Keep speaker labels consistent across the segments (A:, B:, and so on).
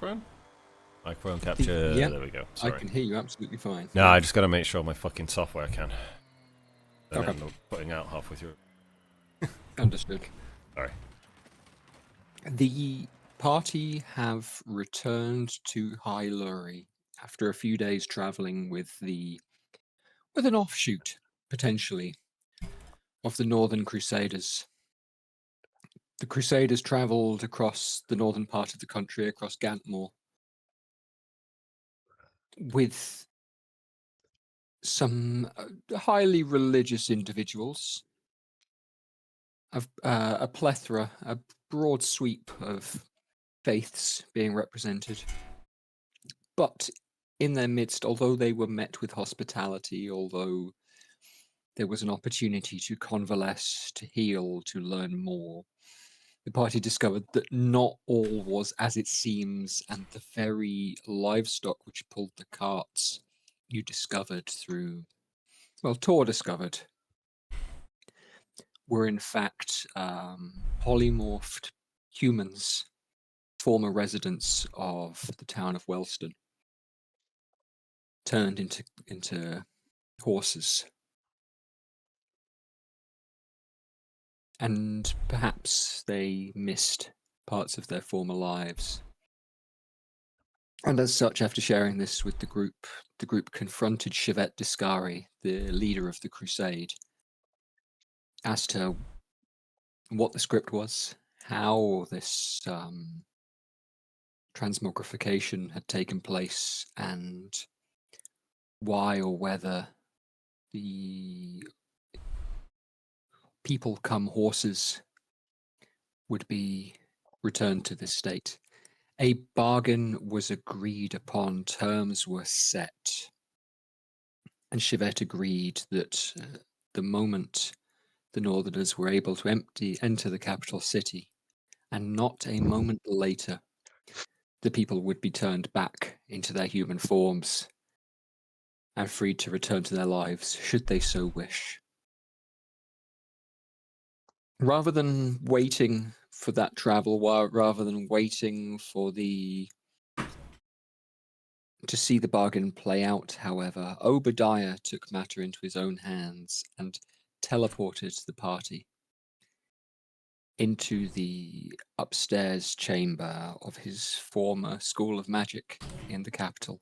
A: microphone? Microphone capture.
B: Yeah,
A: There we go.
B: I
A: Sorry.
B: can hear you absolutely fine.
A: No, I just gotta make sure my fucking software can. Then
B: Okay.
A: end up putting out halfway through.
B: Understood.
A: Sorry.
B: The party have returned to High Lurie after a few days traveling with an offshoot, potentially, of the Northern Crusaders. The Crusaders travelled across the northern part of the country, across Gantmore, with some highly religious individuals, a plethora, a broad sweep of faiths being represented. But in their midst, although they were met with hospitality, although there was an opportunity to convalesce, to heal, to learn more, the party discovered that not all was as it seems, and the very livestock which pulled the carts you discovered through, well, Tor discovered, were in fact polymorphed humans, former residents of the town of Wellston, turned into horses. And perhaps they missed parts of their former lives. And as such, after sharing this with the group confronted Chivette Discari, the leader of the crusade, asked her what the script was, how this transmogrification had taken place, and why or whether the people come horses would be returned to this state. A bargain was agreed upon, terms were set, and Chivette agreed that the moment the Northerners were able to enter the capital city, and not a moment later, the people would be turned back into their human forms and freed to return to their lives, should they so wish. Rather than waiting for that travel, rather than waiting for to see the bargain play out, however, Obadiah took matter into his own hands and teleported the party into the upstairs chamber of his former school of magic in the capital,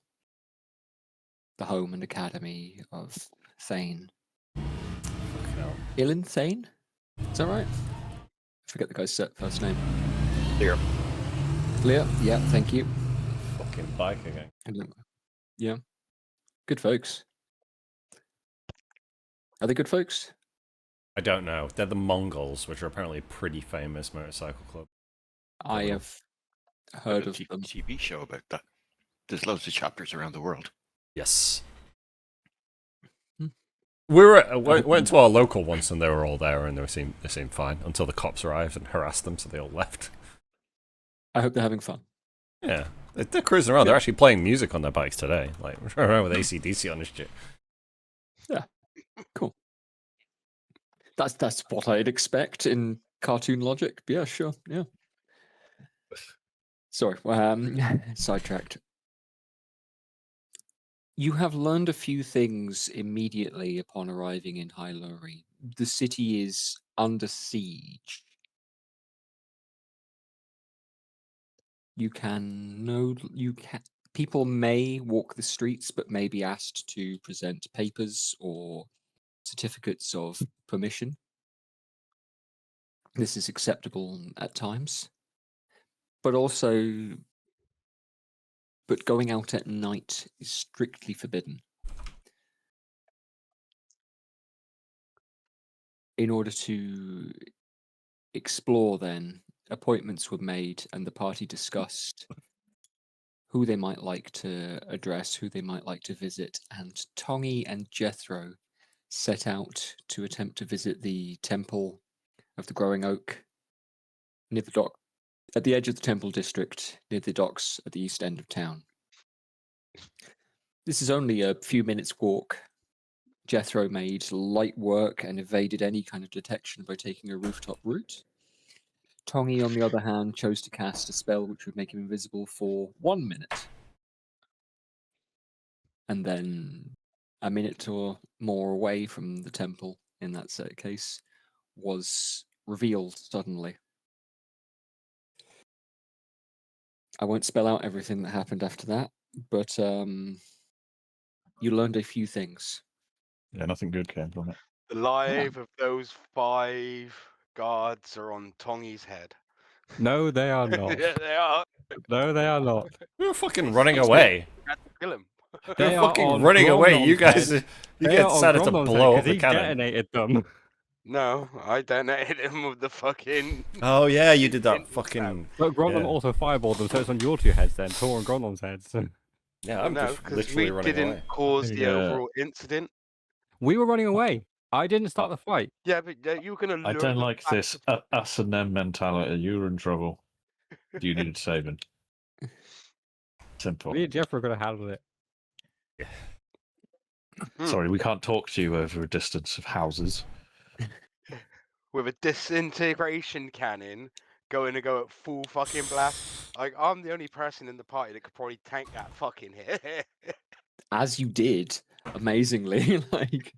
B: the home and academy of Thane. Ilan Thane? Is that right? I forget the guy's first name.
C: Lear.
B: Lear? Yeah, thank you.
A: Fucking bike again.
B: Yeah. Good folks. Are they good folks?
A: I don't know. They're the Mongols, which are apparently a pretty famous motorcycle club.
B: I have heard of them.
C: TV show about that. There's loads of chapters around the world.
A: Yes. Went to our local once, and they were all there, and they seemed fine until the cops arrived and harassed them, so they all left.
B: I hope they're having fun.
A: Yeah, they're cruising around. Yeah. They're actually playing music on their bikes today, like around with AC/DC on this shit.
B: Yeah, cool. That's what I'd expect in cartoon logic. Yeah, sure. Yeah. Sorry, sidetracked. You have learned a few things immediately upon arriving in High Lurie. The city is under siege. People may walk the streets, but may be asked to present papers or certificates of permission. This is acceptable at times. But going out at night is strictly forbidden. In order to explore, then, appointments were made and the party discussed who they might like to address, who they might like to visit, and Tongi and Jethro set out to attempt to visit the Temple of the Growing Oak near the dock, at the edge of the Temple District, near the docks at the east end of town. This is only a few minutes' walk. Jethro made light work and evaded any kind of detection by taking a rooftop route. Tongi, on the other hand, chose to cast a spell which would make him invisible for 1 minute. And then a minute or more away from the temple, in that case, was revealed suddenly. I won't spell out everything that happened after that, but you learned a few things.
D: Yeah, nothing good came from it.
E: The life of those 5 guards are on Tongi's head.
F: No, they are not.
E: Yeah, they are.
F: No, they are not.
A: We were fucking running away.
E: Had to kill him.
A: We
F: They
A: were
F: are
A: fucking
F: on
A: running away. You
F: Gromlon's
A: guys,
F: head.
A: you
F: They
A: guys
F: are on
A: decided to
F: Gromlon's head
A: blow
F: 'cause
A: up the
F: he
A: cannon.
F: detonated them.
E: No, I detonated him with the fucking.
A: Oh yeah, you did that
E: Instant
A: fucking.
F: But Gromlon
A: Yeah.
F: also fireballed them, so it's on your 2 heads then, Tor and Gromlon's heads.
A: Yeah, I'm
E: No,
A: just
E: because
A: literally
E: we
A: running
E: didn't
A: away.
E: cause the
D: Yeah.
E: overall incident.
F: We were running away. I didn't start the fight.
E: Yeah, but you were gonna.
D: I
E: lure
D: don't
E: them
D: like
E: back
D: this
E: to-
D: us and them mentality. You were in trouble. You needed saving. Simple.
F: Me and Jeff were going to handle it.
D: Sorry, we can't talk to you over a distance of houses.
E: With a disintegration cannon going to go at full fucking blast. Like, I'm the only person in the party that could probably tank that fucking hit.
B: As you did, amazingly, like.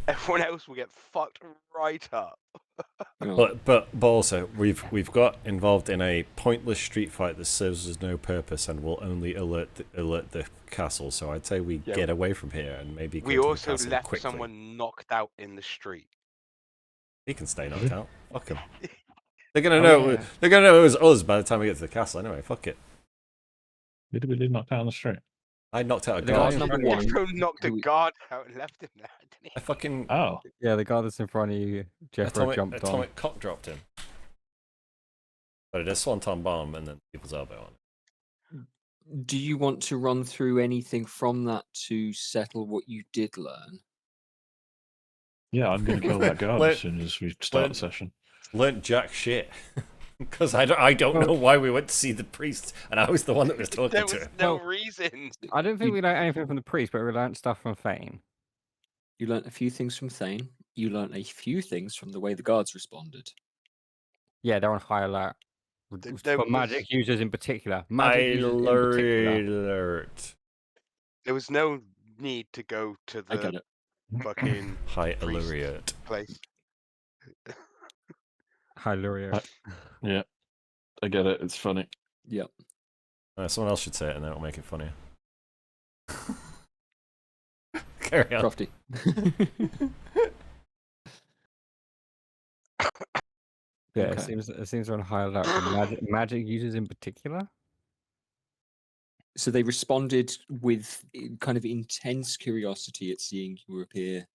E: Everyone else will get fucked right up.
B: Oh,
A: But also we've got involved in a pointless street fight that serves us no purpose and will only alert the castle. So I'd say we
E: Yeah.
A: get away from here and maybe go
E: We
A: to the
E: also
A: castle
E: left
A: quickly.
E: someone knocked out in the street.
A: He can stay knocked out. Fuck him. They're gonna
F: Oh,
A: know.
F: yeah.
A: They're gonna know it was us by the time we get to the castle. Anyway, fuck it.
D: Did we knock down the street?
A: I knocked out a
F: The
A: guard.
F: guy
B: number
F: in
B: one,
E: Jeffro knocked a
B: who-
E: guard out and left him there, didn't
A: I
E: he?
A: fucking
D: Oh,
F: Yeah, the guy that's in front of you, Jeffro jumped on.
A: atomic cock dropped him. But it is Swanton bomb and then people's elbow on it.
B: Do you want to run through anything from that to settle what you did learn?
D: yeah, I'm going to kill that guard
A: Let-
D: as soon as we start
A: let-
D: the session.
A: Learned jack shit. Because I don't know why we went to see the priest and I was the one that was talking
E: There
A: to
E: was
A: him.
E: no
F: Well,
E: reason.
F: I don't think we learned anything from the priest, but we learned stuff from Thane.
B: You learnt a few things from Thane. You learnt a few things from the way the guards responded.
F: Yeah, they're on high alert.
E: There
F: For
E: was-
F: magic users in particular. Magic users in particular.
A: Alert.
E: There was no need to go to
B: I get
E: the
B: it.
E: fucking
A: High
E: Priest.
A: alert.
E: place.
F: High Luria.
D: Yeah, I get it. It's funny.
B: Yep.
A: Someone else should say it and then it'll make it funnier. Carry on.
B: Crofty.
F: Yeah,
B: Okay.
F: it seems they're on high alert for magic users in particular.
B: So they responded with kind of intense curiosity at seeing you appear.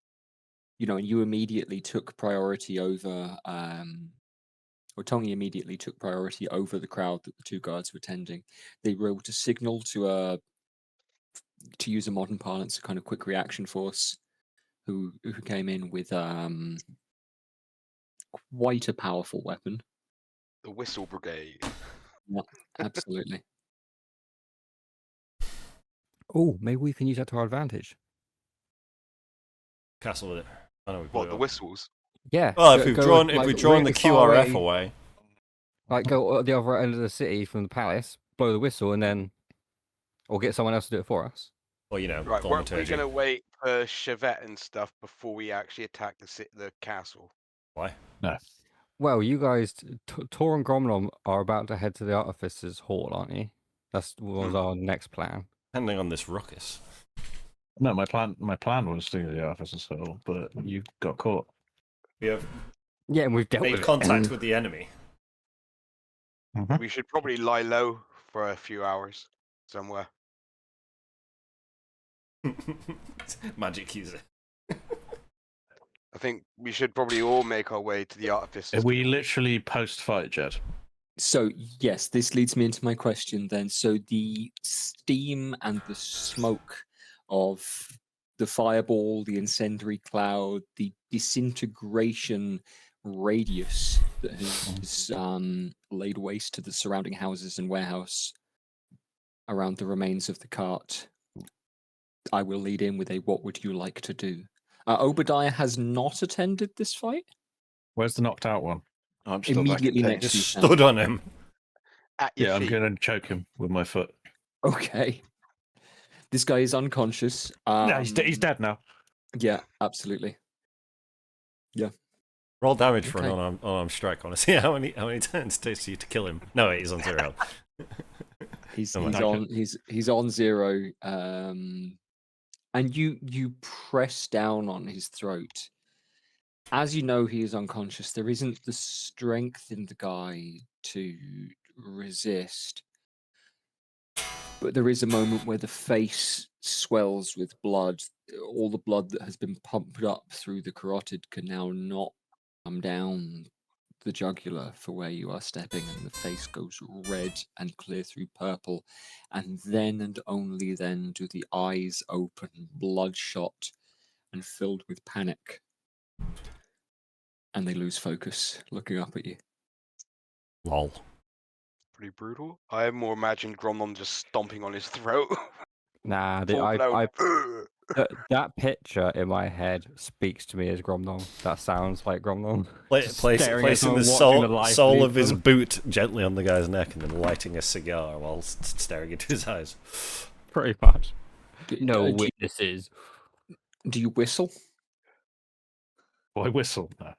B: You know, and you immediately took priority over, or Tongi immediately took priority over the crowd that the 2 guards were tending. They were able to signal to use a modern parlance, a kind of quick reaction force, who came in with quite a powerful weapon.
E: The Whistle Brigade.
B: Absolutely.
F: Oh, maybe we can use that to our advantage.
A: Castle with it. I know we
E: What,
A: blew
E: the
A: it.
E: whistles?
F: Yeah.
A: Well, if
F: go-
A: we've
F: go,
A: drawn
F: like,
A: the
F: really far
A: QRF away,
F: like go at the other end of the city from the palace, blow the whistle, and then, or get someone else to do it for us.
A: well, you know,
E: Right, weren't we
A: thaumaturgy.
E: going to wait for Chevette and stuff before we actually attack the castle?
A: Why?
F: Well, you guys, Tor and Gromlon are about to head to the Artificer's Hall, aren't you? That was our next plan.
A: Depending on this ruckus.
D: No, my plan was to go to the officer's hall, but you got caught.
A: We have
F: Yeah, and we've dealt
A: made
F: with
A: contact
F: it.
A: with the enemy.
E: We should probably lie low for a few hours somewhere.
A: Magic user.
E: I think we should probably all make our way to the artificers.
D: Are we literally post-fight, Jed?
B: So, yes, this leads me into my question then. So, the steam and the smoke of the fireball, the incendiary cloud, the disintegration radius that has laid waste to the surrounding houses and warehouse around the remains of the cart. I will lead in with a what would you like to do? Obadiah has not attended this fight.
D: Where's the knocked out one?
C: I'm still back
B: Immediately
C: in
B: next
C: pace.
B: to you,
A: Just
B: Sam.
A: stood on him.
E: At your
D: Yeah, I'm
E: feet.
D: going to choke him with my foot.
B: Okay. This guy is unconscious.
D: No, he's dead now.
B: Yeah, absolutely.
A: Roll damage for
B: Okay.
A: an unarmed strike. I want to see how many turns it takes you to kill him. No, wait, he's on 0 health.
B: He's
A: Oh,
B: he's
A: okay.
B: on he's on 0. And you press down on his throat. As you know he is unconscious, there isn't the strength in the guy to resist. But there is a moment where the face swells with blood. All the blood that has been pumped up through the carotid can now not come down the jugular for where you are stepping, and the face goes red and clear through purple. And then and only then do the eyes open, bloodshot and filled with panic. And they lose focus, looking up at you.
A: Lol.
E: Pretty brutal. I more imagined Gromlom just stomping on his throat.
F: Nah,
E: Full blown.
F: that picture in my head speaks to me as Gromnong. That sounds like Gromnong. Just
A: Placing
F: staring at
A: the
F: someone watching the life
A: sole
F: leave
A: of his
F: them.
A: boot gently on the guy's neck and then lighting a cigar while staring into his eyes.
F: Pretty much.
B: Do-
F: No
B: do-
F: witnesses.
B: Do you whistle?
D: Why whistle? No.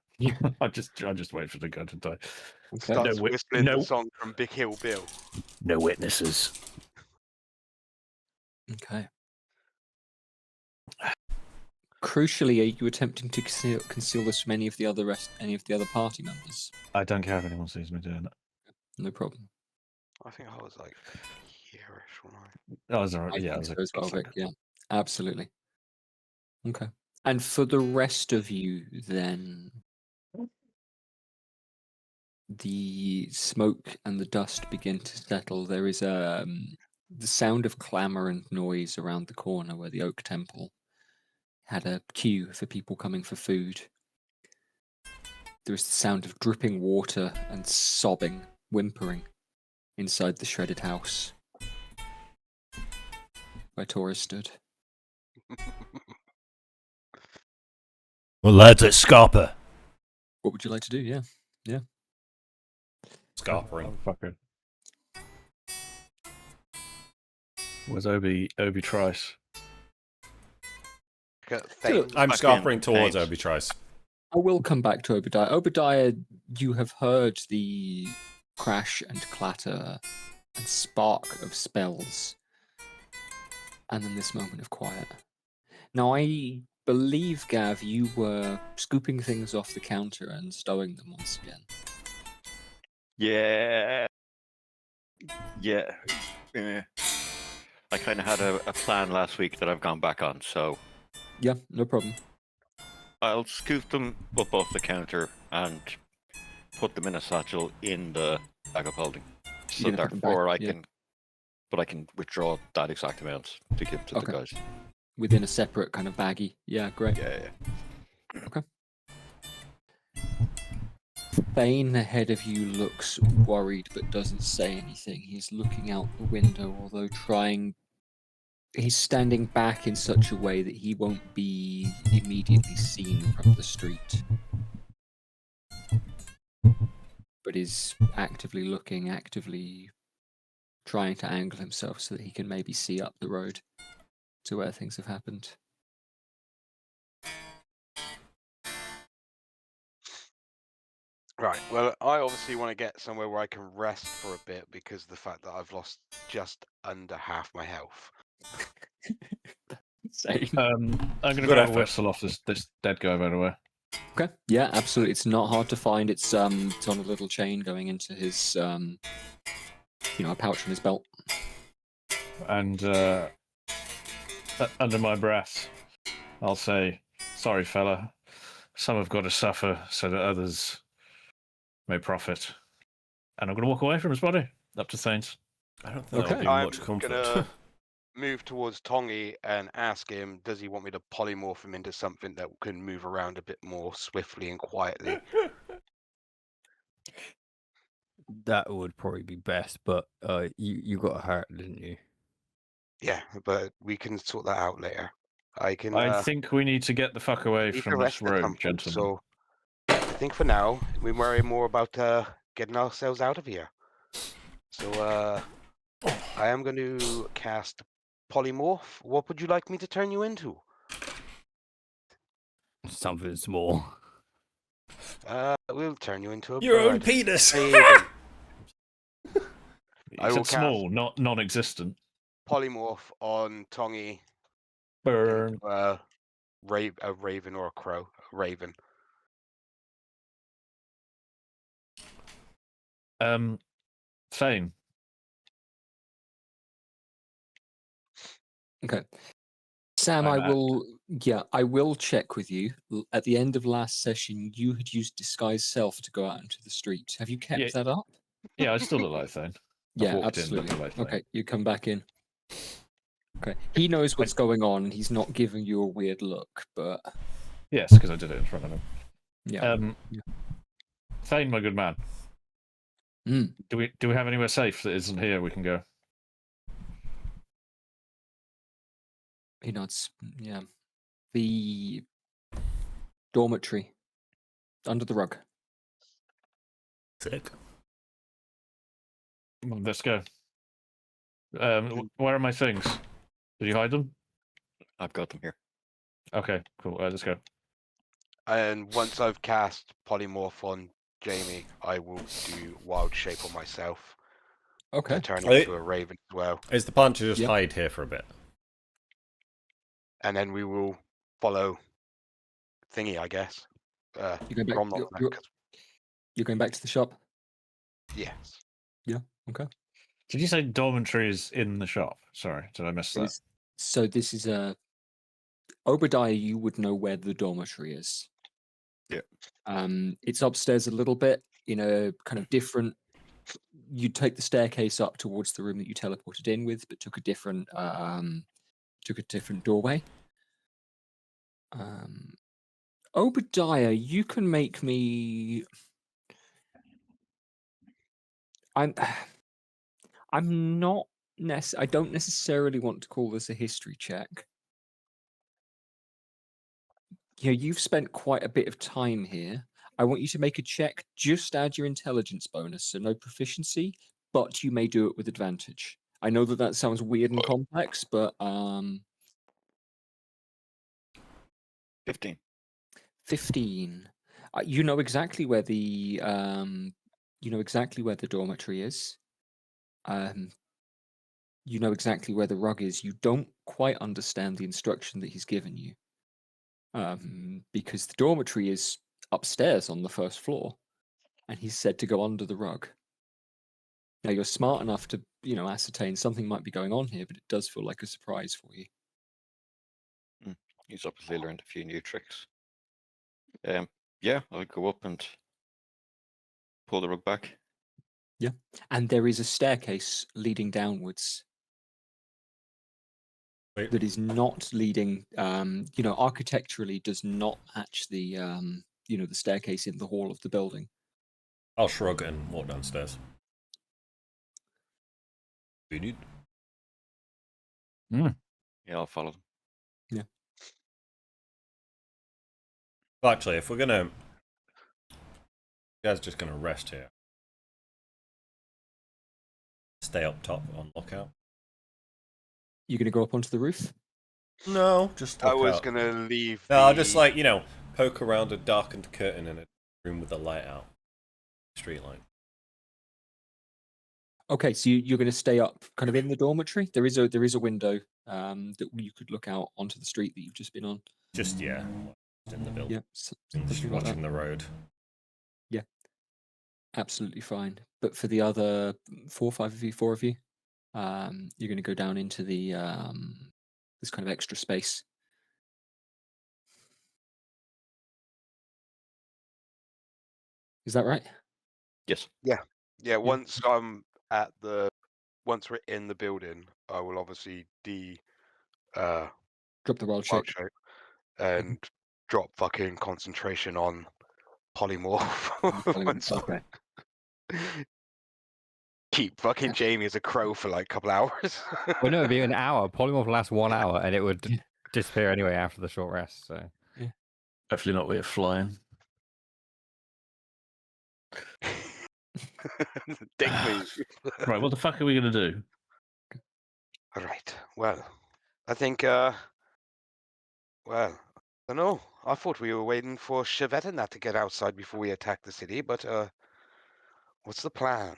D: I just wait for the guy to die.
B: Okay.
E: Starts
D: No,
E: whistling
D: no.
E: the song from Big Hill Bill.
D: No witnesses.
B: Okay. Crucially, are you attempting to conceal this from any of the other party members?
D: I don't care if anyone sees me doing it.
B: No problem.
E: I think I was like hereish when I.
D: That was alright.
B: I
D: Yeah,
B: think
D: that
B: so as well,
D: was
B: Vic. Yeah, absolutely. Okay. And for the rest of you, then, the smoke and the dust begin to settle. There is the sound of clamor and noise around the corner where the Oak Temple had a queue for people coming for food. There is the sound of dripping water and sobbing, whimpering inside the shredded house where Tora stood.
A: Well, lads, it's Scarper.
B: What would you like to do? Yeah.
A: Scarpering.
D: Fucker. Where's Obi Trice?
E: Thane.
A: I'm
C: Back
A: scarpering
C: in
A: towards
C: pace.
A: Obi Trice.
B: I will come back to Obadiah. Obadiah, you have heard the crash and clatter and spark of spells, and then this moment of quiet. Now, I believe, Gav, you were scooping things off the counter and stowing them once again.
C: Yeah. I kind of had a plan last week that I've gone back on, so
B: Yeah, no problem.
C: I'll scoop them up off the counter and put them in a satchel in the bag of holding. So
B: You're gonna put them back,
C: therefore
B: yeah.
C: I can withdraw that exact amount to give to
B: Okay.
C: the guys.
B: Within a separate kind of baggie. Yeah, great.
C: Yeah.
B: Thane ahead of you looks worried but doesn't say anything. He's looking out the window, although he's standing back in such a way that he won't be immediately seen from the street. But is actively looking, actively trying to angle himself so that he can maybe see up the road to where things have happened.
E: Right. Well, I obviously want to get somewhere where I can rest for a bit because of the fact that I've lost just under half my health.
B: Same.
D: I'm going to
A: Good
D: grab a
A: effort.
D: whistle off this dead guy, by the way.
B: Okay. Yeah, absolutely. It's not hard to find. It's on a little chain going into his a pouch on his belt.
D: And under my breath, I'll say, "Sorry, fella. Some have got to suffer so that others may profit." And I'm going to walk away from his body up to Thanes.
A: I don't think
B: Okay.
A: that'll be
E: I'm
A: much comfort.
E: gonna move towards Tongi and ask him, does he want me to polymorph him into something that can move around a bit more swiftly and quietly?
F: That would probably be best, but you got hurt, didn't you?
E: Yeah, but we can sort that out later. I can.
D: I think we need to get the fuck away
E: need to
D: from
E: rest
D: this
E: at some
D: road,
E: point,
D: gentlemen.
E: so think for now we worry more about getting ourselves out of here. So I am going to cast polymorph. What would you like me to turn you into?
F: Something small.
E: We'll turn you into a
A: Your own
E: bird.
A: penis.
E: Raven.
D: You
E: I will
D: said
E: cast-
D: small, not non-existent.
E: Polymorph on Tongi.
D: Burn.
E: A raven or a crow. A raven.
D: Thane.
B: Okay. Sam,
D: I'm
B: I
D: back.
B: will check with you. At the end of last session, you had used disguise self to go out into the street. Have you kept
D: Yeah.
B: that up?
D: Yeah, I still look like Thane. I've
B: Yeah,
D: walked in
B: absolutely.
D: looking like Thane.
B: Okay, you come back in. Okay, he knows what's going on. And he's not giving you a weird look, but
D: Yes, because I did it in front of him.
B: yeah.
D: Thane, my good man.
B: Mm.
D: Do we have anywhere safe that isn't here we can go?
B: He nods. Yeah, the dormitory under the rug.
A: Sick.
D: Well, let's go. Where are my things? Did you hide them?
C: I've got them here.
D: Okay, cool. Let's go.
E: And once I've cast polymorph on Jamie, I will do wild shape on myself
B: Okay.
E: to turn
A: Hey.
E: into a raven as well.
A: Is the plan to just
B: Yep.
A: hide here for a bit?
E: And then we will follow Thingy, I guess.
B: You go back.
E: Gromnok,
B: You're going back to the shop.
E: yes.
D: Did you say dormitory is in the shop? Sorry, did I miss that?
B: So this is a Obadiah. You would know where the dormitory is.
C: Yeah.
B: It's upstairs a little bit in a kind of different. You take the staircase up towards the room that you teleported in with, but took a different doorway. Obadiah, you can make me. I'm not. I don't necessarily want to call this a history check. You've spent quite a bit of time here. I want you to make a check. Just add your intelligence bonus, so no proficiency, but you may do it with advantage. I know that sounds weird and complex, but
C: 15.
B: 15. You know exactly where the dormitory is. You know exactly where the rug is. You don't quite understand the instruction that he's given you. Because the dormitory is upstairs on the first floor, and he's said to go under the rug. Now you're smart enough to, ascertain something might be going on here, but it does feel like a surprise for you.
C: He's obviously learned a few new tricks. Yeah, I'll go up and pull the rug back.
B: Yeah, and there is a staircase leading downwards.
A: Wait.
B: That is not leading. Architecturally does not match the the staircase in the hall of the building.
A: I'll shrug and walk downstairs. We need.
C: Yeah, I'll follow them.
B: Yeah.
A: Well, actually, if we're gonna, you guys just gonna rest here. Stay up top on lookout.
B: You're going to go up onto the roof?
A: No, just look
E: I was
A: out.
E: gonna leave.
A: No, I'll just poke around a darkened curtain in a room with the light out. Street light.
B: Okay, so you're going to stay up, kind of in the dormitory. There is a window that you could look out onto the street that you've just been on.
A: Just in the building.
B: Yeah, something like
A: Watching
B: that.
A: the road.
B: Yeah, absolutely fine. But for the other 4 of you, you're going to go down into the this kind of extra space. Is that right?
C: Yes.
E: Yeah, once we're in the building, I will obviously
B: Drop the wild
E: wild
B: shape.
E: shape and drop fucking concentration on polymorph. Once
B: Okay.
E: Keep fucking Jamie as a crow for like a couple hours.
F: Well, no, it'd be an hour. Polymorph lasts 1 hour, and it would disappear anyway after the short rest. So
D: Hopefully not we're flying.
E: Dig me.
D: Right, what the fuck are we gonna do?
E: All right. Well, I think. Well, I don't know. I thought we were waiting for Chevette and that to get outside before we attack the city, but what's the plan?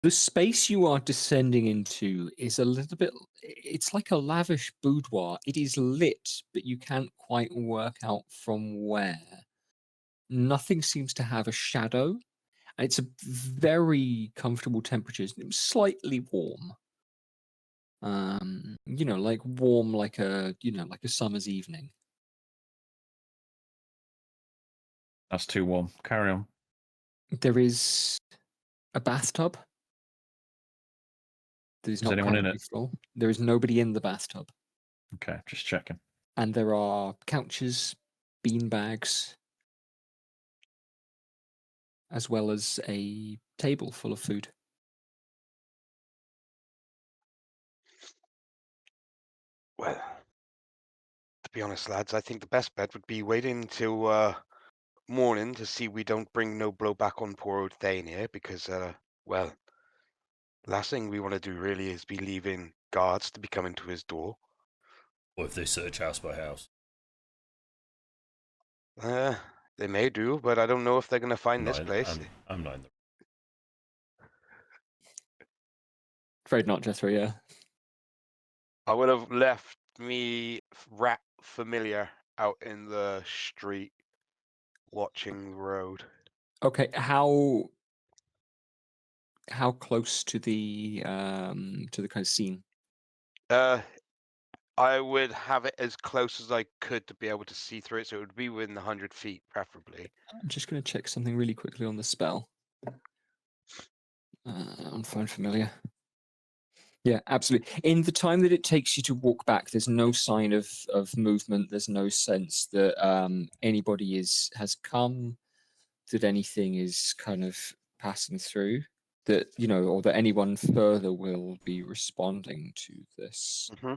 B: The space you are descending into is a little bit. It's like a lavish boudoir. It is lit, but you can't quite work out from where. Nothing seems to have a shadow. And it's a very comfortable temperatures. Slightly warm. Like warm, like a summer's evening.
D: That's too warm. Carry on.
B: There is a bathtub. That is
D: Is
B: not
D: anyone in
B: currently
D: it?
B: full. There is nobody in the bathtub.
D: Okay, just checking.
B: And there are couches, bean bags, as well as a table full of food.
E: Well, to be honest, lads, I think the best bet would be waiting until morning to see we don't bring no blowback on poor old Thane here, because well, last thing we want to do really is be leaving guards to be coming to his door.
A: Or if they search house by house.
E: They may do, but I don't know if they're gonna find this
A: Not in-
E: place.
A: I'm not in the.
B: Afraid not, Jethro, yeah.
E: I would have left me rat familiar out in the street, watching the road.
B: Okay, how close to the kind of scene?
E: I would have it as close as I could to be able to see through it, so it would be within 100 feet, preferably.
B: I'm just going to check something really quickly on the spell. On Find Familiar. Yeah, absolutely. In the time that it takes you to walk back, there's no sign of movement. There's no sense that anybody has come, that anything is kind of passing through, that or that anyone further will be responding to this.
E: Mm-hmm.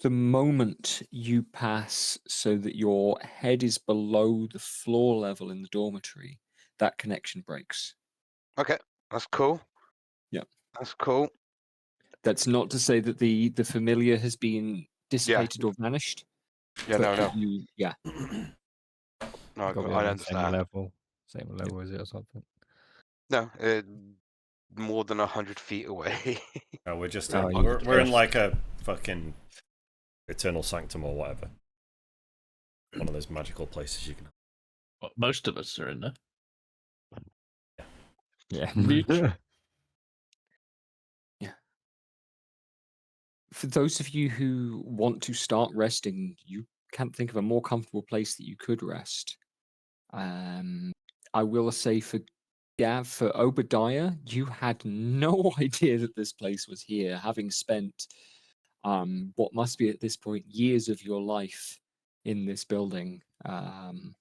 B: The moment you pass so that your head is below the floor level in the dormitory, that connection breaks.
E: Okay, that's cool.
B: Yeah.
E: That's cool.
B: That's not to say that the familiar has been dissipated or vanished.
E: Yeah,
B: but
E: no.
B: Yeah.
E: No,
F: Gotta be
E: I
F: on the same
E: understand.
F: level. Same level is it or something?
E: No, more than 100 feet away.
A: No, we're just
F: Oh,
A: in,
F: you
A: we're in like a fucking eternal sanctum or whatever. One of those magical places you can.
D: Well, most of us are in there.
F: Yeah.
B: Yeah. For those of you who want to start resting, you can't think of a more comfortable place that you could rest. I will say for Gav, for Obadiah, you had no idea that this place was here, having spent what must be at this point years of your life in this building, and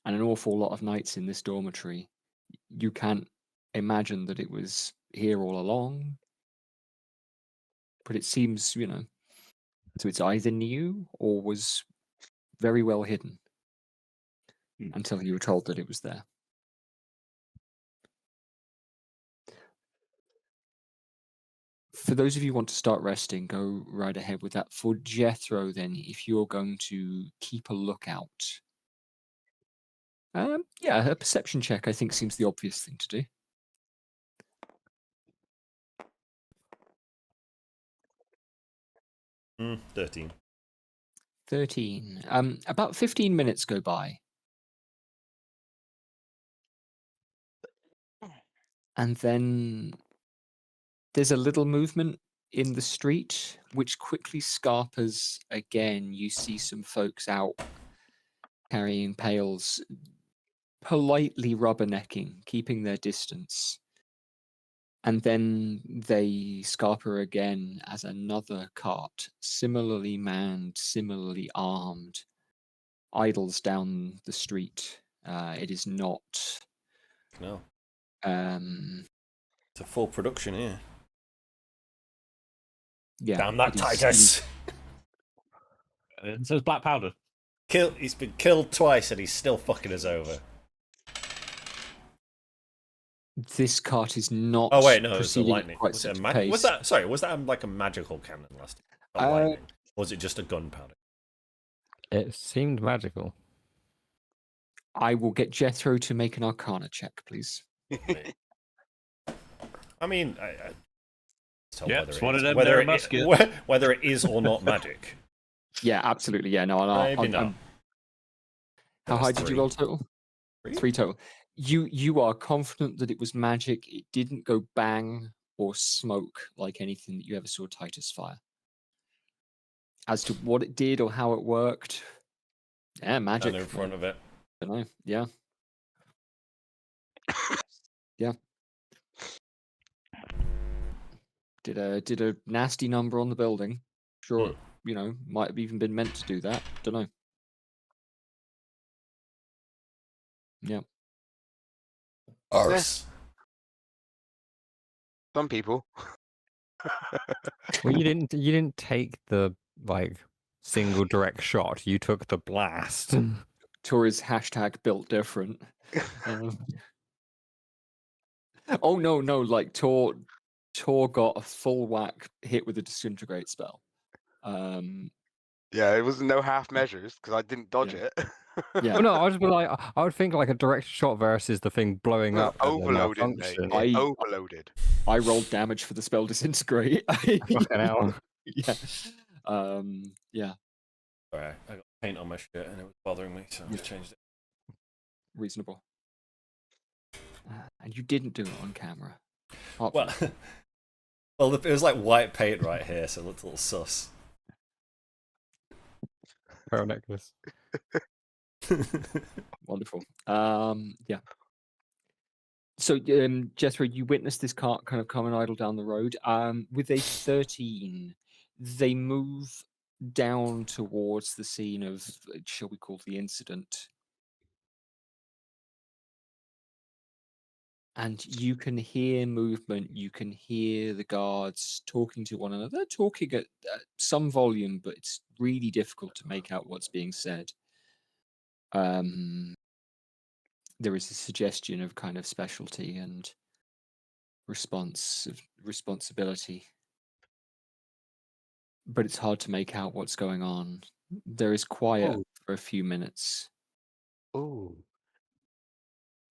B: an awful lot of nights in this dormitory. You can't imagine that it was here all along, but it seems, so it's either new or was very well hidden until you were told that it was there. For those of you who want to start resting, go right ahead with that. For Jethro, then, if you're going to keep a lookout, a perception check I think seems the obvious thing to do.
A: 13.
B: 13. About 15 minutes go by. And then there's a little movement in the street, which quickly scarpers again. You see some folks out carrying pails, politely rubbernecking, keeping their distance. And then they scarper again as another cart, similarly manned, similarly armed, idles down the street. It is not.
A: No.
B: Um,
A: It's a full production here.
B: Yeah.
A: Damn that
B: it is-
A: Titus!
D: And so it's black powder.
A: He's been killed twice and he's still fucking us over.
B: This cart is not.
A: Oh wait, no, it was a
B: proceeding at
A: lightning.
B: quite
A: Was it a
B: such
A: magic? Was
B: pace.
A: that like a magical cannon last time?
B: Uh,
A: Lightning? Or was it just a gunpowder?
F: It seemed magical.
B: I will get Jethro to make an Arcana check, please.
A: I mean, I tell
D: Yeah,
A: whether
D: it's
A: it
D: one
A: is-
D: of them
A: whether
D: there
A: it,
D: muskets.
A: whether it is or not magic.
B: Yeah, absolutely. Yeah, no.
A: Maybe not.
B: How
A: That's
B: high did you
A: 3.
B: roll total? 3 total. You are confident that it was magic. It didn't go bang or smoke like anything that you ever saw Titus fire. As to what it did or how it worked, yeah, magic.
A: And in front of it.
B: I don't know. Yeah. Yeah. Did a nasty number on the building. Sure, might have even been meant to do that. Don't know. Yeah.
A: Arse.
E: Some people.
F: Well, you didn't take the single direct shot. You took the blast.
B: Tori's hashtag built different. Oh no, like Tor got a full whack hit with a disintegrate spell.
E: Yeah, it was no half measures because I didn't dodge
B: Yeah.
E: it.
B: Yeah.
F: Well, no, I was I would think like a direct shot versus the thing blowing up. and then
E: Overloaded, mate.
F: malfunction.
E: It
B: I-
E: overloaded.
B: I rolled damage for the spell disintegrate.
F: Fucking hell.
B: Yeah. Yeah,
A: Sorry, I got paint on my shirt and it was bothering me, so I just changed it.
B: reasonable. And you didn't do it on camera.
A: Well,
B: Artful.
A: well, it was like white paint right here, so it looked a little sus.
F: Pearl necklace.
B: Wonderful. Yeah. So, Jethro, you witnessed this cart kind of come and idle down the road. With a 13, they move down towards the scene of, shall we call the incident. And you can hear movement. You can hear the guards talking to one another. They're talking at some volume, but it's really difficult to make out what's being said. There is a suggestion of kind of specialty and responsibility, but it's hard to make out what's going on. There is quiet
E: Oh.
B: for a few minutes.
E: Ooh.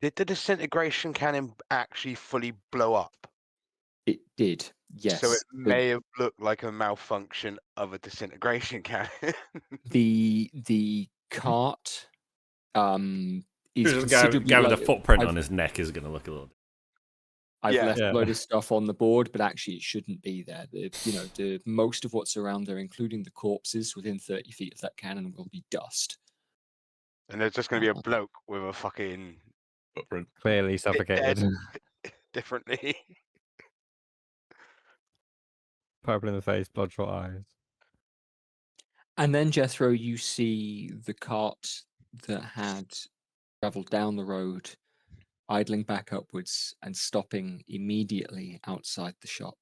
E: Did the disintegration cannon actually fully blow up?
B: It did, yes.
E: So it
B: but
E: may have looked like a malfunction of a disintegration cannon.
B: the cart is
A: The
B: considerably
A: guy with a
B: like-
A: footprint
B: I've-
A: on his neck is going to look a little.
B: I've
E: Yeah.
B: left
F: Yeah.
B: a load of stuff on the board, but actually it shouldn't be there. The most of what's around there, including the corpses within 30 feet of that cannon, will be dust.
E: And there's just going to be a bloke with a fucking
D: Footprint.
F: Clearly suffocated.
E: differently.
F: Purple in the face, bloodshot eyes.
B: And then, Jethro, you see the cart that had travelled down the road, idling back upwards and stopping immediately outside the shop.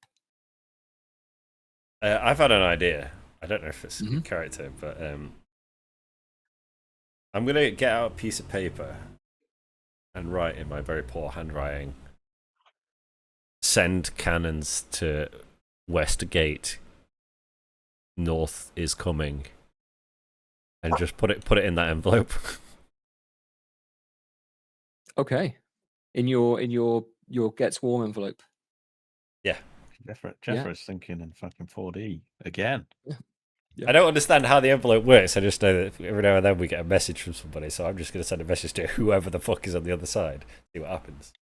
A: I've had an idea. I don't know if it's
B: Mhm.
A: character, but I'm going to get out a piece of paper and write in my very poor handwriting, send cannons to West Gate, North is coming, and just put it in that envelope.
B: Okay. In your gets warm envelope.
D: Jeffrey's thinking in fucking 4D again.
B: Yeah.
A: I don't understand how the envelope works. I just know that every now and then we get a message from somebody, so I'm just going to send a message to whoever the fuck is on the other side. See what happens.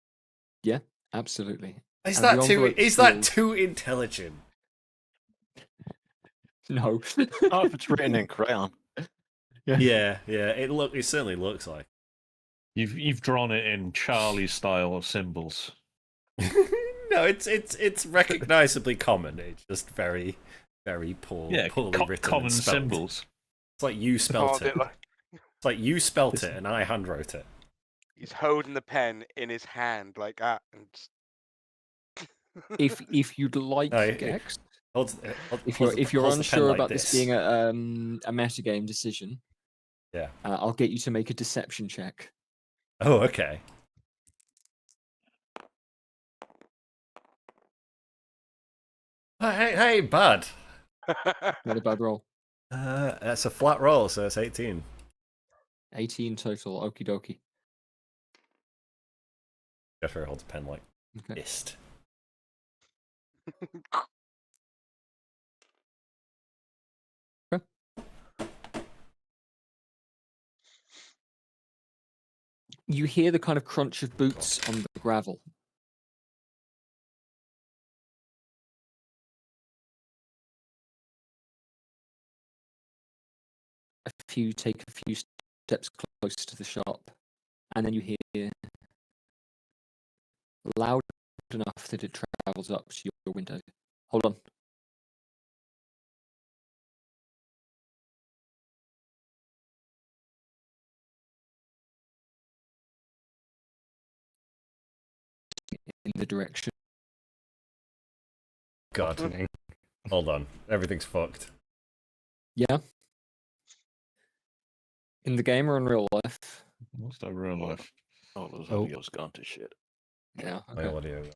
B: Absolutely.
A: Is
B: And the
A: that too?
B: envelope
A: Is that
B: feels-
A: too intelligent?
B: No.
C: Oh, if it's written in crayon.
A: Yeah. It certainly looks like.
D: You've drawn it in Charlie style of symbols.
A: No, it's recognizably common. It's just very, very poorly written.
D: Common
A: and spelt.
D: symbols.
A: It's like you spelt
E: Oh,
A: it. It's like you spelt it and I handwrote it.
E: He's holding the pen in his hand like that. And
B: if you'd like,
A: No,
B: Gex, If you're
A: holds the pen
B: unsure
A: like
B: about this being a metagame decision,
A: Yeah.
B: I'll get you to make a deception check.
A: Oh, okay. Hey, bud.
B: Not a bad roll.
A: That's a flat roll, so it's 18.
B: 18 total. Okie dokie.
A: Jeffrey holds a pen like
B: Okay.
A: fist.
B: You hear the kind of crunch of boots on the gravel. Take a few steps close to the shop, and then you hear loud enough that it travels up to your window. Hold on. In the direction.
A: God. Hold on. Everything's fucked.
B: Yeah. In the game or in real life?
D: What's that real life?
C: Oh, those
F: Oh.
C: audio's gone to shit.
B: Yeah.
A: My
B: Okay.
A: audio.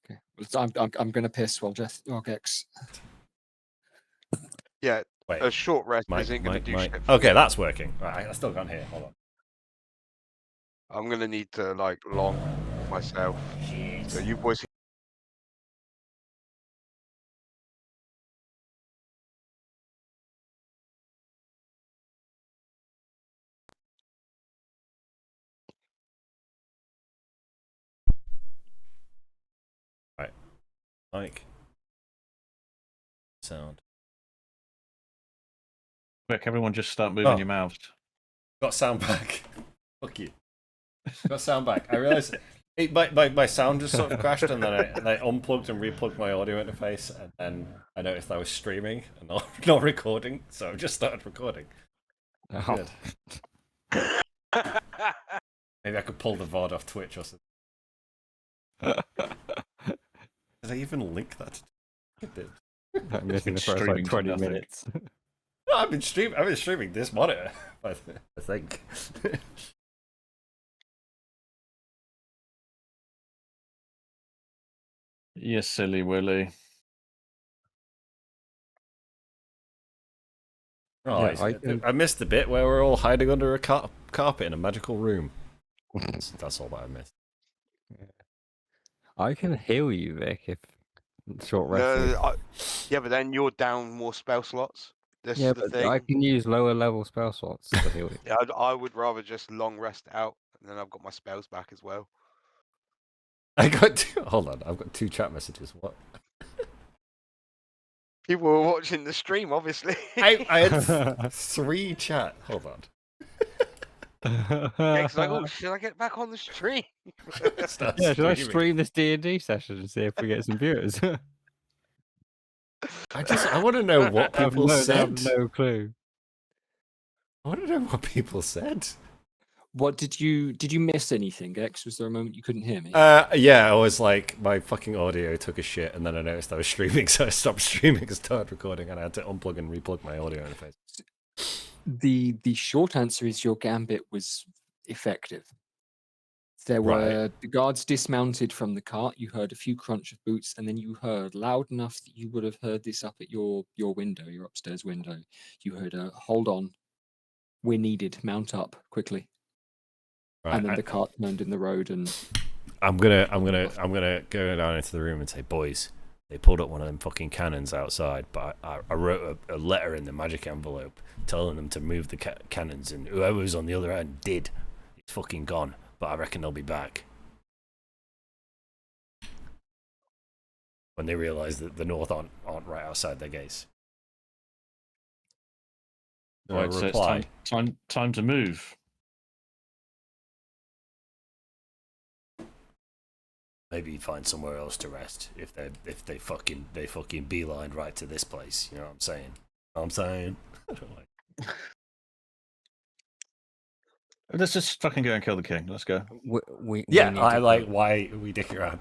B: Okay. Well, I'm gonna piss while Gex.
E: Yeah,
A: Wait.
E: a short rest
A: Mike,
E: isn't going to do
A: Mike.
E: shit.
A: Okay, that's working. Right, I still can't hear. Hold on.
E: I'm going to need to like long myself. So you boys.
A: Mike. Sound.
D: Quick, everyone just start moving your mouths.
A: Got sound back. Fuck you. Got sound back. I realized my sound just sort of crashed, and then I unplugged and replugged my audio interface, and then I noticed I was streaming and not recording, so I just started recording.
F: Oh.
A: Good. Maybe I could pull the VOD off Twitch or something. Did I even link that? I did.
F: I'm missing the first
D: Streaming
F: like
D: to
F: 20
D: nothing.
F: minutes.
A: No, I've been streaming this monitor. I think.
D: You silly Willy.
A: Oh,
F: Yeah,
A: I missed the bit where we're all hiding under a carpet in a magical room. That's all that I missed.
F: I can heal you, Vic, if short rest.
E: No, yeah, but then you're down more spell slots. This
F: Yeah,
E: is the
F: but
E: thing.
F: I can use lower level spell slots to heal you.
E: Yeah, I would rather just long rest out, and then I've got my spells back as well.
A: I got two. Hold on, I've got 2 chat messages. What?
E: People were watching the stream, obviously.
A: I had 3 chat. Hold on.
E: Yeah, 'cause like, oh, should I get back on the stream?
A: Start
F: Yeah, should I
A: streaming.
F: stream this D&D session and see if we get some viewers?
A: I want to know what
F: I have
A: people
F: I
A: said.
F: have no clue.
A: I want to know what people said.
B: What did you miss anything, Gex? Was there a moment you couldn't hear me?
A: Yeah, I was like, my fucking audio took a shit, and then I noticed I was streaming, so I stopped streaming and started recording, and I had to unplug and replug my audio interface.
B: The short answer is your gambit was effective. There were
A: Right.
B: the guards dismounted from the cart. You heard a few crunch of boots, and then you heard loud enough that you would have heard this up at your window, your upstairs window. You heard a "Hold on, we're needed. Mount up quickly."
A: Right.
B: And then the cart turned in the road, and
A: I'm gonna go down into the room and say, boys, they pulled up one of them fucking cannons outside, but I wrote a letter in the magic envelope telling them to move the cannons, and whoever was on the other end did. It's fucking gone, but I reckon they'll be back when they realise that the North aren't right outside their gates. So
D: Right, so it's time to move.
A: Maybe find somewhere else to rest if they fucking beeline right to this place. You know what I'm saying? I don't like.
D: Let's just fucking go and kill the king. Let's go.
F: We
A: Yeah,
F: need
A: I
F: to
A: like
F: go.
A: why we dick around.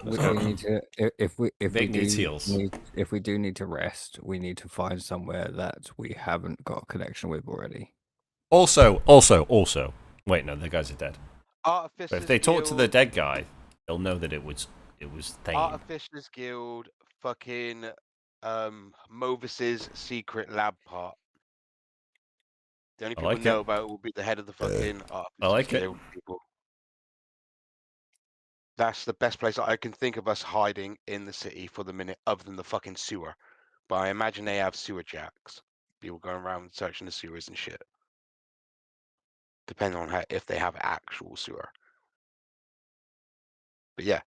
F: We need to if we
A: Vic needs heals.
F: if we do need to rest, we need to find somewhere that we haven't got a connection with already.
A: Also. Wait, no, the guys are dead.
E: Artificers
A: But if they talk to the
E: Guild,
A: dead guy, they'll know that it was Thane.
E: Artificers Guild, fucking Movis's secret lab part. The only
A: I
E: people
A: like
E: know
A: it.
E: about it will be the head of the fucking Artificers
A: like it.
E: Guild people. That's the best place I can think of us hiding in the city for the minute, other than the fucking sewer. But I imagine they have sewer jacks. People going around searching the sewers and shit. Depending on if they have actual sewer. But yeah,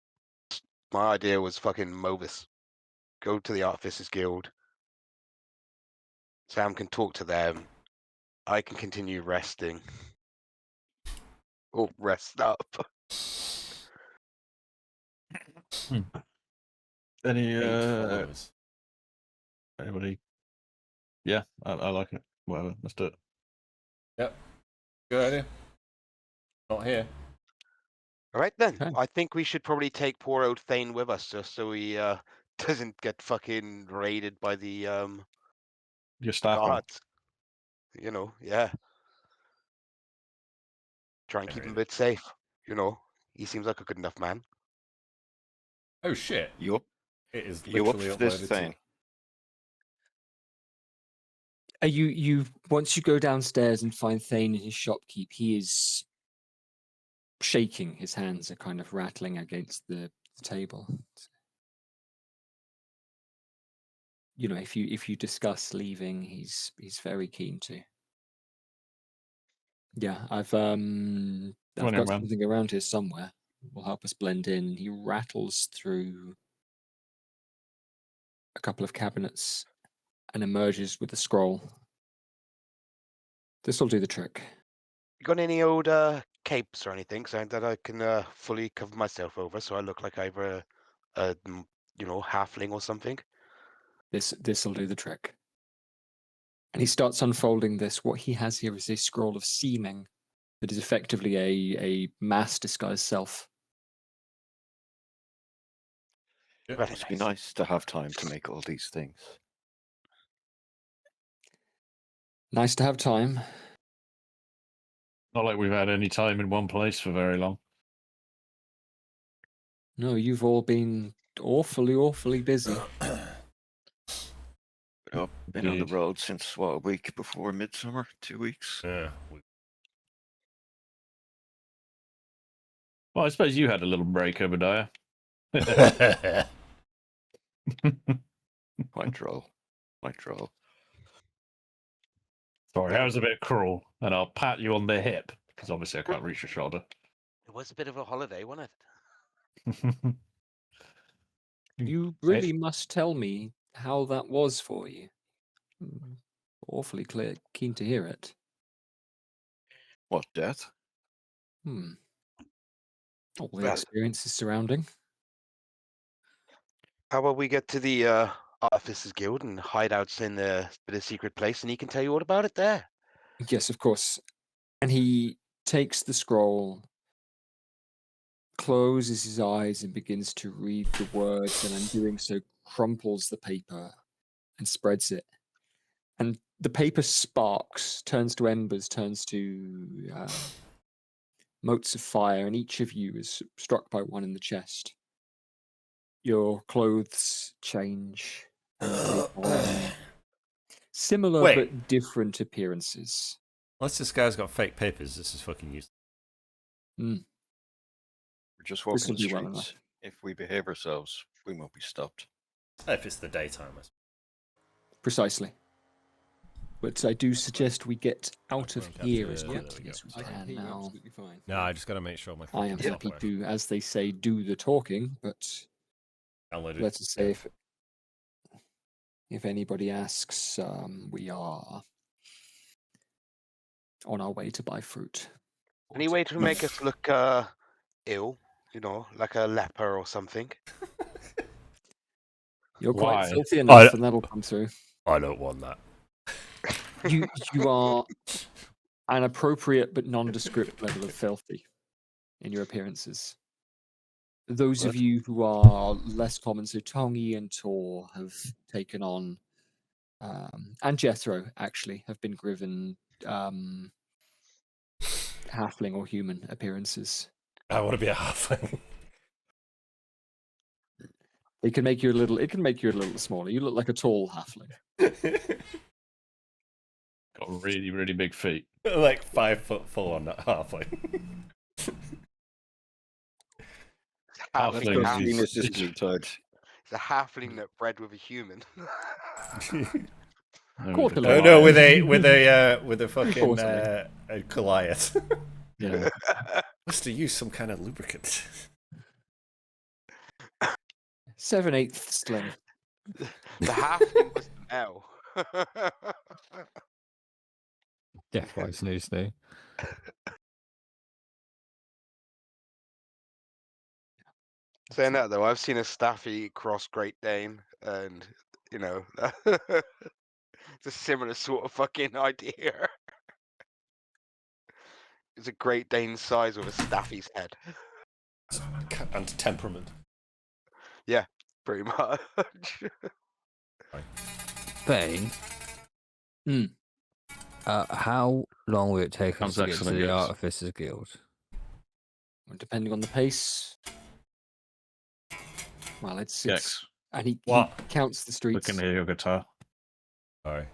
E: my idea was fucking Movis. Go to the Artificers Guild. Sam can talk to them. I can continue resting. Or rest up.
D: Any
A: 8 followers.
D: anybody? Yeah, I like it. Whatever, let's do it.
A: Yep. Good idea. Not here.
E: All right then.
B: Okay.
E: I think we should probably take poor old Thane with us just so he doesn't get fucking raided by the
D: Your staff.
E: guards. You know, yeah. Try and keep him a
A: Raided.
E: bit safe. You know, he seems like a good enough man.
A: Oh shit!
C: You up?
A: It is
C: You up
A: literally
C: for this
A: uploaded
C: thing?
B: You once you go downstairs and find Thane in his shopkeep, he is shaking. His hands are kind of rattling against the table. You know, if you discuss leaving, he's very keen to. Yeah, I've
D: on,
B: got
D: young man.
B: something around here somewhere. Will help us blend in. He rattles through a couple of cabinets and emerges with a scroll. This will do the trick.
E: You got any old capes or anything so that I can fully cover myself over so I look like either you know, halfling or something?
B: This will do the trick. And he starts unfolding this. What he has here is a scroll of seeming that is effectively a mass disguised self.
A: to.
E: Very
C: Must be
E: nice.
C: nice to have time to make all these things.
B: Nice to have time.
D: Not like we've had any time in one place for very long.
B: No, you've all been awfully busy.
C: I've been on the
D: Indeed.
C: road since, what, a week before midsummer? 2 weeks?
A: Yeah.
D: Well, I suppose you had a little break, Obadiah.
C: Quite droll. Quite droll.
D: Sorry, that was a bit cruel. And I'll pat you on the hip, because obviously I can't reach your shoulder.
E: It was a bit of a holiday, wasn't it?
B: You really must tell me how that was for you. Awfully keen to hear it.
C: What, death?
B: All the
E: Well-
B: experiences surrounding.
E: How about we get to the Artificers Guild and hideouts in the bit of secret place and he can tell you all about it there.
B: Yes, of course. And he takes the scroll, closes his eyes, and begins to read the words, and in doing so, crumples the paper and spreads it. And the paper sparks, turns to embers, turns to motes of fire, and each of you is struck by one in the chest. Your clothes change and take on similar
A: Wait.
B: but different appearances.
A: Unless this guy's got fake papers, this is fucking useless.
C: We're just
B: This
C: walking
B: will
C: the
B: be well
C: streets.
B: enough.
C: If we behave ourselves, we won't be stopped.
A: If it's the daytime, I suppose.
B: Precisely. But I do suggest we get out of
A: Welcome
B: here
A: to-
B: as
A: there we
B: quickly
A: go.
B: as we can now.
A: No, I just got to make sure my
B: I am
A: fucking
B: happy
A: software
B: to, as they say, do the talking, but
A: downloaded.
B: let's just say if anybody asks, we are on our way to buy fruit.
E: Any way to make us look ill, you know, like a leper or something?
B: You're
D: Why?
B: quite filthy enough,
A: I-
B: and that'll come through.
A: I don't want that.
B: You are an appropriate but nondescript level of filthy in your appearances. Those of
D: But-
B: you who are less common, so Tongi and Tor have taken on, and Jethro actually have been given halfling or human appearances.
A: I want to be a halfling.
B: It can make you a little. It can make you a little smaller. You look like a tall halfling.
D: Got really, really big feet.
A: Like 5 foot full on that halfling.
C: Half
D: Halflings
C: half-
D: is-
C: penis is retard.
E: It's a halfling that bred with a human.
B: Quarter
A: Oh
B: Lion.
A: no, with a fucking
B: Quarterly.
A: a Goliath.
B: Yeah.
A: Must have used some kind of lubricant.
B: 7/8 sling.
E: The halfling was the male.
F: Death by snooze, snoo.
E: Saying that though, I've seen a Staffy cross Great Dane, and you know, it's a similar sort of fucking idea. It's a Great Dane size with a Staffy's head,
A: And temperament.
E: pretty much.
F: Bane.
B: Hmm.
F: How long will it take us
D: Sounds
F: to get to
D: excellent,
F: the
D: guys.
F: Artificers Guild?
B: Well, depending on the pace. Well, it's
D: Gex,
B: and he
A: What?
B: counts the
D: we
B: streets.
D: can hear your guitar.
A: Sorry.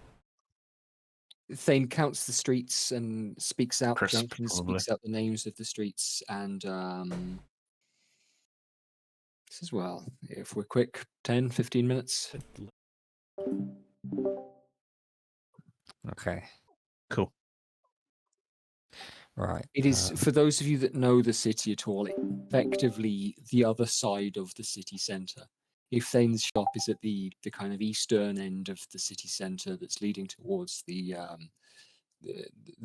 B: Thane counts the streets and speaks out the
D: Crisp,
B: junctions,
D: probably.
B: speaks out the names of the streets, and says, well, if we're quick, 10, 15 minutes.
F: Okay,
D: Cool.
F: right.
B: It is, for those of you that know the city at all, effectively the other side of the city centre. If Thane's shop is at the kind of eastern end of the city centre that's leading towards the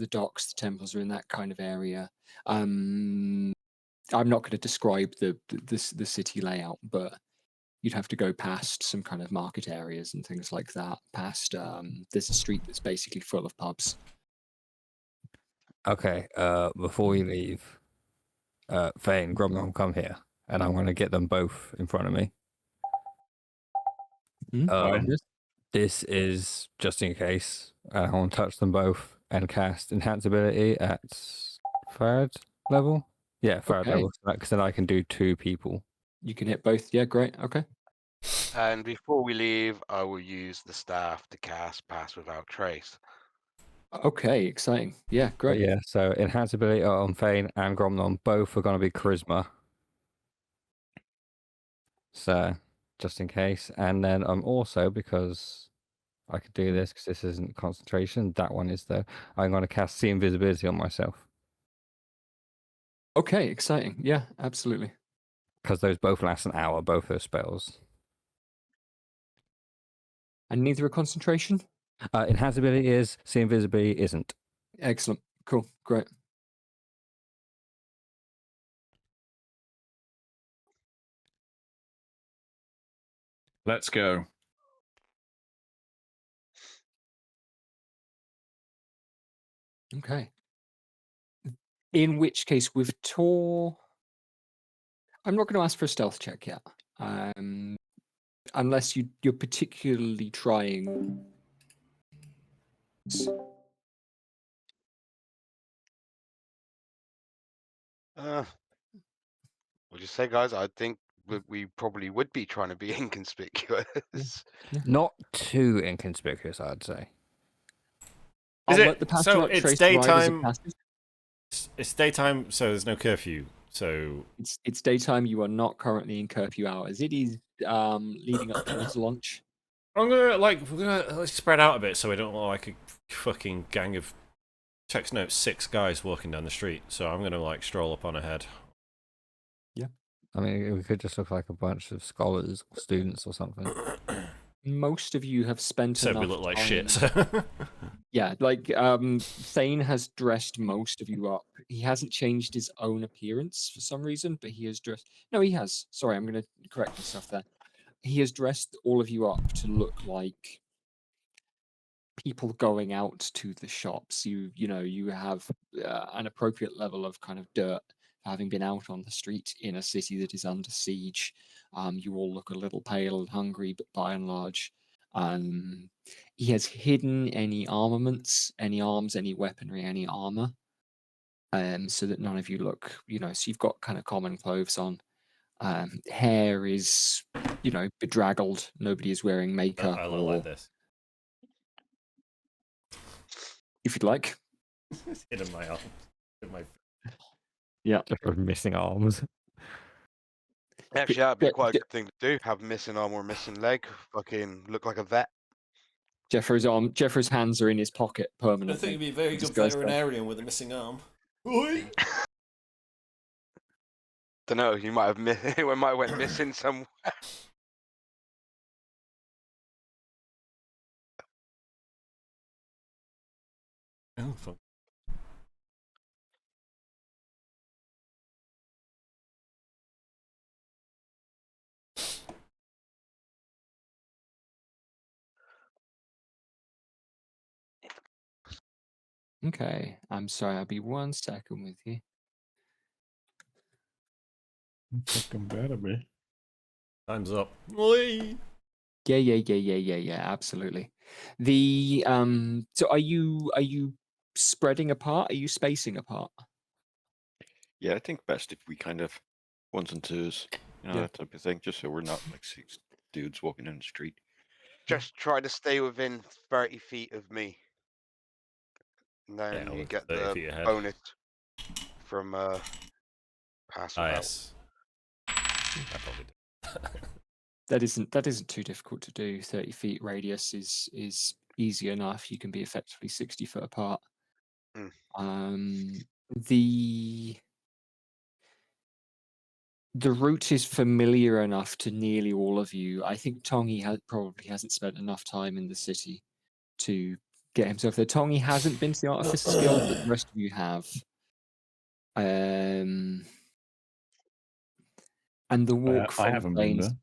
B: docks, the temples are in that kind of area. I'm not going to describe the city layout, but you'd have to go past some kind of market areas and things like that. Past there's a street that's basically full of pubs.
F: Okay, before we leave, Fane, Gromlom, come here, and I'm going to get them both in front of me.
D: Fine.
F: This is just in case. I want to touch them both and cast Enhance ability at 3rd level. Yeah, 3rd
B: Okay.
F: level, because then I can do 2 people.
B: You can hit both. Yeah, great. Okay.
E: And before we leave, I will use the staff to cast Pass Without Trace.
B: Okay, exciting. Yeah,
F: But
B: great.
F: yeah, so Enhance ability on Fane and Gromlom both are going to be Charisma. So, just in case. And then I'm also, because I could do this because this isn't concentration, that one is though, I'm going to cast See Invisibility on myself.
B: Okay, exciting. Yeah, absolutely.
F: Because those both last an hour, both those spells.
B: And neither are concentration?
F: Enhance ability is, See Invisibility isn't.
B: Excellent. Cool. Great.
D: Let's go.
B: Okay. In which case, with Tor, I'm not going to ask for a stealth check yet, unless you're particularly trying.
E: What'd you say, guys? I think we probably would be trying to be inconspicuous.
F: Not too inconspicuous, I'd say.
B: I'll
A: it-
B: let the pass
A: so
B: without
A: it's
B: trace ride as it
A: daytime-
B: passes.
A: It's daytime, so there's no curfew. So
B: It's daytime. You are not currently in curfew hours. It is leading up towards lunch.
A: I'm gonna we're gonna let's spread out a bit so we don't look like a fucking gang of text notes 6 guys walking down the street. So I'm gonna stroll up on ahead.
F: I mean, we could just look like a bunch of scholars or students or something.
B: Most of you have spent
A: So
B: enough
A: we look like
B: time.
A: shit. So.
B: Yeah, Thane has dressed most of you up. He hasn't changed his own appearance for some reason, but he has dressed. No, he has. Sorry, I'm going to correct myself there. He has dressed all of you up to look like people going out to the shops. You know, you have an appropriate level of kind of dirt having been out on the street in a city that is under siege. You all look a little pale and hungry, but by and large, he has hidden any armaments, any arms, any weaponry, any armor, so that none of you look, so you've got kind of common clothes on. Hair is, bedraggled. Nobody is wearing makeup.
A: I look like this.
B: If you'd like.
A: It's hidden my arm.
B: Yeah.
F: Just missing arms.
E: Actually, that'd be quite a good thing to do. Have a missing arm or a missing leg. Fucking look like a vet.
B: Jeffrey's hands are in his pocket permanently.
A: I think he'd be a very good veterinarian with a missing arm. Oi!
E: Don't know. You might have might have went missing somewhere.
A: Oh, fuck.
B: Okay, I'm sorry. I'll be 1 second with you.
D: Fucking better be.
A: Time's up. Oi!
B: Yeah, absolutely. The so are you spreading apart? Are you spacing apart?
C: Yeah, I think best if we kind of ones and twos,
B: Yeah.
C: that type of thing, just so we're not like 6 dudes walking in the street.
E: Just try to stay within 30 feet of me. And then
A: Yeah,
E: you
A: with
E: get
A: 30
E: the
A: feet ahead.
E: bonus from pass
A: Ah,
E: without.
A: yes. I probably do.
B: That isn't too difficult to do. 30 feet radius is easy enough. You can be effectively 60 foot apart. The route is familiar enough to nearly all of you. I think Tongi probably hasn't spent enough time in the city to get himself there. Tongi hasn't been to the Artificer Guild, but the rest of you have. And the walk from
D: I haven't been
B: Plains.
D: there.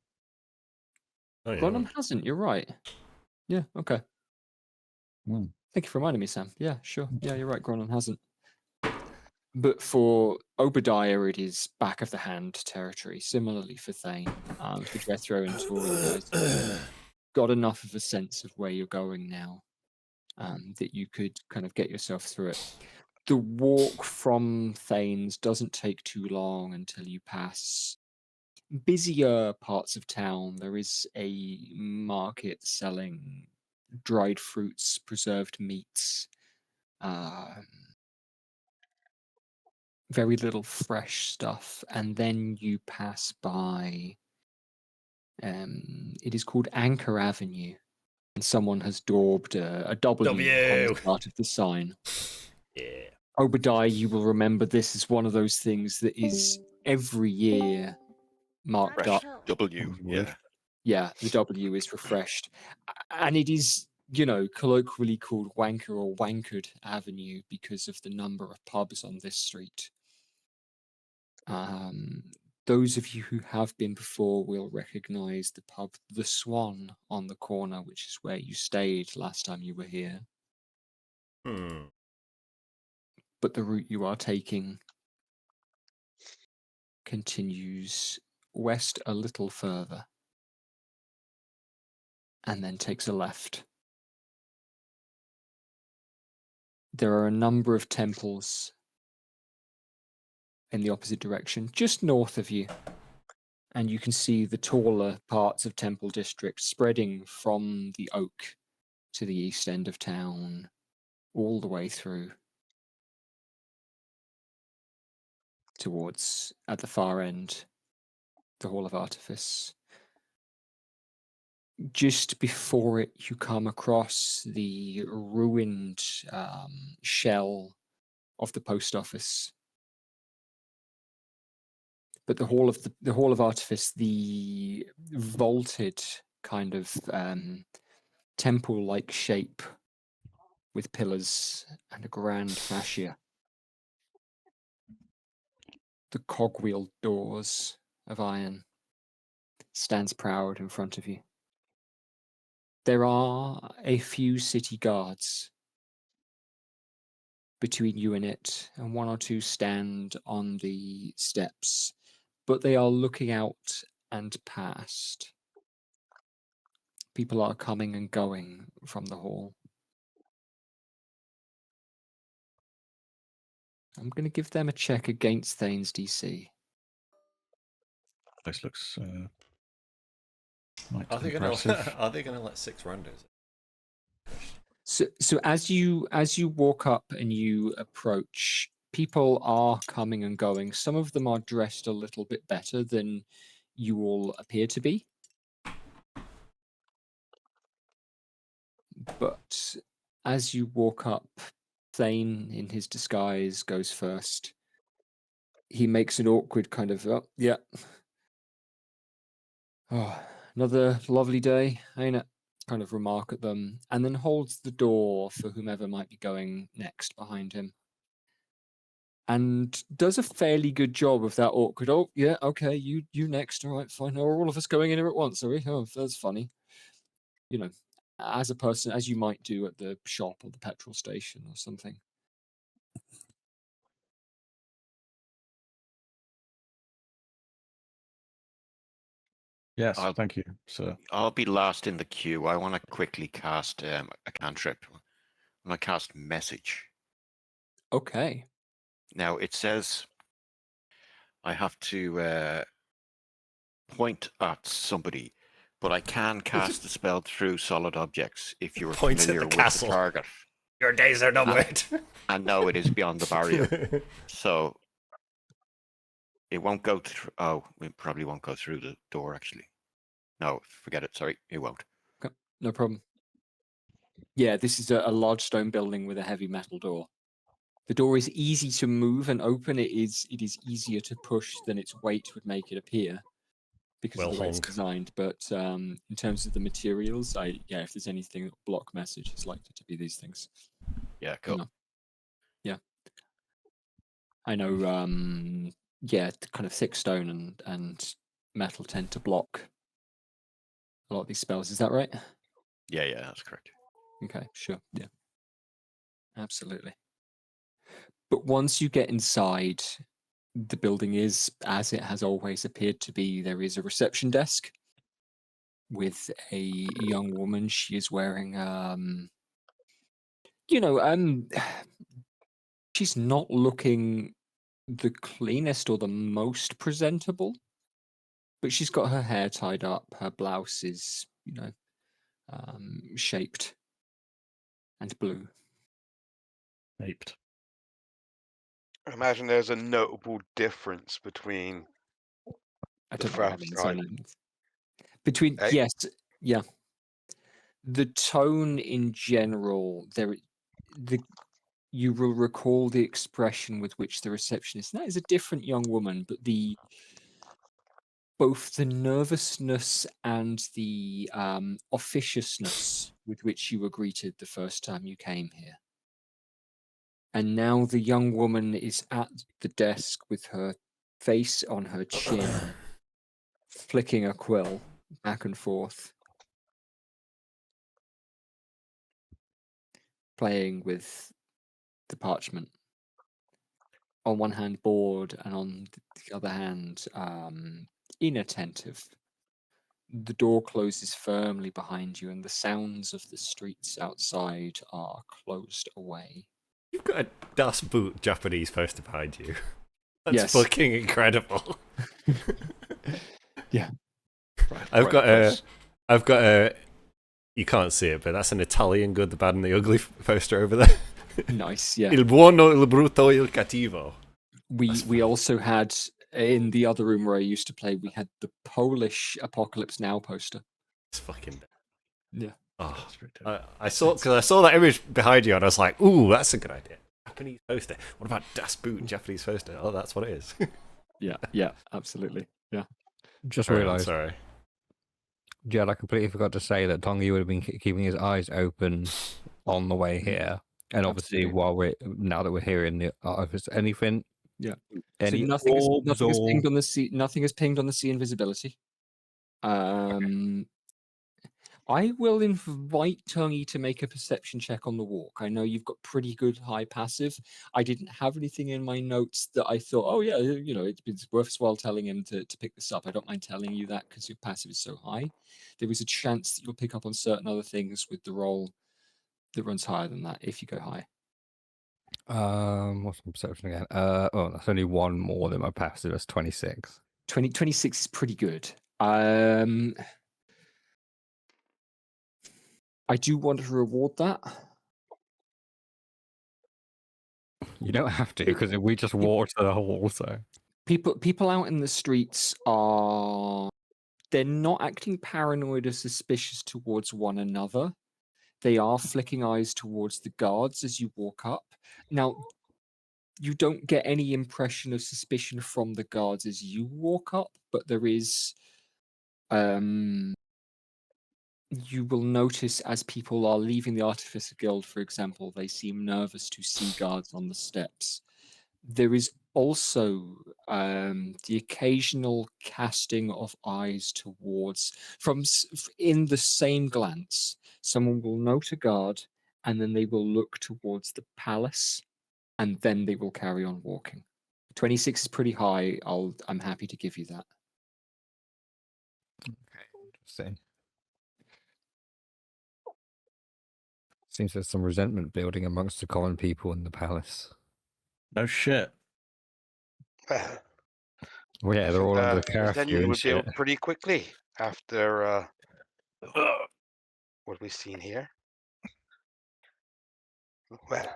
A: Oh, yeah.
B: Gronham hasn't. You're right. Yeah. Okay.
D: Hmm.
B: Thank you for reminding me, Sam. Yeah, sure. Yeah, you're right. Gronham hasn't. But for Obadiah, it is back of the hand territory. Similarly for Thane, for Jethro and Tori, you guys got enough of a sense of where you're going now, that you could kind of get yourself through it. The walk from Thane's doesn't take too long until you pass busier parts of town. There is a market selling dried fruits, preserved meats, very little fresh stuff, and then you pass by. It is called Anchor Avenue, and someone has daubed a W on the start of the sign.
A: Yeah.
B: Obadiah, you will remember this is one of those things that is every year marked
C: Fresh
B: up.
C: W, yeah.
B: Yeah, the W is refreshed, and it is, colloquially called Wanker or Wankered Avenue because of the number of pubs on this street. Those of you who have been before will recognize the pub The Swan on the corner, which is where you stayed last time you were here. But the route you are taking continues west a little further and then takes a left. There are a number of temples in the opposite direction, just north of you. And you can see the taller parts of Temple District spreading from the Oak to the east end of town, all the way through towards, at the far end, the Hall of Artifice. Just before it, you come across the ruined shell of the post office. But the Hall of Artifice, the vaulted kind of temple-like shape with pillars and a grand fascia. The cogwheel doors of iron stands proud in front of you. There are a few city guards between you and it, and one or two stand on the steps, but they are looking out and past. People are coming and going from the hall. I'm going to give them a check against Thane's DC.
D: Place looks
A: Are they
D: impressive.
A: gonna let 6 randos?
B: So as you walk up and you approach, people are coming and going. Some of them are dressed a little bit better than you all appear to be. But as you walk up, Thane, in his disguise, goes first. He makes an awkward kind of, oh, yeah. Oh, another lovely day, ain't it? Kind of remark at them, and then holds the door for whomever might be going next behind him. And does a fairly good job of that awkward, oh, yeah, okay, you next, all right, fine. Are all of us going in here at once, are we? Oh, that's funny. You know, as a person, as you might do at the shop or the petrol station or something.
D: Yes,
C: I'll-
D: thank you, sir.
C: I'll be last in the queue. I want to quickly cast a cantrip. I want to cast message.
B: Okay.
C: Now it says I have to point at somebody, but I can cast the spell through solid objects if you're
A: Point at
C: familiar
A: the
C: with
A: castle.
C: the target.
A: Your days are numbered.
C: And no, it is beyond the barrier, so it won't go through. Oh, it probably won't go through the door. Actually, no, forget it. Sorry, it won't.
B: Okay, no problem. Yeah, this is a large stone building with a heavy metal door. The door is easy to move and open. It is easier to push than its weight would make it appear because of the way it's designed. But in terms of the materials, if there's anything that will block message, it's likely to be these things.
C: Yeah, cool.
B: Yeah. I know, the kind of thick stone and metal tend to block a lot of these spells. Is that right?
C: Yeah, that's correct.
B: Okay, sure. Yeah. Absolutely. But once you get inside, the building is as it has always appeared to be. There is a reception desk with a young woman. She is wearing, she's not looking the cleanest or the most presentable, but she's got her hair tied up. Her blouse is, shaped and blue.
D: Aped.
E: I imagine there's a notable difference between
B: I
E: the
B: don't know what that
E: first
B: means.
E: time.
B: Between
E: Eh?
B: yes, yeah. The tone in general, you will recall the expression with which the receptionist. That is a different young woman, but both the nervousness and the officiousness with which you were greeted the first time you came here. And now the young woman is at the desk with her face on her chin, flicking a quill back and forth, playing with the parchment. On one hand, bored, and on the other hand, inattentive. The door closes firmly behind you, and the sounds of the streets outside are closed away.
A: You've got a Das Boot Japanese poster behind you. That's
B: Yes.
A: fucking incredible.
B: Yeah.
D: Right,
A: I've got
D: place.
A: a. You can't see it, but that's an Italian Good, the Bad, and the Ugly poster over there.
B: Nice, yeah.
A: Il buono, il brutto, il cattivo.
B: We also had, in the other room where I used to play, we had the Polish Apocalypse Now poster.
A: It's fucking.
B: Yeah.
A: Oh,
D: That's ridiculous.
A: I saw that image behind you, and I was like, "Ooh, that's a good idea." Japanese poster. What about Das Boot Japanese poster? Oh, that's what it is.
B: Yeah, absolutely. Yeah.
F: Just
A: Sorry, I'm
F: realised,
A: sorry.
F: Jed, I completely forgot to say that Tongi would have been keeping his eyes open on the way here. And obviously,
B: Absolutely.
F: now that we're here in the office, anything?
B: Yeah.
F: Any
B: So nothing
F: orbs
B: is
F: or...
B: pinged on the sea. Nothing is pinged on the sea invisibility. I I will invite Tungy to make a perception check on the walk. I know you've got pretty good high passive. I didn't have anything in my notes that I thought, oh yeah, it's worthwhile telling him to pick this up. I don't mind telling you that because your passive is so high. There is a chance that you'll pick up on certain other things with the roll that runs higher than that if you go high.
F: What's my perception again? Oh, that's only one more than my passive. That's 26.
B: 26 is pretty good. I do want to reward that.
F: You don't have to, because we just walked to the hall, so...
B: People out in the streets they're not acting paranoid or suspicious towards one another. They are flicking eyes towards the guards as you walk up. Now, you don't get any impression of suspicion from the guards as you walk up, but there is you will notice as people are leaving the Artificer Guild, for example, they seem nervous to see guards on the steps. There is also the occasional casting of eyes towards, in the same glance, someone will note a guard and then they will look towards the palace and then they will carry on walking. 26 is pretty high. I'm happy to give you that.
F: Okay, interesting. Seems there's some resentment building amongst the common people in the palace.
D: No shit.
E: Well,
F: Well, yeah, they're all under the curfew
E: resentment
F: and
E: would
F: shit.
E: build pretty quickly after what we've seen here. Well,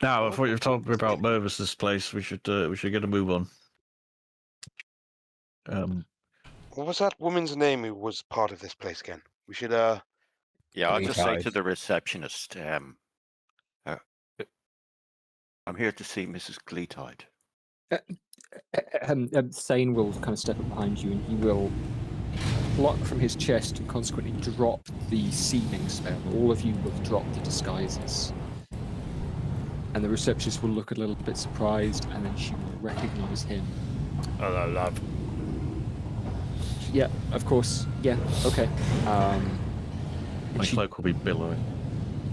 D: Now,
E: well,
D: if what you've told me
E: let's
D: about
E: see.
D: Mervis's place, we should get a move on.
E: What was that woman's name who was part of this place again? We should
C: Yeah, I'll just say
F: Tide.
C: to the receptionist, I'm here to see Mrs. Gleetide.
B: Thane will kind of step up behind you and he will pluck from his chest and consequently drop the seeming spell. All of you will drop the disguises. And the receptionist will look a little bit surprised and then she will recognize him.
A: Hello, love.
B: Yeah, of course. Yeah, okay.
D: My
B: And she
D: cloak will be billowing.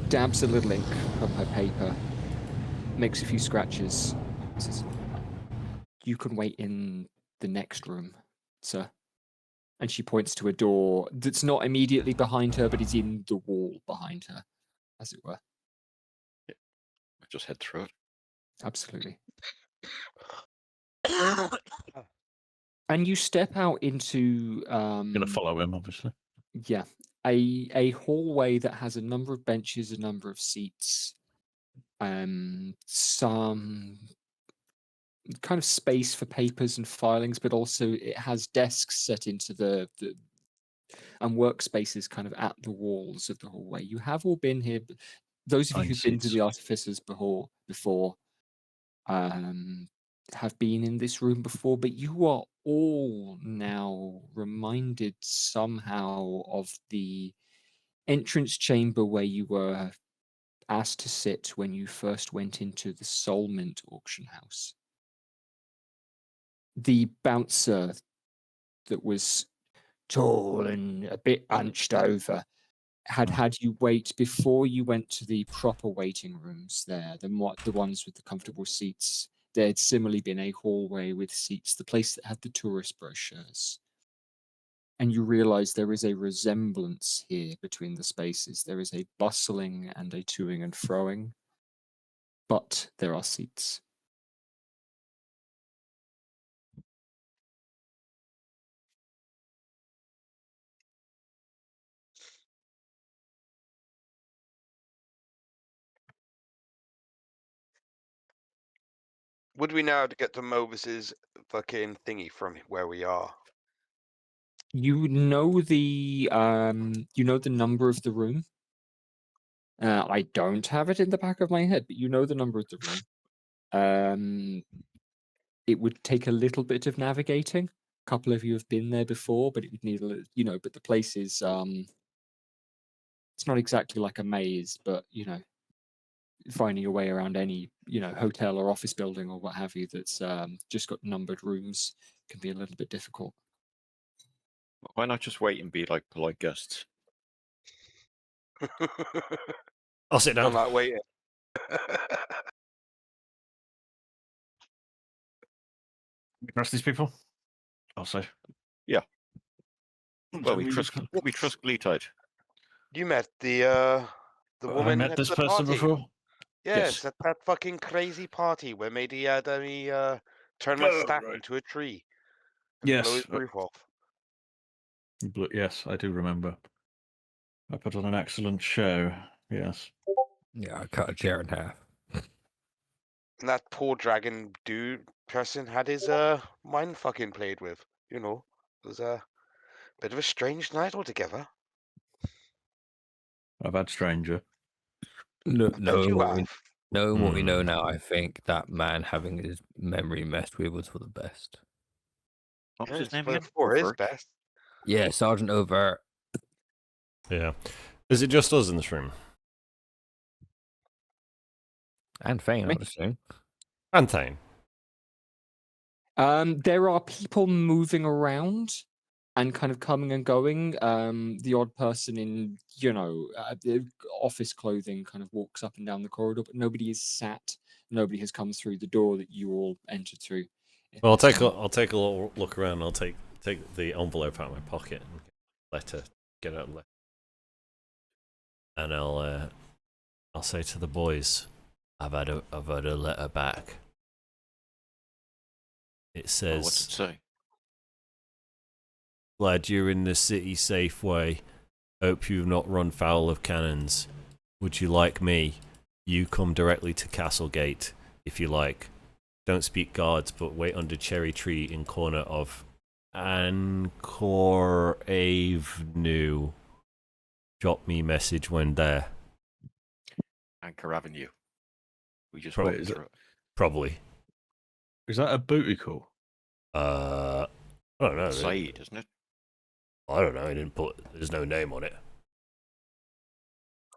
B: dabs a little ink on her paper, makes a few scratches, says, "You can wait in the next room, sir." And she points to a door that's not immediately behind her, but is in the wall behind her, as it were.
C: I just head through it.
B: Absolutely. And you step out into
D: I'm gonna follow him, obviously.
B: yeah, a hallway that has a number of benches, a number of seats, some kind of space for papers and filings, but also it has desks set into the and workspaces kind of at the walls of the hallway. You have all been here. Those of you
D: Fine
B: who've been to
D: seats.
B: the Artificers before have been in this room before, but you are all now reminded somehow of the entrance chamber where you were asked to sit when you first went into the Soul Mint auction house. The bouncer that was tall and a bit hunched over had you wait before you went to the proper waiting rooms there, the ones with the comfortable seats. There had similarly been a hallway with seats, the place that had the tourist brochures. And you realize there is a resemblance here between the spaces. There is a bustling and a toing and froing, but there are seats.
E: would we now to get to Movis's fucking thingy from where we are?
B: You know the number of the room. I don't have it in the back of my head, but you know the number of the room. It would take a little bit of navigating. A couple of you have been there before, but it would need a little, but the place is it's not exactly like a maze, but finding your way around any hotel or office building or what have you that's just got numbered rooms can be a little bit difficult.
C: Why not just wait and be like polite guests?
A: I'll sit
E: I'm
A: down.
E: not waiting.
D: Trust these people? I'll say.
C: Well, we trust Gleetide.
E: You met the
D: I
E: woman
D: met
E: at
D: this
E: the
D: person
E: party.
D: before.
E: Yes, at that fucking crazy party where Matey had me turn my stack
D: right.
E: into a tree and blow
D: Yes,
E: his roof off.
D: yes, I do remember. I put on an excellent show. Yes.
F: Yeah, I cut a chair in half.
E: And that poor dragon dude person had his mind fucking played with. You know, it was a bit of a strange night altogether.
D: I've had stranger.
F: No,
E: I bet you have.
F: knowing what we know now, I think that man having his memory messed with was for the best.
C: What was his
E: Yes,
C: name
E: for,
C: again?
E: for his
C: Overt?
E: best.
F: Yeah, Sergeant Overt.
A: Yeah. Is it just us in this room?
F: And Fane, I
B: Me?
F: would assume.
A: And Thane.
B: There are people moving around and kind of coming and going. The odd person in, the office clothing kind of walks up and down the corridor, but nobody is sat. Nobody has come through the door that you all entered through.
A: Well, I'll take a little look around. I'll take the envelope out of my pocket and get out a letter, and I'll say to the boys, I've had a letter back. It
C: Oh,
A: says,
C: what's it say?
A: "Glad you're in the city safe way. Hope you've not run foul of cannons. Would you like me? You come directly to Castlegate if you like. Don't speak guards, but wait under cherry tree in corner of Anchor Avenue. Drop me message when there."
C: Anchor Avenue. We just
A: Probably,
C: walked
D: is it-
C: through it.
A: Probably.
D: Is that a booty call?
A: I don't know.
C: Saeed, isn't it?
A: I don't know. He didn't put. There's no name on it.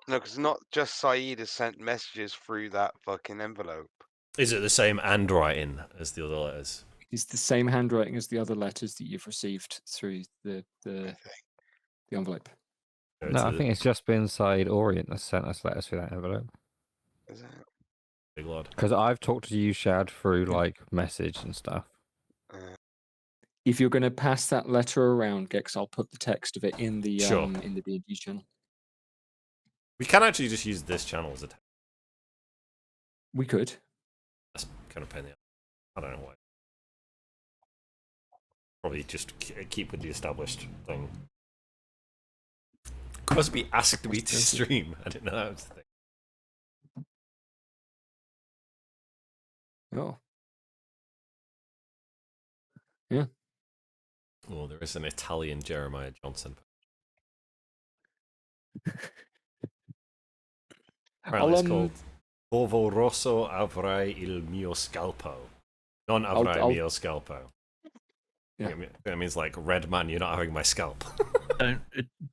E: No, because not just Saeed has sent messages through that fucking envelope.
A: Is it the same handwriting as the other letters?
B: It's the same handwriting as the other letters that you've received through the envelope.
F: No, I think it's just been Side Orient that sent us letters through that envelope.
E: Is it?
A: Big lord.
F: Because I've talked to you, Shad, through like message and stuff.
B: If you're going to pass that letter around, Gex, I'll put the text of it in the
A: Sure.
B: in the D&D channel.
A: We can actually just use this channel as a.
B: We could.
A: That's kind of pain in the ass. I don't know why. Probably just keep with the established thing. Must be asked me to stream. I didn't know that was the thing.
B: Oh.
A: Oh, there is an Italian Jeremiah Johnson. Apparently it's called Ovo Rosso avrai il mio scalpo. Non avrai
B: I'll-
A: mio scalpo.
B: Yeah.
A: That means like, red man, you're not having my scalp.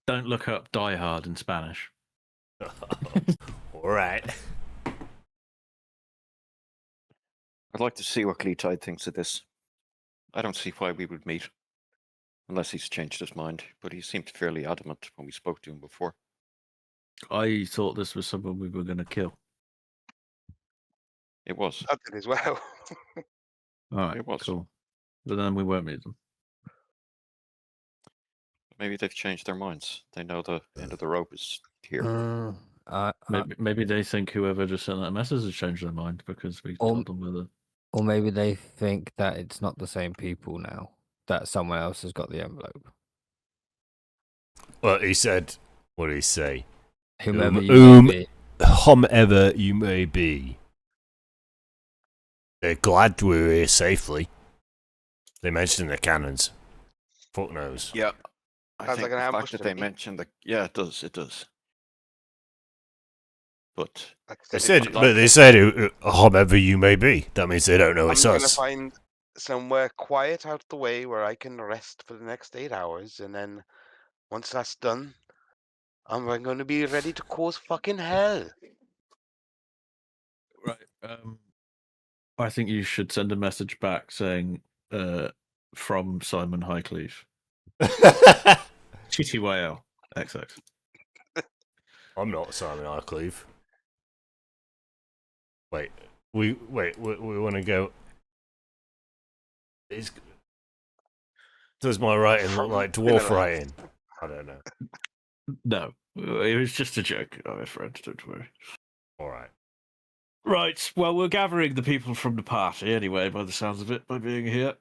D: Don't look up Die Hard in Spanish.
A: Alright.
C: I'd like to see what Gleetide thinks of this. I don't see why we would meet. Unless he's changed his mind, but he seemed fairly adamant when we spoke to him before.
D: I thought this was someone we were going to kill.
C: It was.
E: I did as well.
D: All right,
C: It was.
D: cool. But then we won't meet them.
C: Maybe they've changed their minds. They know the end of the rope is here.
D: Maybe they think whoever just sent that message has changed their mind because we told them whether.
F: Or maybe they think that it's not the same people now. That someone else has got the envelope.
A: Well, he said, what did he say?
F: Whomever you may be.
A: Whomever you may be. They're glad we're here safely. They mentioned the cannons. Fuck knows.
C: Yeah. I
E: Sounds
C: think
E: like an
C: the
E: ambush
C: fact that
E: to
C: they
E: me.
C: mentioned the... Yeah, it does. But
E: Like I
A: They
E: said,
A: said, but they said whomever you may be. That means they don't know
E: I'm
A: it's
E: going to
A: us.
E: find somewhere quiet out the way where I can rest for the next 8 hours, and then once that's done, I'm going to be ready to cause fucking hell.
D: Right. I think you should send a message back saying, from Simon Highcliffe. TTYL. XX.
A: I'm not Simon Arcleve. Wait, we want to go. Does my writing look like dwarf writing? I don't know.
D: No, it was just a joke, my friend. Don't worry.
A: All right.
D: Right. Well, we're gathering the people from the party anyway, by the sounds of it, by being here.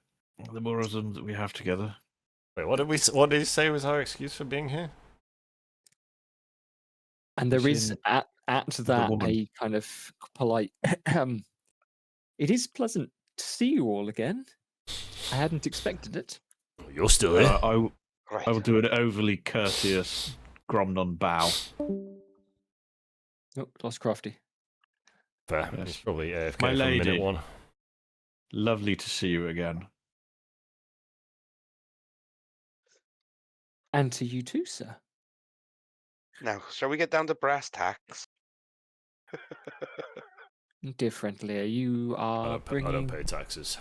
D: The more of them that we have together.
A: Wait, what did he say was our excuse for being here?
B: And there
D: We've
B: is
D: seen
B: at that
D: woman.
B: a kind of polite. It is pleasant to see you all again. I hadn't expected it.
A: You're still here.
E: Right.
D: I will do an overly courteous Gromnon bow.
B: Oh, lost Crafty.
A: Fair.
D: Yes.
A: He's probably AFK
D: My
A: from
D: lady.
A: minute one.
D: Lovely to see you again.
B: And to you too, sir.
E: Now, shall we get down to brass tacks?
B: Differently, you
A: I
B: are
A: don't
B: bringing
A: pay taxes.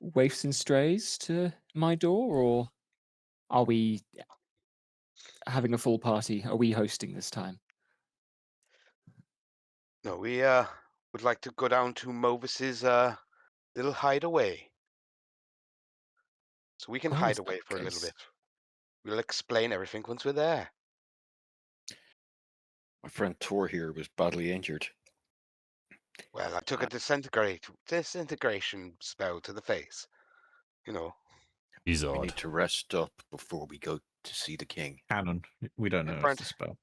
B: waifs and strays to my door, or are we having a full party? Are we hosting this time?
E: No, we would like to go down to Movis's little hideaway. So we can
B: Oh,
E: hide
B: is that
E: away
B: the
E: for a little
B: case?
E: bit. We'll explain everything once we're there.
C: My friend Tor here was badly injured.
E: Well, I took a disintegration spell to the face. You know.
A: He's
C: We
A: odd.
C: need to rest up before we go to see the king.
D: Canon. We don't know if
E: Brent.
D: the spell.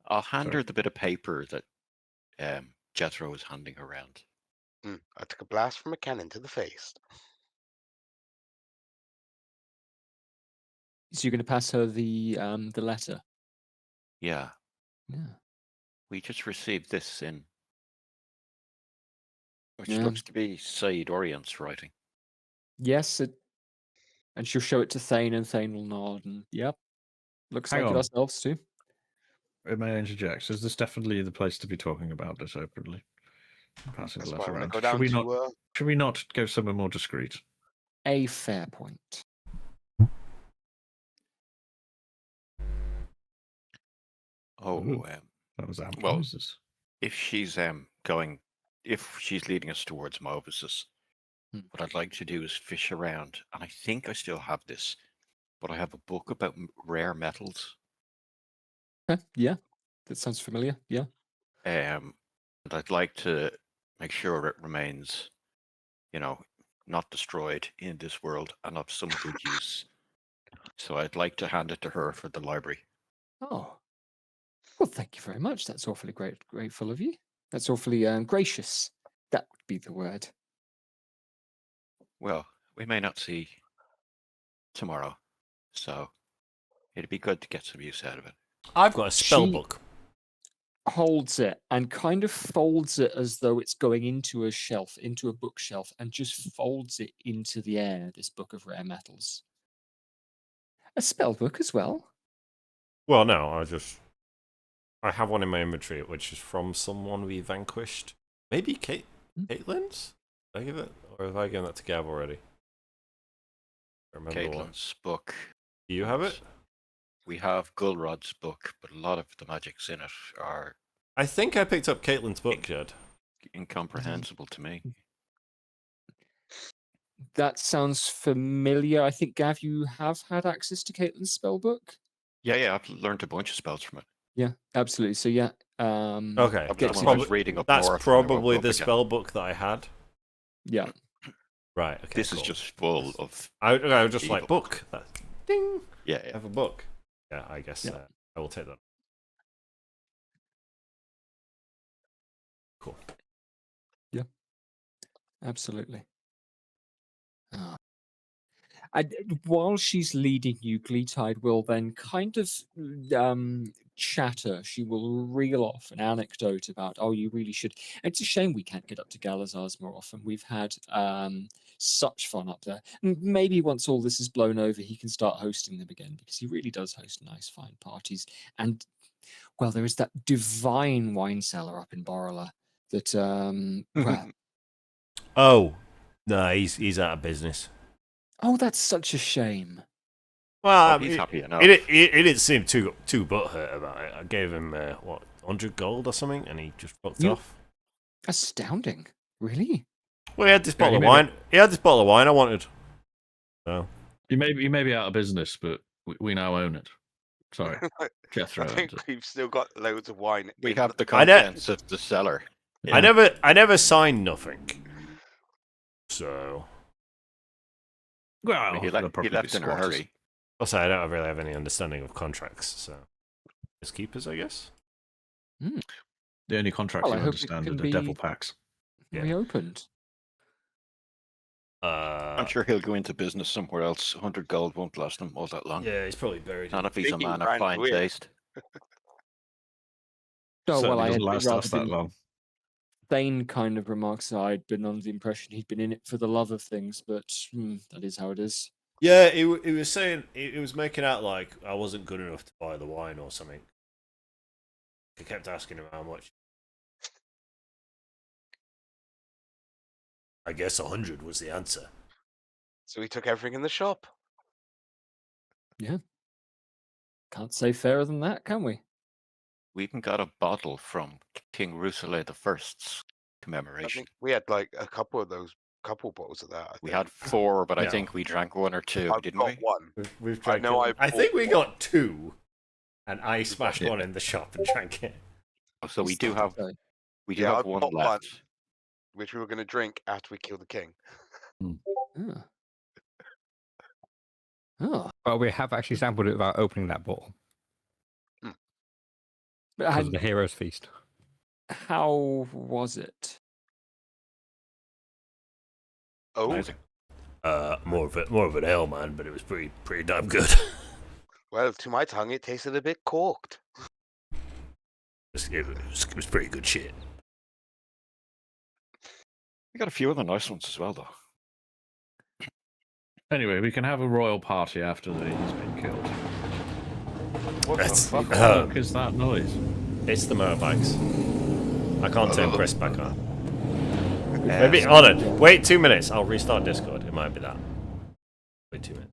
C: I'll hand
D: Sorry.
C: her the bit of paper that Jethro was handing around.
E: I took a blast from a cannon to the face.
B: So you're going to pass her the letter?
C: Yeah,
B: Yeah.
C: we just received this in, which
B: Yeah.
C: looks to be Said Orient's writing.
B: Yes, and she'll show it to Thane, and Thane will nod, and yep, looks
D: Hang
B: like it
D: on.
B: ourselves too.
D: May I interject? Is this definitely the place to be talking about this openly? Passing
E: That's
D: the
E: why I
D: letter
E: want to
D: around.
E: go down
D: Should we not go somewhere more discreet?
B: A fair point.
C: Oh,
D: Ooh. That was amp
C: well,
D: noises.
C: if she's leading us towards Movis's, what I'd like to do is fish around, and I think I still have this, but I have a book about rare metals.
B: Okay, yeah, that sounds familiar. Yeah.
C: And I'd like to make sure it remains, not destroyed in this world and of some good use. So I'd like to hand it to her for the library.
B: Oh, well, thank you very much. That's awfully grateful of you. That's awfully gracious. That would be the word.
C: Well, we may not see tomorrow, so it'd be good to get some use out of it.
A: I've got a spell
B: She-
A: book.
B: Holds it and kind of folds it as though it's going into a shelf, into a bookshelf, and just folds it into the air. This book of rare metals. A spell book as well.
A: Well, no, I have one in my inventory, which is from someone we vanquished. Maybe Caitlin's? Did I give it, or have I given that to Gav already? I remember what.
C: Caitlin's book.
A: Do you have it?
C: We have Gulrod's book, but a lot of the magics in it are
A: I think I picked up Caitlin's book, Jed.
C: incomprehensible to me.
B: That sounds familiar. I think, Gav, you have had access to Caitlin's spell book.
C: Yeah, I've learned a bunch of spells from it.
B: Yeah, absolutely. So yeah.
A: Okay,
C: I'm
B: Get
C: just
B: to-
C: reading up
A: that's
C: more. if I won't
A: probably
C: go up
A: the
C: again.
A: spell book that I had.
B: Yeah.
A: Right. Okay.
C: This is
A: cool.
C: just full of.
A: I was just
C: evil.
A: like book. That, ding.
C: Yeah,
A: I have a book. Yeah, I guess
B: Yeah.
A: I will take that. Cool.
B: Absolutely. While she's leading you, Gleetide will then kind of chatter. She will reel off an anecdote about, oh, you really should. It's a shame we can't get up to Galazar's more often. We've had such fun up there. And maybe once all this is blown over, he can start hosting them again, because he really does host nice, fine parties. And, well, there is that divine wine cellar up in Borrella that, well,
A: Oh, no, he's out of business.
B: oh, that's such a shame.
A: Well,
C: he's happy enough.
A: He didn't seem too butthurt about it. I gave him what 100 gold or something, and he just fucked off.
B: Astounding. Really?
A: Well, he had this
D: Yeah,
A: bottle of wine. He had this bottle of wine I wanted. So
D: You may be out of business, but we now own it. Sorry, Jethro
E: I
D: owns
E: think
D: it.
E: we've still got loads of wine.
C: We
E: in
C: have the
A: I know-
C: contents of the cellar.
A: I never signed nothing. So
D: Well,
C: He left in a
D: squatters.
C: hurry.
A: also I don't really have any understanding of contracts. So as keepers, I guess.
D: The only contracts
B: Well, I
D: you
B: hope it
D: understand are
B: can
D: the
B: be
D: devil packs.
A: Yeah.
B: reopened.
C: I'm sure he'll go into business somewhere else. 100 gold won't last him all that long.
A: Yeah, he's probably buried.
C: Not if he's a
E: Thinking
C: man of
E: brand
C: fine
E: weird.
C: taste.
B: No,
D: Certainly
B: well, I had
D: doesn't last
B: rather
D: us that
B: been
D: long.
B: Thane kind of remarks that I'd been under the impression he'd been in it for the love of things, but that is how it is.
A: Yeah, he was saying he was making out like I wasn't good enough to buy the wine or something. I kept asking him how much. I guess 100 was the answer.
E: So he took everything in the shop.
B: Can't say fairer than that, can we?
C: We even got a bottle from King Rusale I's
E: I
C: commemoration.
E: think we had like a couple of those, couple bottles of that. I
C: We
E: think.
C: had 4, but I
A: No.
C: think we drank 1 or 2,
E: I've
C: didn't
E: got
C: we?
E: one.
A: We've
E: I
A: drank
E: know
A: it.
E: I
A: I think
E: bought
A: we got 2, and I smashed
D: Yeah.
A: one in the shop and drank it.
C: Oh, so we
B: He's
C: do
B: still
C: have
B: going.
E: Yeah, I've
C: one
E: got one.
C: left.
E: which we were going to drink after we killed the king.
B: Ah. Oh.
F: Well, we have actually sampled it without opening that bottle
B: But
F: because of the hero's feast.
B: how was it?
E: Oh,
C: Amazing.
A: More of an ale, man, but it was pretty damn good.
E: well, to my tongue, it tasted a bit corked.
A: it was pretty good shit.
C: We got a few other nice ones as well, though.
D: Anyway, we can have a royal party after he's been killed.
C: What the
A: That's-
C: fuck?
D: What the fuck is that noise?
A: It's the motorbikes. I can't turn Chris back on.
C: Yeah,
A: Maybe hold on. Wait 2 minutes. I'll restart Discord. It might be that. Wait 2 minutes.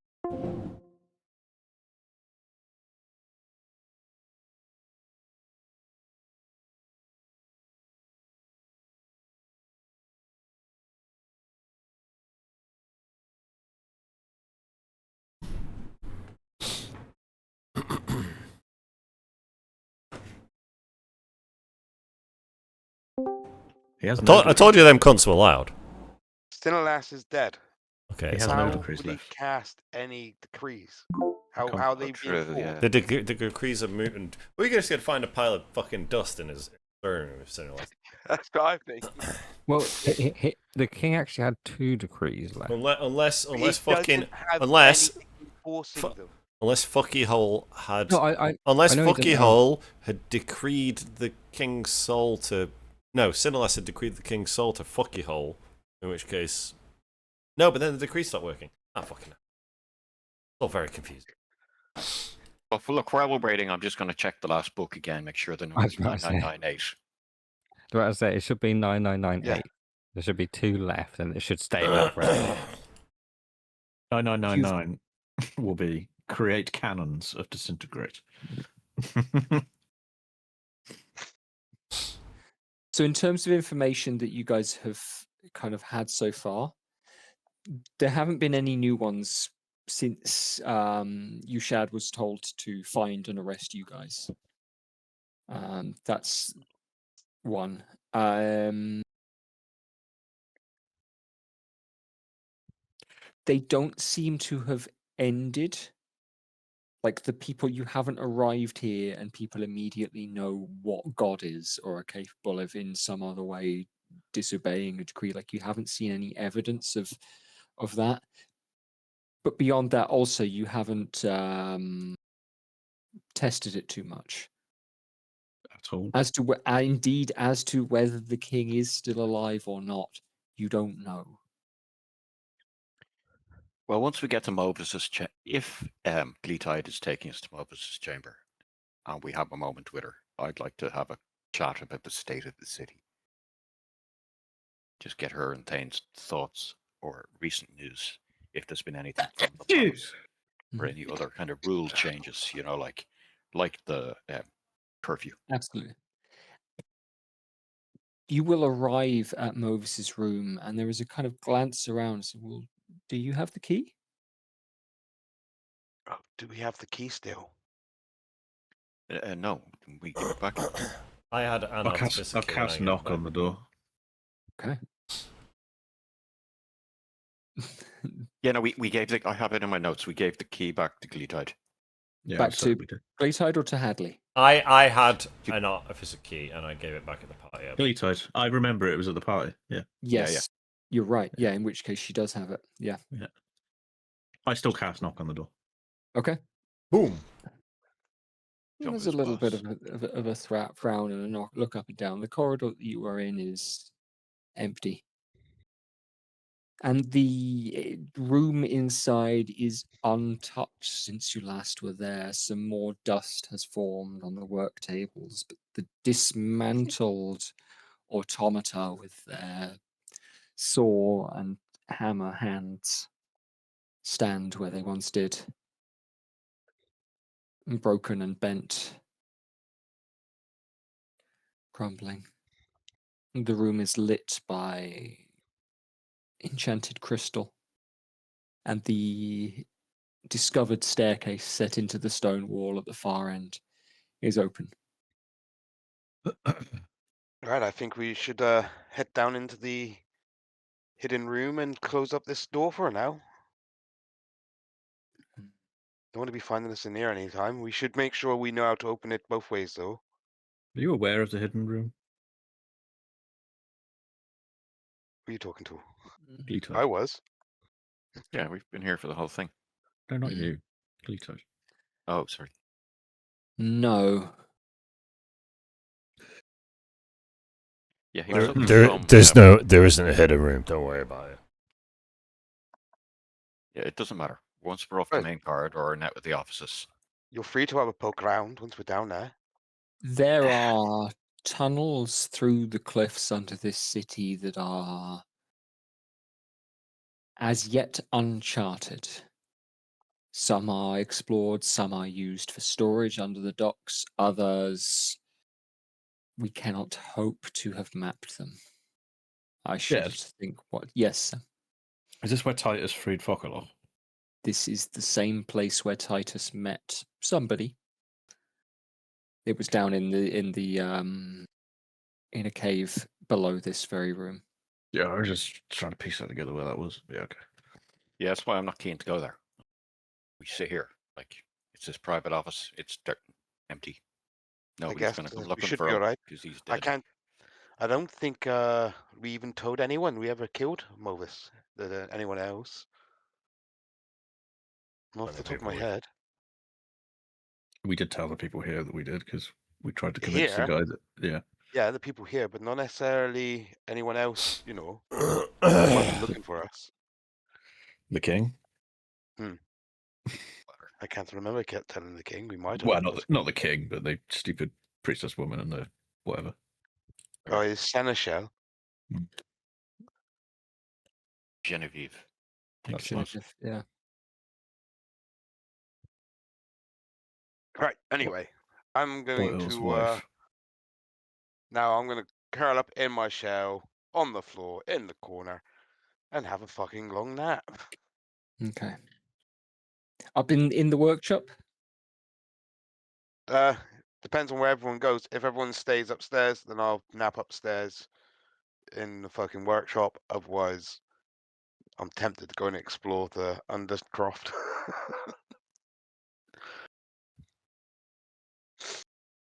D: He has
A: I told you them cunts were loud.
E: Stillalas is dead.
A: Okay.
D: He has
A: so
D: no
E: How
D: decrees
E: would he
D: left.
E: cast any decrees?
D: Can't-
E: How they
C: true,
E: being
C: yeah.
E: formed?
A: the decrees of mutant. We just gotta find a pile of fucking dust in his burn or something like.
E: That's what I think.
F: Well, the king actually had 2 decrees left.
A: Unless
E: He
A: fucking
E: doesn't have
A: unless-
E: anything enforcing
A: fu-
E: them.
A: unless Fucky Hole had
F: No, I
A: unless
F: know he
A: Fucky
F: doesn't have-
A: Hole had decreed the king's soul to Sindalas had decreed the king's soul to Fucky Hole, in which case no, but then the decree stopped working. Ah, fucking hell. All very confusing.
C: Well, look, while we're waiting, I'm just going to check the last book again, make sure the
F: I
C: number
F: was
C: is
F: about to say.
C: 9998.
F: Do I say it should be 9998.
E: Yeah.
F: There should be 2 left, and it should stay that forever.
D: 9999 will be create cannons of disintegrate.
B: So, in terms of information that you guys have kind of had so far, there haven't been any new ones since Ushad was told to find and arrest you guys. That's one. They don't seem to have ended. Like the people, you haven't arrived here and people immediately know what God is or are capable of in some other way disobeying a decree. Like you haven't seen any evidence of that. But beyond that, also you haven't tested it too much
D: At all.
B: as to indeed as to whether the king is still alive or not. You don't know.
C: Well, once we get to Mobus's if Gleetide is taking us to Mobus's chamber, and we have a moment with her, I'd like to have a chat about the state of the city. Just get her and Thane's thoughts or recent news, if there's been anything from the palace. or any other kind of rule changes. You know, like the curfew.
B: Absolutely. You will arrive at Movis's room, and there is a kind of glance around. So, well, do you have the key?
E: Oh, do we have the key still?
C: No, we give it back.
A: I had
D: I'll
A: Anar's
D: cast,
A: biscuit when I gave it
D: knock
A: back.
D: on the door.
B: Okay.
C: Yeah, no, we gave the. I have it in my notes. We gave the key back to Gleetide.
D: Yeah,
B: Back
D: I said
B: to
D: we did.
B: Gleetide or to Hadley?
A: I had an artificer key and I gave it back at the party.
D: Gleetide. I remember it was at the party. Yeah.
B: Yes. You're right. Yeah, in which case she does have it. Yeah.
D: Yeah. I still cast knock on the door.
B: Okay.
A: Boom.
C: Jump
B: There's
C: his
B: a little bit
C: boss.
B: of a frown and a look up and down. The corridor that you are in is empty. And the room inside is untouched since you last were there. Some more dust has formed on the work tables, but the dismantled automata with their saw and hammer hands stand where they once did. Broken and bent. Crumbling. The room is lit by enchanted crystal, and the discovered staircase set into the stone wall at the far end is open.
E: Right, I think we should head down into the hidden room and close up this door for now. Don't want to be finding us in here anytime. We should make sure we know how to open it both ways, though.
D: Are you aware of the hidden room?
E: Who are you talking to?
D: Gleetide.
E: I was.
C: Yeah, we've been here for the whole thing.
D: No, not
B: Mhm.
D: you. Gleetide.
C: Oh, sorry.
B: No.
C: Yeah, he
A: There,
C: was looking
A: there,
C: some,
A: there's no, there isn't a hidden room. Don't worry about it.
C: Yeah, it doesn't matter. Once we're off
E: Right.
C: the main corridor and out with the offices.
E: You're free to have a poke around once we're down there.
B: There are tunnels through the cliffs under this city that are as yet uncharted. Some are explored, some are used for storage under the docks, others we cannot hope to have mapped them. I shudder
D: Yes.
B: to think what. Yes, sir.
D: Is this where Titus freed Focalov?
B: This is the same place where Titus met somebody. It was down in a cave below this very room.
D: Yeah, I was just trying to piece that together where that was. Yeah, okay.
C: Yeah, that's why I'm not keen to go there. We sit here. Like, it's his private office. It's empty. Nobody's
E: guess
C: going to come
E: we
C: looking
E: should
C: for
E: be
C: him
E: alright.
C: because he's
E: I
C: dead.
E: can't. I don't think we even told anyone we ever killed Movis. Anyone else? Not off the top of my head.
D: We did tell the people here that we did because we tried to convince the
E: Here?
D: guy that. Yeah.
E: Yeah, the people here, but not necessarily anyone else. You know, might be looking for us.
D: The king?
E: I can't remember. Kept telling the king we might have.
D: Well, not the king, but the stupid priestess woman and the whatever.
E: Oh, his seneschal.
C: Genevieve. I think
D: That's
C: it was.
B: Genevieve, yeah.
E: Right. Anyway, I'm going
D: Doyle's
E: to
D: wife.
E: now. I'm going to curl up in my shell on the floor in the corner and have a fucking long nap.
B: Okay. Up in the workshop?
E: Depends on where everyone goes. If everyone stays upstairs, then I'll nap upstairs in the fucking workshop. Otherwise, I'm tempted to go and explore the undercroft.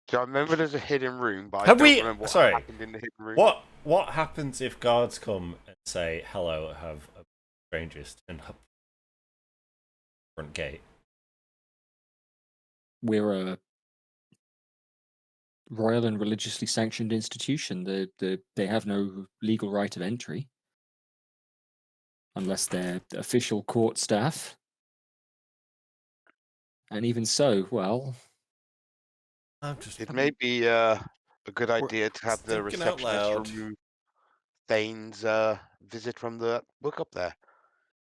E: So I remember there's a hidden room, but I
A: Have
E: don't
A: we?
E: remember what
A: Sorry.
E: happened in the hidden room.
A: What happens if guards come and say hello? Have a strangers in the front gate.
B: We're a royal and religiously sanctioned institution. They have no legal right of entry unless they're official court staff. And even so, well,
A: I'm just.
E: It may be a good idea to have the
A: thinking out
E: receptionist
A: loud.
E: remove Thane's visit from the book up there,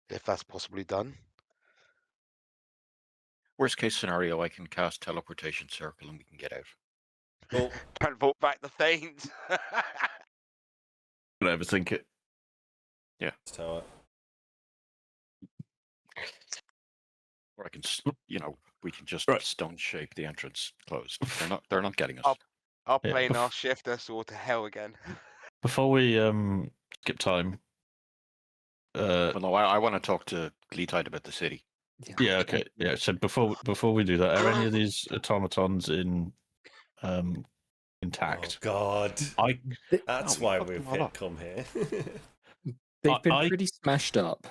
E: if that's possibly done.
C: Worst case scenario, I can cast teleportation circle and we can get out.
A: Well,
E: Can't vote back the Thanes.
D: Don't overthink it.
A: tower.
C: Or I can, we can just
D: Right.
C: stone shape the entrance closed. They're not getting us.
E: Up. Our
D: Yeah,
E: plane, our shift us all to hell again.
D: Before we skip time,
C: Well, no, I want to talk to Gleetide about the city.
D: yeah, okay, yeah. So before we do that, are any of these automatons intact?
A: Oh God, that's
C: we
A: why
C: fucked
A: we've
C: them all up.
A: come here.
B: They've been
D: I-
B: pretty smashed up.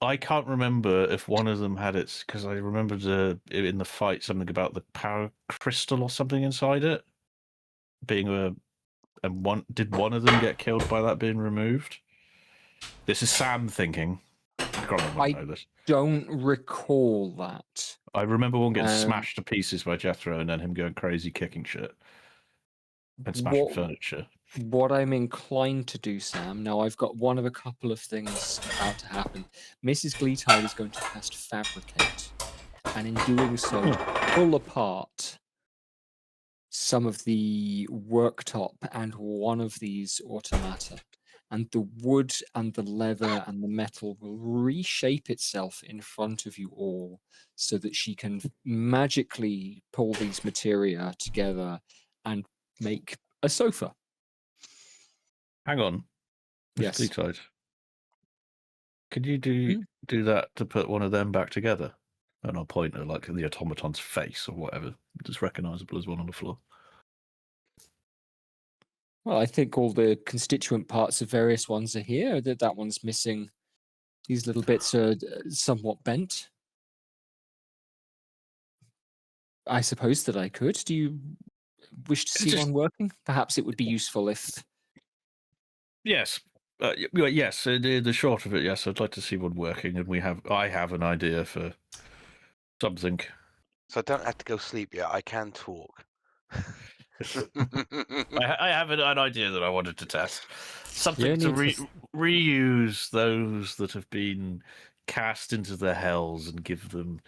D: I can't remember if one of them had its, because I remembered in the fight something about the power crystal or something inside it being did one of them get killed by that being removed? This is Sam thinking. Gromit wouldn't know this.
B: Don't recall that.
D: I remember one getting
B: Um,
D: smashed to pieces by Jethro and then him going crazy kicking shit and smashing furniture.
B: What I'm inclined to do, Sam, now I've got one of a couple of things about to happen. Mrs. Gleetide is going to cast Fabricate, and in doing so, pull apart some of the worktop and one of these automata. And the wood and the leather and the metal will reshape itself in front of you all so that she can magically pull these materia together and make a sofa.
D: Hang on.
B: Yes.
D: Yes. Gleetide. Could you do that to put one of them back together? And I'll point at like the automaton's face or whatever. It's recognizable as one on the floor.
B: Well, I think all the constituent parts of various ones are here. That one's missing. These little bits are somewhat bent. I suppose that I could. Do you wish to see
D: Just-
B: one working? Perhaps it would be useful if...
D: Yes. Yes, the short of it, yes, I'd like to see one working, and I have an idea for something.
E: So I don't have to go sleep yet. I can talk.
D: I have an idea that I wanted to test. Something
F: You
D: to
F: need to
D: reuse those that have been cast into the hells and give them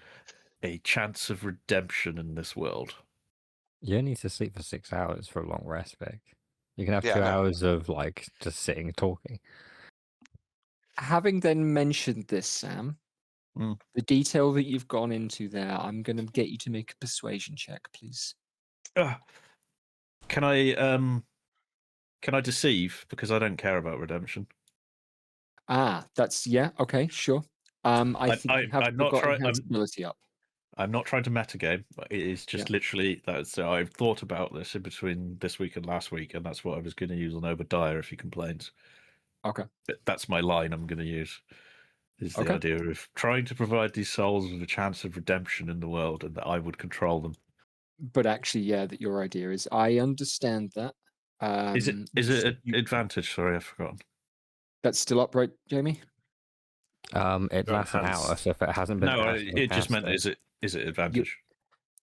D: a chance of redemption in this world.
F: You need to sleep for 6 hours for a long rest, Vic. You can have
E: Yeah,
F: 2
E: I know.
F: hours of like just sitting and talking.
B: Having then mentioned this, Sam,
D: Mm.
B: the detail that you've gone into there, I'm going to get you to make a persuasion check, please.
D: Can I deceive, because I don't care about redemption?
B: That's, yeah, okay, sure. I think you have
D: I'm not
B: got
D: trying.
B: enhanceability up.
D: I'm not trying to metagame. It is just literally that. So I've thought about this in between this week and last week, and that's what I was going to use on Obadiah if he complains.
B: Okay.
D: That's my line I'm going to use. Is the
B: Okay.
D: idea of trying to provide these souls with a chance of redemption in the world, and that I would control them.
B: But actually, yeah, that your idea is. I understand that.
D: Is it an advantage? Sorry, I've forgotten.
B: That's still up, right, Jamie?
F: It lasts an
A: enhance.
F: hour, so if it hasn't been
D: No,
F: accidentally
D: it just
F: cast,
D: meant is it advantage?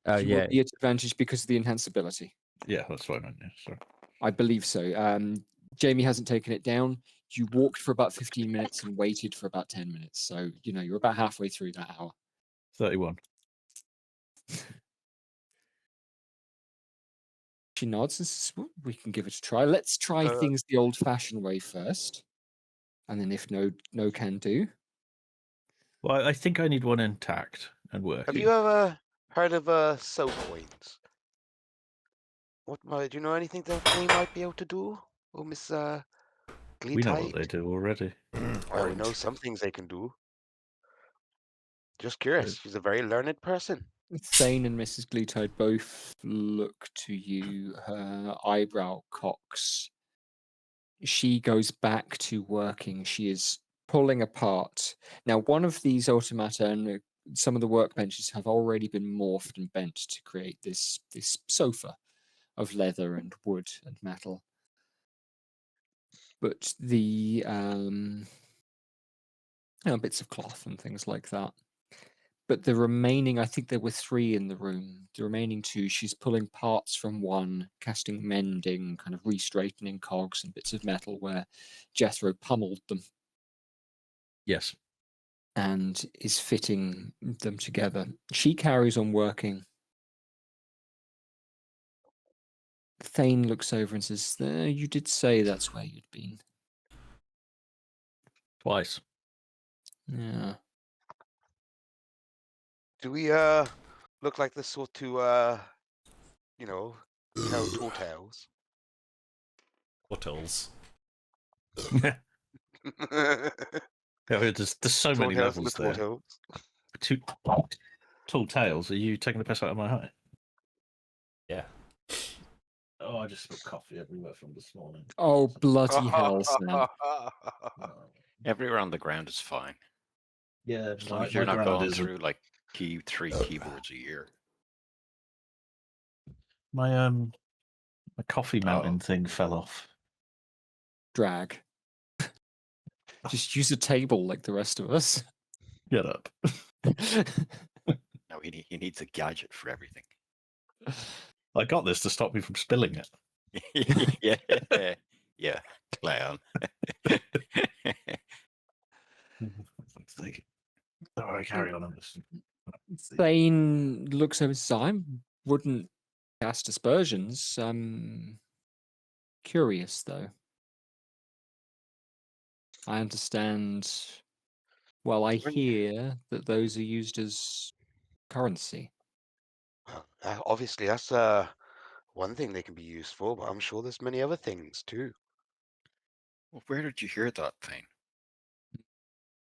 B: You
F: yeah,
B: will be at advantage because of the enhanceability.
D: Yeah, that's what I meant. Yeah, sorry.
B: I believe so. Jamie hasn't taken it down. You walked for about 15 minutes and waited for about 10 minutes. So, you're about halfway through that hour.
D: 31.
B: She nods and says, well, we can give it a try. Let's try things the old-fashioned way first. And then if no can do.
D: Well, I think I need one intact and working.
E: Have you ever heard of soap coins? Do you know anything that they might be able to do? Oh, Miss Gleetide?
D: We know what they do already.
E: Oh, we know some things they can do. Just curious. She's a very learned person.
B: Thane and Mrs. Gleetide both look to you. Her eyebrow cocks. She goes back to working. She is pulling apart. Now, one of these automata and some of the workbenches have already been morphed and bent to create this sofa of leather and wood and metal. But the bits of cloth and things like that. But the remaining, I think there were 3 in the room. The remaining 2, she's pulling parts from one, casting mending, kind of re-straightening cogs and bits of metal where Jethro pummeled them.
D: Yes.
B: and is fitting them together. She carries on working. Thane looks over and says, you did say that's where you'd been.
D: Twice.
B: Yeah.
E: Do we look like the sort to tell tall tales?
A: Hotels.
D: Yeah, there's so
E: Tall
D: many
E: tales and the
D: levels
E: tall
D: there.
E: tales.
D: Two tall tales. Are you taking the piss out of my height?
A: Yeah.
D: Oh, I just spilled coffee everywhere from this morning.
B: Oh, bloody hell, Sam.
C: Everywhere on the ground is fine.
D: Yeah,
C: As long
D: my
C: as you're not
D: ground
C: going
D: is
C: through like 3 keyboards a year.
D: my coffee mountain
C: Oh.
D: thing fell off.
B: Drag. Just use a table like the rest of us.
D: Get up.
C: No, he needs a gadget for everything.
D: I got this to stop me from spilling it.
C: Yeah, yeah, clown.
D: All right, carry on.
B: Thane looks over and says, I wouldn't cast aspersions. I'm curious, though. I understand. Well, I hear that those are used as currency.
E: Obviously, that's one thing they can be used for, but I'm sure there's many other things too.
C: Well, where did you hear that thing?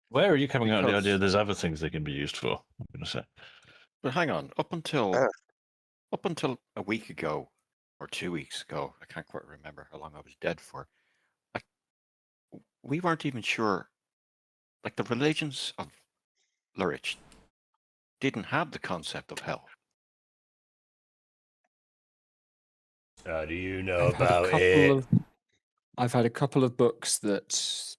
D: Where are you coming out with the
E: Because-
D: idea there's other things they can be used for? I'm going to say.
C: But hang on, up until a week ago or 2 weeks ago, I can't quite remember how long I was dead for. We weren't even sure. Like the religions of Lurich didn't have the concept of hell.
A: How do you know about it?
B: I've had a couple of books that,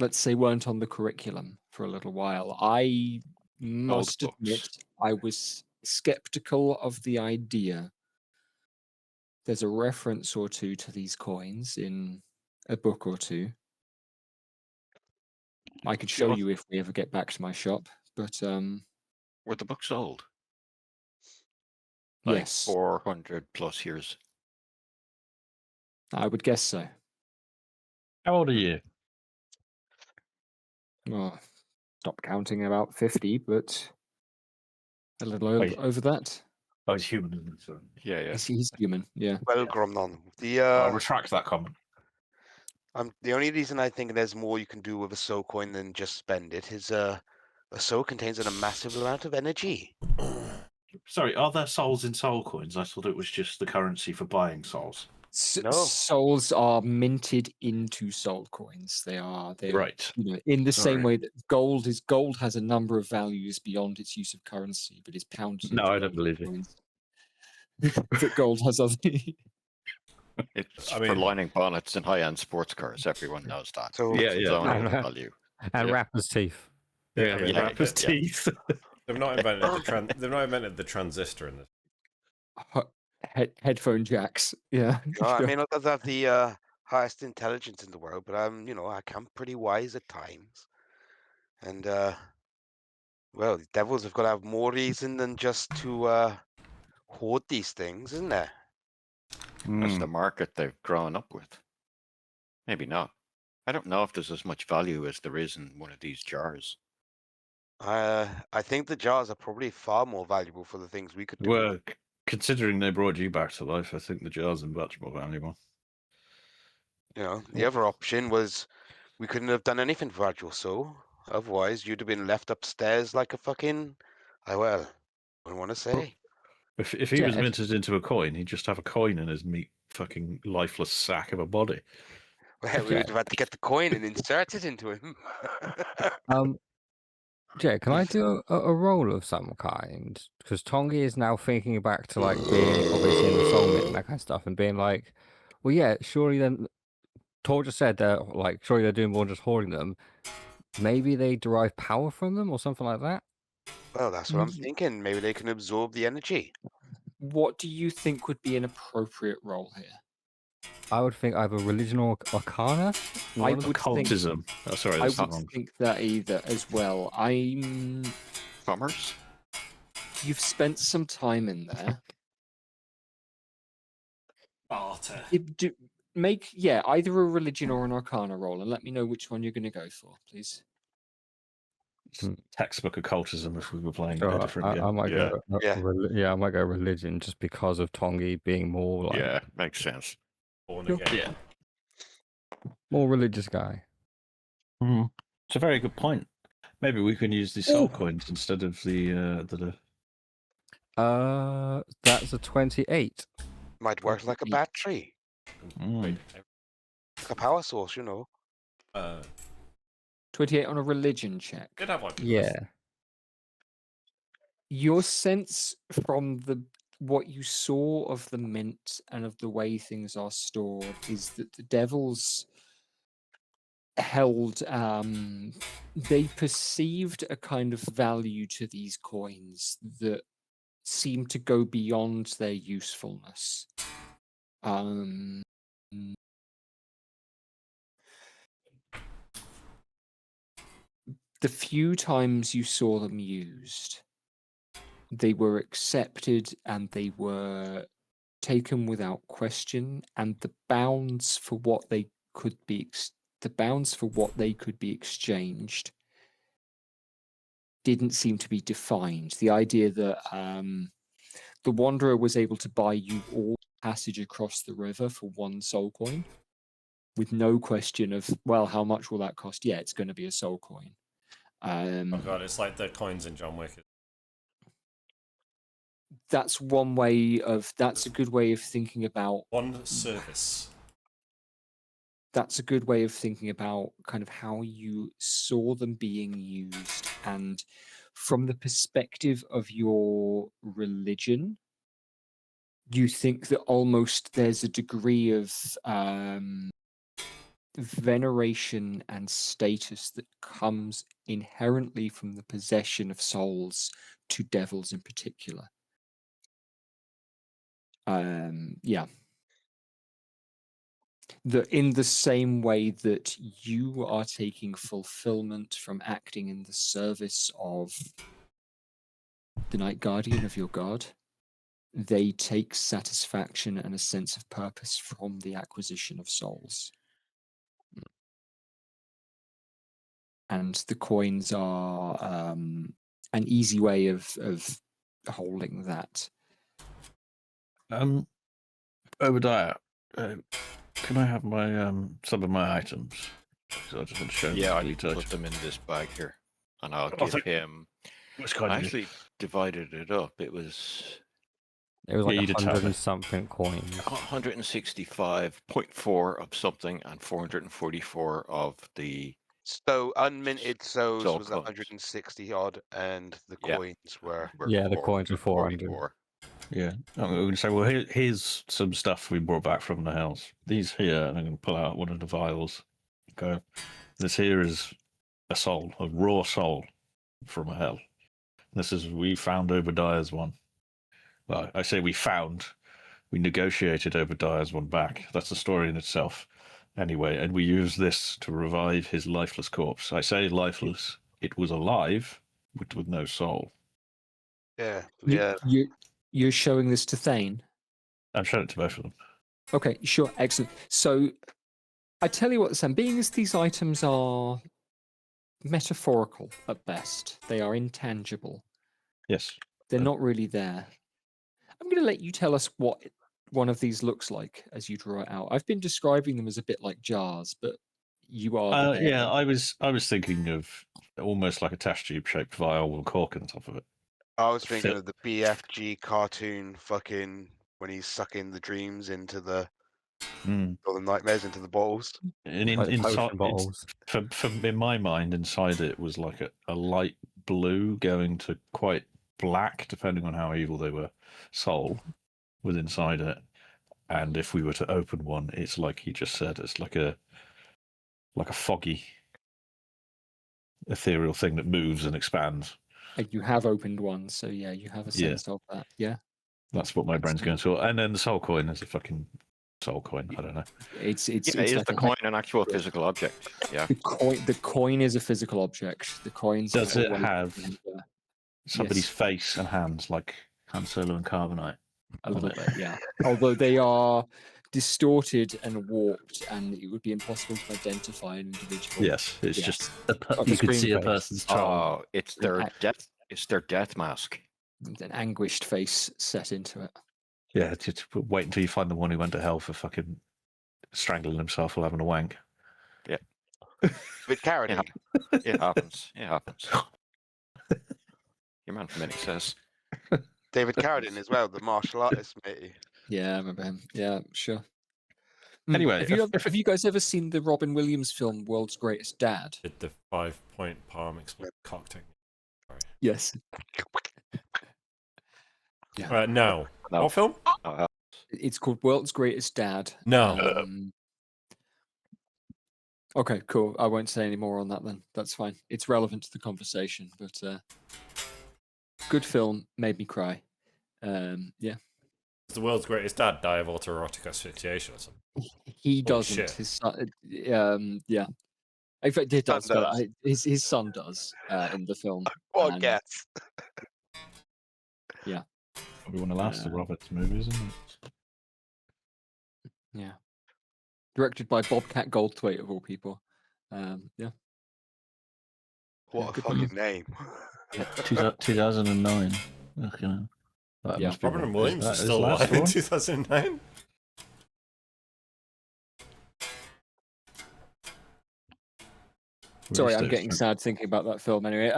B: let's say, weren't on the curriculum for a little while. I must
C: books.
B: admit, I was skeptical of the idea. There's a reference or two to these coins in a book or two. I could show you if we ever get back to my shop, but
C: Were the books old? Like
B: yes,
C: 400 plus years.
B: I would guess so.
D: How old are you?
B: Well, stop counting about 50, but a little
D: Wait.
B: over that.
D: Oh, it's human, isn't it? Sorry.
C: Yeah.
B: He's human, yeah.
E: Well, Gromnon.
D: I'll retract that comment.
E: The only reason I think there's more you can do with a soul coin than just spend it is a soul contains a massive amount of energy.
D: Sorry, are there souls in soul coins? I thought it was just the currency for buying souls.
E: No.
B: Souls are minted into soul coins. They're
D: Right.
B: in the same
D: Alright.
B: way that gold has a number of values beyond its use of currency, but is pounded.
D: No,
B: into
D: I don't
B: gold
D: believe you.
B: coins. But gold has other.
C: It's
A: I
C: for
A: mean-
C: lining bonnets and high-end sports cars. Everyone knows that.
E: So
D: Yeah,
C: It's
D: yeah.
C: only value.
F: And
C: Yeah.
F: rapper's teeth.
D: Yeah,
C: Yeah,
D: rapper's
C: yeah.
D: teeth.
A: They've not invented they've not invented the transistor in this.
B: Headphone jacks. Yeah.
E: I
B: sure.
E: may not have the highest intelligence in the world, but I'm I'm pretty wise at times. And well, the devils have got to have more reason than just to hoard these things, isn't there?
C: That's the market they've grown up with. Maybe not. I don't know if there's as much value as there is in one of these jars.
E: I think the jars are probably far more valuable for the things we could do.
D: Well, considering they brought you back to life, I think the jars are much more valuable.
E: The other option was we couldn't have done anything for your soul. Otherwise, you'd have been left upstairs like a fucking. I don't want to say.
D: If he was
B: Jed.
D: minted into a coin, he'd just have a coin in his meat fucking lifeless sack of a body.
E: Well, we would have had to get the coin and insert it into him.
F: Jay, can I do a roll of some kind? Because Tongi is now thinking back to like being obviously in the soul mint and that kind of stuff, and being like, well, yeah, surely then. Tor just said they're like, surely they're doing more than just hoarding them. Maybe they derive power from them or something like that.
E: Well, that's what I'm thinking. Maybe they can absorb the energy.
B: What do you think would be an appropriate role here?
F: I would think either religion or arcana.
D: One
F: I
D: of
F: would think.
D: occultism. Oh, sorry,
B: I
D: that's
B: would
D: wrong.
B: think that either as well.
C: Commerce?
B: You've spent some time in there.
A: Barter.
B: Make either a religion or an arcana roll, and let me know which one you're going to go for, please.
D: Textbook occultism if we were playing a
F: Sure,
D: different game.
F: I might
C: Yeah.
F: go.
E: Yeah.
F: I might go religion just because of Tongi being more like
C: Yeah, makes sense.
A: Born
F: Sure.
A: again.
D: Yeah.
F: more religious guy.
D: It's a very good point. Maybe we can use the soul coins instead of the
F: That's a 28.
E: Might work like a battery,
A: Wait,
E: like a power source, you know.
B: 28 on a religion check.
A: could have one.
F: Yeah.
B: Your sense from what you saw of the mint and of the way things are stored is that the devils held they perceived a kind of value to these coins that seemed to go beyond their usefulness. The few times you saw them used, they were accepted and they were taken without question, and the bounds for what they could be exchanged didn't seem to be defined. The idea that the Wanderer was able to buy you all passage across the river for one soul coin, with no question of, well, how much will that cost? Yeah, it's going to be a soul coin.
A: Oh god, it's like the coins in John Wick.
B: That's one way of. That's a good way of thinking about.
A: One service.
B: That's a good way of thinking about kind of how you saw them being used, and from the perspective of your religion, you think that almost there's a degree of veneration and status that comes inherently from the possession of souls to devils in particular. In the same way that you are taking fulfillment from acting in the service of the Night Guardian of your god, they take satisfaction and a sense of purpose from the acquisition of souls. And the coins are an easy way of holding that.
D: Obadiah, can I have my some of my items? So I just want to show
C: Yeah,
D: them.
C: I put them in this bag here, and I'll
D: Oh,
C: give him.
D: Which kind
C: I
D: of
C: actually divided it up. It was
F: It was
D: Yeah,
F: like
D: you did tell
F: 100
D: me.
F: and something coins.
C: 165.4 of something and 444 of the.
E: So unminted souls
C: Soul
E: was
C: coins.
E: 160 odd, and the
C: Yeah.
E: coins were.
F: Yeah, the coins were 400.
C: 44.
D: Yeah, I'm going to say, well, here's some stuff we brought back from the house. These here, and I'm going to pull out one of the vials. Go. This here is a soul, a raw soul from hell. This is, we found Obadiah's one. Well, I say we found. We negotiated Obadiah's one back. That's a story in itself. Anyway, and we used this to revive his lifeless corpse. I say lifeless. It was alive, but with no soul.
E: Yeah,
B: You-
E: yeah.
B: You're showing this to Thane?
D: I've shown it to both of them.
B: Okay, sure, excellent. So I tell you what, Sam, being as these items are metaphorical at best, they are intangible.
D: Yes.
B: They're not really there. I'm going to let you tell us what one of these looks like as you draw it out. I've been describing them as a bit like jars, but you are.
D: Yeah, I was thinking of almost like a test tube shaped vial with a cork on top of it.
E: I was thinking of the BFG cartoon fucking when he's sucking the dreams into the or the nightmares into the bottles.
D: And
F: Like the
D: inside,
F: potion bottles.
D: in my mind, inside it was like a light blue going to quite black, depending on how evil they were. Soul was inside it, and if we were to open one, it's like he just said, it's like a foggy, ethereal thing that moves and expands.
B: You have opened one, so yeah, you have a sense of that. Yeah.
D: That's what my brain's going to. And then the soul coin is a fucking soul coin. I don't know.
B: It's
C: Yeah,
B: it's
C: is
B: like
C: the coin an actual physical object? Yeah.
B: the coin is a physical object. The coins
D: Does
B: are
D: it
B: one
D: have
B: of
D: somebody's
B: Yes.
D: face and hands like Han Solo and Carbonite?
B: a little bit, yeah. Although they are distorted and warped, and it would be impossible to identify an individual.
D: Yes, it's
B: Yes.
D: just
B: Of
D: you
B: a
D: could see a
B: screen face.
D: person's tongue.
C: Oh, it's
B: An
C: their
B: ac-
C: death. It's their death mask.
B: an anguished face set into it.
D: Yeah, just wait until you find the one who went to hell for fucking strangling himself while having a wank.
E: With Carradine.
C: It happens. It happens. Your man from Minnie says.
E: David Carradine as well, the martial artist, matey.
B: Yeah, I remember him. Yeah, sure.
D: Anyway,
B: have you guys ever seen the Robin Williams film World's Greatest Dad?
A: Did the 5-point palm explode cock technique?
B: Yes.
A: No.
C: No.
A: What film?
B: It's called World's Greatest Dad.
A: No.
B: Okay, cool. I won't say any more on that then. That's fine. It's relevant to the conversation, but good film, made me cry. Yeah.
A: Does the world's greatest dad die of autoerotic asphyxiation or something?
B: He doesn't.
A: shit.
B: His son, yeah. In fact, he
E: Son
B: does, but
E: does.
B: his son does in the film.
E: What
B: and-
E: guess?
D: Probably one of the last of Robert's movies, isn't it?
B: Yeah. Directed by Bobcat Goldthwait of all people. Yeah.
E: What a
B: good
E: fucking name.
D: 2009. Okay. That
B: Yeah.
D: must be
A: Robin
D: what-
A: Williams
D: that
A: is
D: his
A: still
D: last
A: alive in
D: one?
A: 2009?
B: Sorry, I'm
D: Release
B: getting
D: date.
B: sad thinking about that film anyway.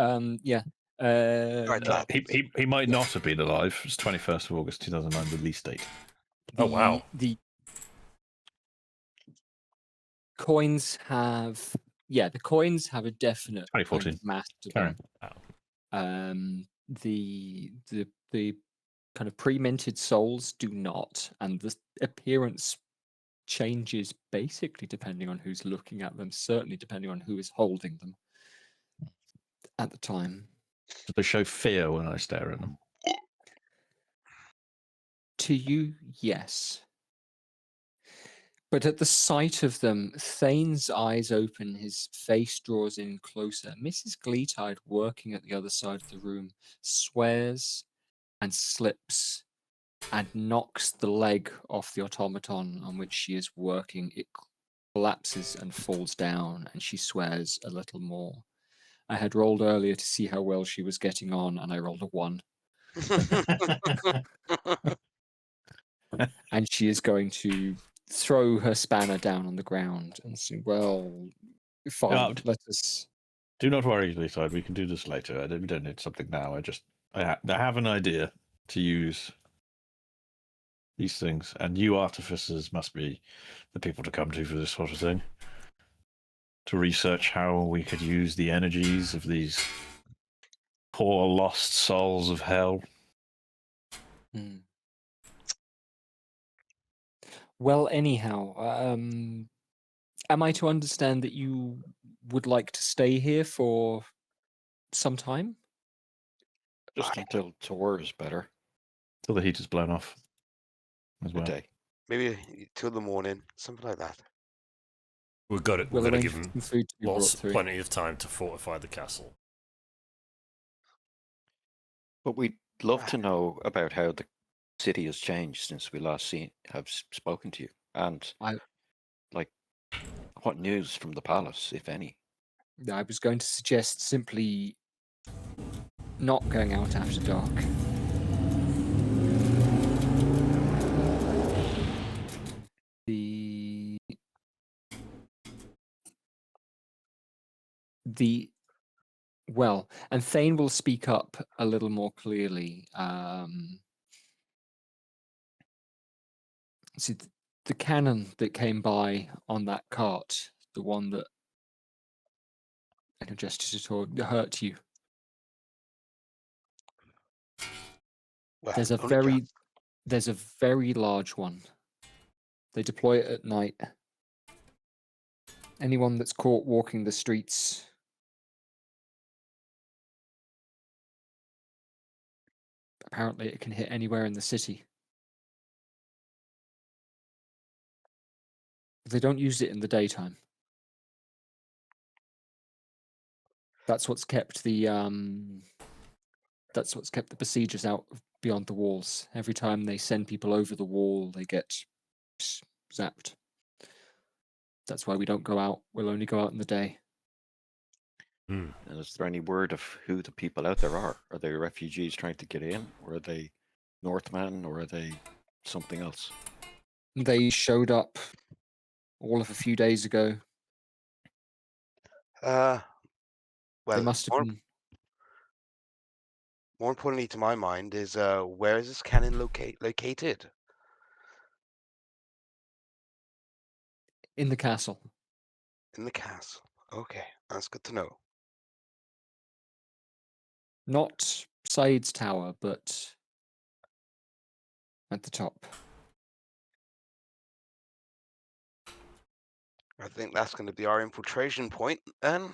B: Yeah.
E: Right, lad.
D: He might not have been alive. It's 21st of August 2009 release date.
A: Oh, wow.
B: The coins have the coins have a definite kind
D: 2014.
B: of mass to
D: Carry
B: them. The kind of pre-minted souls do not, and the appearance changes basically depending on who's looking at them, certainly depending on who is holding them at the time.
D: Do they show fear when I stare at them?
B: To you, yes. But at the sight of them, Thane's eyes open, his face draws in closer. Mrs. Gleetide, working at the other side of the room, swears and slips and knocks the leg off the automaton on which she is working. It collapses and falls down, and she swears a little more. I had rolled earlier to see how well she was getting on, and I rolled a 1. And she is going to throw her spanner down on the ground and say, well, fine, let us...
D: Do not worry, Gleetide. We can do this later. We don't need something now. I have an idea to use these things, and you artificers must be the people to come to for this sort of thing. To research how we could use the energies of these poor lost souls of hell.
B: Well, anyhow, am I to understand that you would like to stay here for some time?
C: Just until Tor is better.
D: Till the heat is blown off as
C: A
D: well.
C: day.
E: Maybe till the morning, something like that.
A: We've got to
B: We'll arrange
A: give
B: for
A: him
B: some food to be brought through.
A: plenty of time to fortify the castle.
C: But we'd love to know about how the city has changed since we last have spoken to you, and what news from the palace, if any.
B: I was going to suggest simply not going out after dark. Well, and Thane will speak up a little more clearly. See, the cannon that came by on that cart, the one that I gesture to Tor, hurt you.
E: Well,
B: There's a very large one. They deploy it at night. Anyone that's caught walking the streets apparently it can hit anywhere in the city. They don't use it in the daytime. That's what's kept the besiegers out beyond the walls. Every time they send people over the wall, they get zapped. That's why we don't go out. We'll only go out in the day.
C: And is there any word of who the people out there are? Are they refugees trying to get in, or are they Northmen, or are they something else?
B: They showed up all of a few days ago.
E: Well,
B: They must have been
E: more importantly to my mind is where is this cannon located?
B: in the castle.
E: In the castle. Okay, that's good to know.
B: Not Said's tower, but at the top.
E: I think that's going to be our infiltration point then.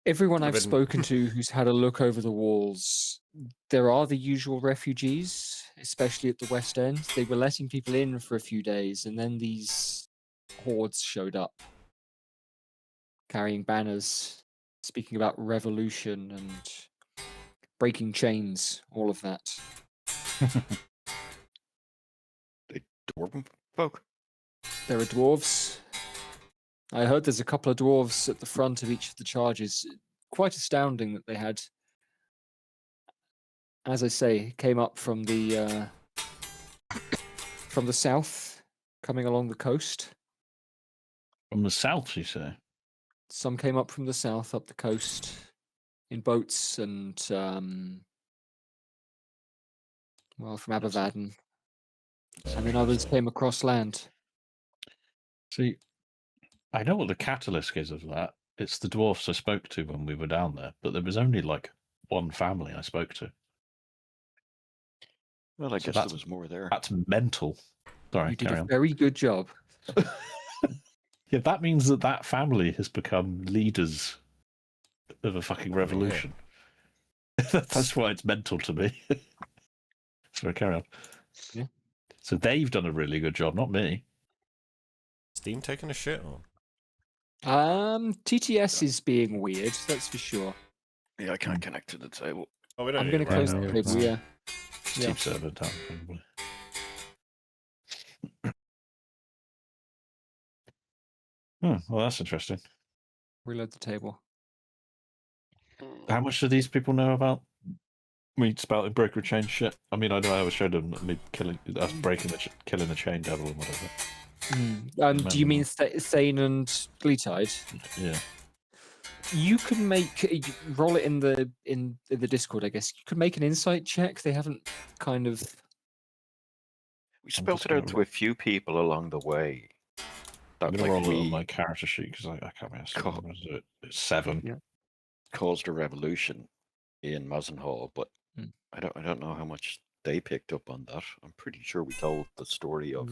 B: Everyone I've
A: Could've been-
B: spoken to who's had a look over the walls, there are the usual refugees, especially at the West End. They were letting people in for a few days, and then these hordes showed up, carrying banners, speaking about revolution and breaking chains, all of that.
C: They dwarven folk?
B: There are dwarves. I heard there's a couple of dwarves at the front of each of the charges. Quite astounding that they had, as I say, came up from the south, coming along the coast.
D: From the south, you say?
B: Some came up from the south, up the coast, in boats, and well, from Abervaden, and then others came across land.
D: See, I know what the catalyst is of that. It's the dwarfs I spoke to when we were down there, but there was only like one family I spoke to.
C: Well, I
D: So
C: guess
D: that's-
C: there was more there.
D: That's mental. Sorry,
B: You did
D: carry
B: a
D: on.
B: very good job.
D: Yeah, that means that that family has become leaders of a fucking revolution. That's why it's mental to me. Sorry, carry on.
B: Yeah.
D: So they've done a really good job, not me.
A: Steam taking a shit on.
B: TTS is being weird, that's for sure.
C: Yeah, I can't connect to the table.
A: Oh, we don't
B: I'm
A: need
B: going to
A: to
B: close
A: worry
B: the
A: about
B: table,
A: it.
B: yeah. Yeah.
D: Steam server down, probably. Well, that's interesting.
B: Reload the table.
D: How much do these people know about me spouting broker chain shit? I mean, I know I always showed them me killing us breaking killing the chain devil and whatever.
B: Do you mean Thane and Gleetide?
D: Yeah.
B: You can roll it in the Discord, I guess. You could make an insight check. They haven't kind of.
C: We spelt it out to a few people along the way.
D: I'm
C: That
D: going to
C: like
D: roll it on
C: we
D: my character sheet because I can't remember.
C: Cool.
D: I'm going to do it. It's 7.
B: Yeah.
C: caused a revolution in Mosenhall, but I don't know how much they picked up on that. I'm pretty sure we told the story of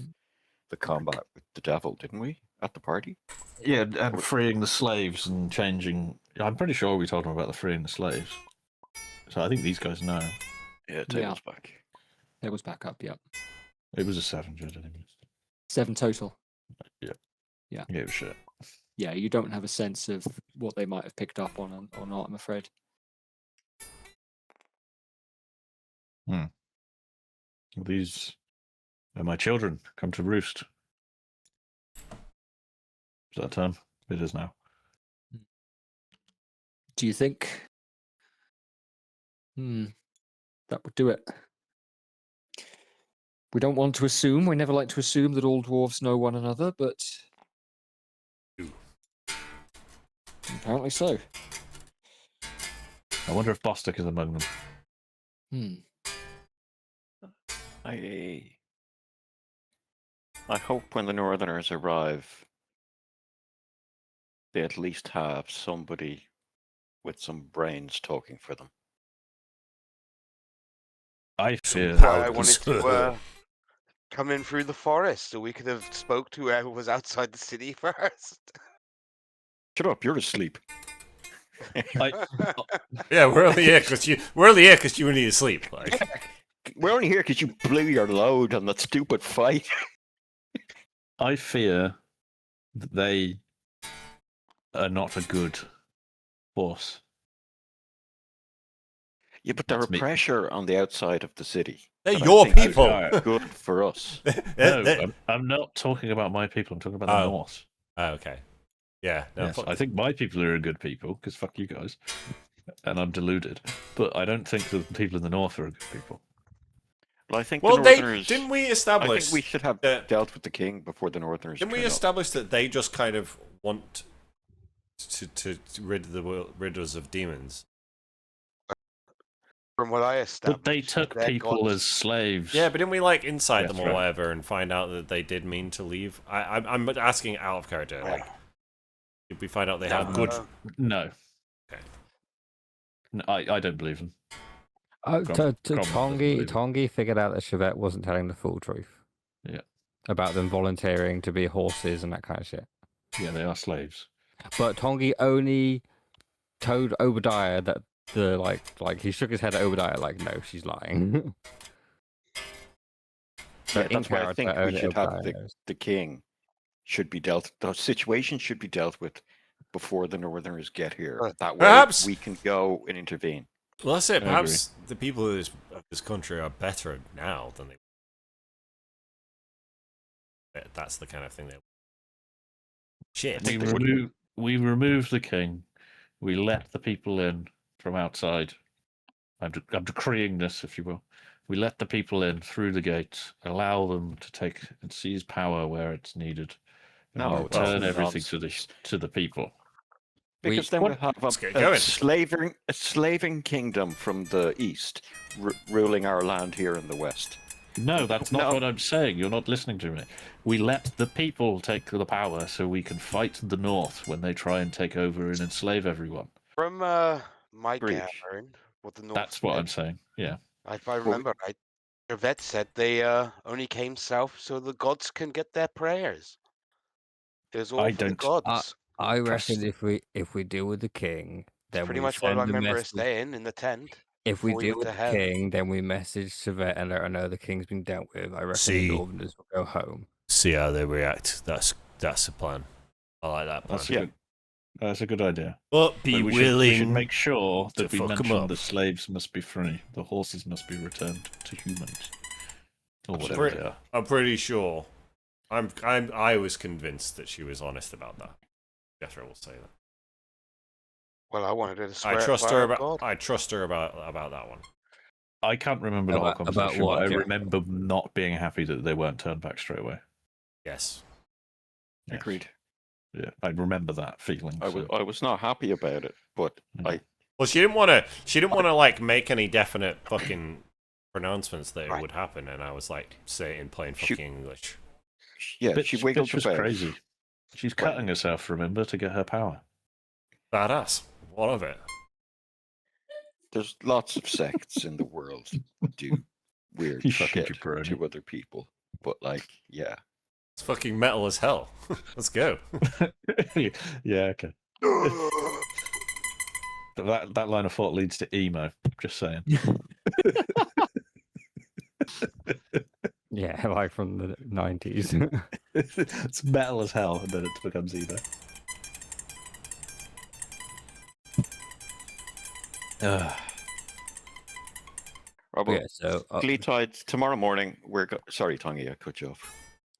C: the combat with the devil, didn't we, at the party?
D: Yeah, and freeing the slaves and changing. I'm pretty sure we told them about the freeing the slaves. So I think these guys know.
C: Yeah, table's back.
B: It was back up, yeah.
D: It was a 7, Jed, anyway.
B: 7 total.
D: Yeah.
B: Yeah.
D: Yeah, it was shit.
B: Yeah, you don't have a sense of what they might have picked up on or not, I'm afraid.
D: Well, these are my children come to roost. Is that a term? It is now.
B: Do you think that would do it? We don't want to assume. We never like to assume that all dwarves know one another, but apparently so.
D: I wonder if Bostic is among them.
C: I hope when the Northerners arrive, they at least have somebody with some brains talking for them.
D: I fear.
E: I wanted to come in through the forest so we could have spoke to whoever was outside the city first.
C: Shut up! You're asleep.
A: Yeah, we're only here because you need to sleep. Like.
C: We're only here because you blew your load on that stupid fight.
D: I fear that they are not a good force.
C: Yeah, but there are
D: That's me.
C: pressure on the outside of the city.
A: They're
C: that I
A: your
C: think is
A: people.
D: Alright.
C: Good for us.
D: No, I'm not talking about my people. I'm talking about the
A: Oh.
D: North.
A: Oh, okay. Yeah. No,
D: Yes,
A: fuck
D: I think my people are a good people because fuck you guys, and I'm deluded. But I don't think that the people in the North are a good people.
C: Well, I think
A: Well,
C: the Northerners.
A: didn't we
C: I
A: establish?
C: think we should have
A: that-
C: dealt with the king before the Northerners.
A: Didn't we
C: turn up.
A: establish that they just kind of want to rid the world, rid us of demons?
E: From what I
D: But
E: established,
D: they took
E: their
D: people
E: gods-
D: as slaves.
A: Yeah, but didn't we like insight
D: Yes,
A: them or
D: right.
A: whatever and find out that they did mean to leave? I'm asking out of character. Like, did we find out they have good?
D: No.
A: Okay.
D: No, I don't believe them.
F: Oh,
D: Cromwell doesn't believe it.
F: Tongi figured out that Chevette wasn't telling the full truth.
D: Yeah.
F: About them volunteering to be horses and that kind of shit.
D: Yeah, they are slaves.
F: But Tongi only told Obadiah that like he shook his head at Obadiah like, no, she's lying.
C: Yeah,
F: in
C: that's why I
F: character,
C: think we
F: only
C: should have
F: Obadiah knows.
C: the king should be dealt. The situation should be dealt with before the Northerners get here.
E: Right.
C: That way,
A: Perhaps-
C: we can go and intervene.
A: Well, that's it.
D: I
A: Perhaps the people of this country are better now than they. That's the kind of thing they. Shit.
D: We remove the king. We let the people in from outside. I'm decreeing this, if you will. We let the people in through the gates, allow them to take and seize power where it's needed, and
C: No,
D: return
C: that's
D: everything
C: nonsense.
D: to the people.
C: Because then we'll have
A: Let's get
C: a
A: going.
C: slaving kingdom from the east ruling our land here in the west.
D: No, that's not
C: No.
D: what I'm saying. You're not listening to me. We let the people take the power so we can fight the North when they try and take over and enslave everyone.
E: From my
C: Agreed.
E: gathering, what the North
D: That's what
E: said,
D: I'm saying. Yeah.
E: if I remember right, the vet said they only came south so the gods can get their prayers. There's all
D: I
E: for the
D: don't-
E: gods.
F: I
D: Trust-
F: reckon if we deal with the king, then
E: It's pretty
F: we
E: much what I
F: send a
E: remember
F: message.
E: staying in the tent.
F: If we
E: before we
F: deal
E: went
F: with
E: to
F: the
E: hell.
F: king, then we message Savette and let her know the king's been dealt with. I reckon
A: See.
F: the Northerners will go home.
A: See how they react. That's the plan. I like that plan.
D: That's a good idea.
A: But be
D: But we
A: willing.
D: should make sure
A: to
D: that we
A: fuck 'em
D: mention
A: up.
D: the slaves must be free, the horses must be returned to humans, or
A: I'm
D: whatever
A: pretty-
D: they are.
A: I'm pretty sure. I was convinced that she was honest about that. Jethro will say that.
E: Well, I wanted her to swear
A: I
E: at
A: trust
E: fire
A: her
E: of God.
A: about. I trust her about that one.
D: I can't remember the whole
F: About
D: conversation,
F: what,
D: but I
F: Jeff?
D: remember not being happy that they weren't turned back straight away.
A: Yes.
D: Yes.
C: Agreed.
D: Yeah, I remember that feeling. so-
C: I was not happy about it, but
D: Mm.
A: Well, she didn't want to. She didn't want to like make any definite fucking pronouncements that it
E: Right.
A: would happen, and I was like, say it in plain
C: She-
A: fucking English.
C: yeah,
D: Bitch,
C: she wiggled
D: bitch was
C: about.
D: crazy. She's cutting herself, remember, to get her power.
A: Badass. What of it?
C: There's lots of sects in the world that do weird
D: You
C: shit
D: fucking jabroni.
C: to other people, but like, yeah.
A: It's fucking metal as hell. Let's go.
D: Yeah, okay. That line of thought leads to emo. Just saying.
F: Yeah, like from the 90s.
D: It's metal as hell, and then it becomes emo.
C: Robert,
F: yeah, so
C: Gleetide, tomorrow morning, sorry, Tongi, I cut you off.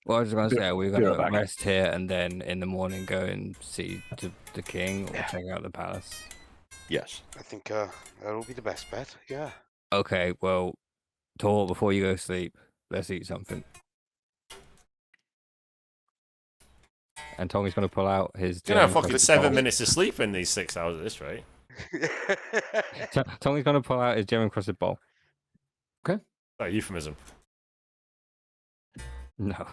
F: well, I was going to say, we're
D: Be right
F: going to
D: back.
F: rest here and then in the morning go and see the king or check out the palace.
C: Yes.
E: I think that'll be the best bet. Yeah.
F: Okay, well, Tor, before you go to sleep, let's eat something. And Tommy's going to pull out his.
A: You're gonna have
F: German
A: fucking
F: crusted
A: 7
F: balls.
A: minutes of sleep in these 6 hours at this rate.
F: Tommy's going to pull out his German crusted bowl.
A: Oh, euphemism.
F: No.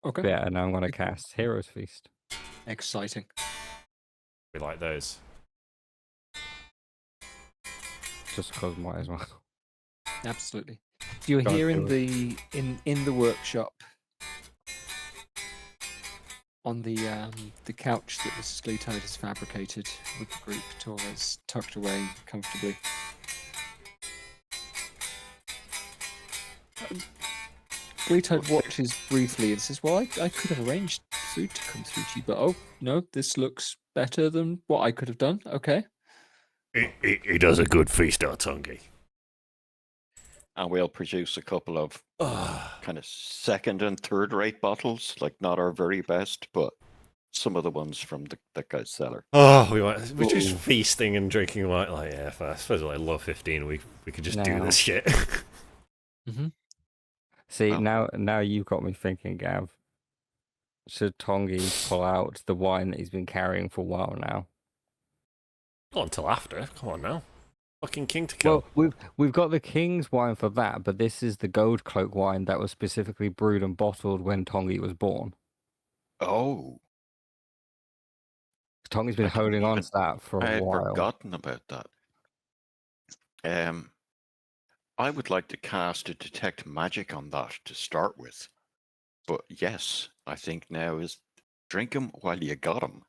B: Okay.
F: Yeah, and now I'm going to cast Hero's Feast.
B: Exciting.
A: We like those.
F: Just because might as well.
B: Absolutely. You're
F: Go on,
B: here in
F: do
B: in the workshop on the couch that Mrs. Gleetide has fabricated with the group. Torres tucked away comfortably. Gleetide watches briefly and says, "Well, I could have arranged food to come through to you, but oh no, this looks better than what I could have done. Okay."
A: He does a good feast, our Tongi.
C: And we'll produce a couple of kind of second and third rate bottles, like not our very best, but some of the ones from the guy's cellar.
A: We're just feasting and drinking like yeah. I suppose like low 15, we could just do this shit.
F: See,
C: Well.
F: now you've got me thinking, Gav. Should Tongi pull out the wine that he's been carrying for a while now?
A: Not until after. Come on now. Fucking king to kill.
F: Well, we've got the king's wine for that, but this is the gold cloak wine that was specifically brewed and bottled when Tongi was born.
C: Oh.
F: Tongi's been holding on to that for
C: I
F: a
C: had
F: while.
C: forgotten about that. I would like to cast a detect magic on that to start with. But yes, I think now is drink them while you got them.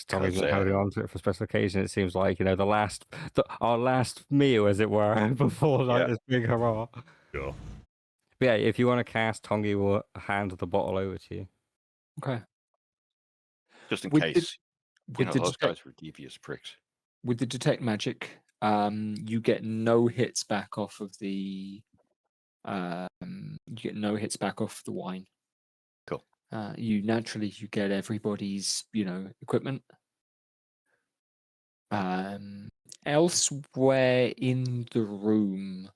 F: Tommy's been holding on to it for special occasion. It seems like, our last meal, as it were, before this big hurrah.
A: Sure.
F: But yeah, if you want to cast, Tongi will hand the bottle over to you.
B: Okay.
C: Just in
B: With
C: case.
B: with the
C: those
B: detect-
C: guys were devious pricks.
B: With the detect magic, you get no hits back off of the wine.
C: Cool.
B: You get everybody's equipment. Elsewhere in the room,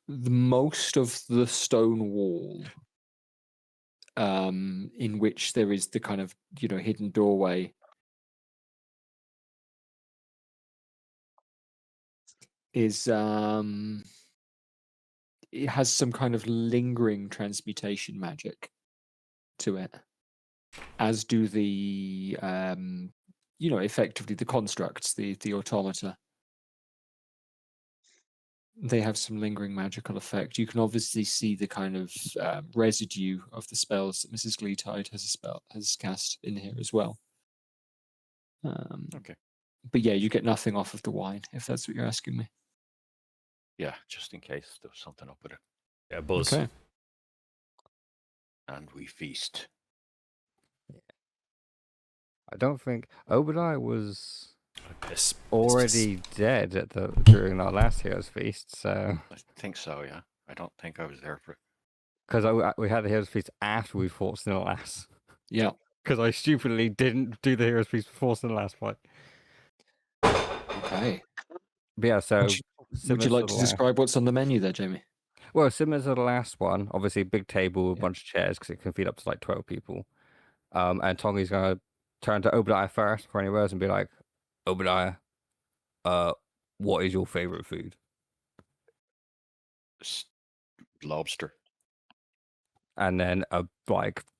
B: most of the stone wall, in which there is the kind of hidden doorway, is it has some kind of lingering transmutation magic to it, as do the effectively the constructs, the automata. They have some lingering magical effect. You can obviously see the kind of residue of the spells that Mrs. Gleetide has cast in here as well.
C: Okay.
B: But yeah, you get nothing off of the wine, if that's what you're asking me.
C: Yeah, just in case there was something up with it.
A: Yeah, buzz.
B: Okay.
C: And we feast.
F: I don't think Obadiah was
A: Piss.
F: already dead during our last Heroes Feast, so...
C: I think so, yeah. I don't think I was there for it.
F: Because we had the Heroes Feast after we fought Snillass.
B: Yeah.
F: Because I stupidly didn't do the Heroes Feast before Snillass fight.
B: Okay.
F: But yeah, so...
B: Would you like to describe what's on the menu there, Jamie?
F: Well, similar to the last one, obviously a big table with a bunch of chairs because it can feed up to like 12 people. And Tongi's going to turn to Obadiah first for any words and be like, Obadiah, what is your favorite food?
C: Lobster.
F: And then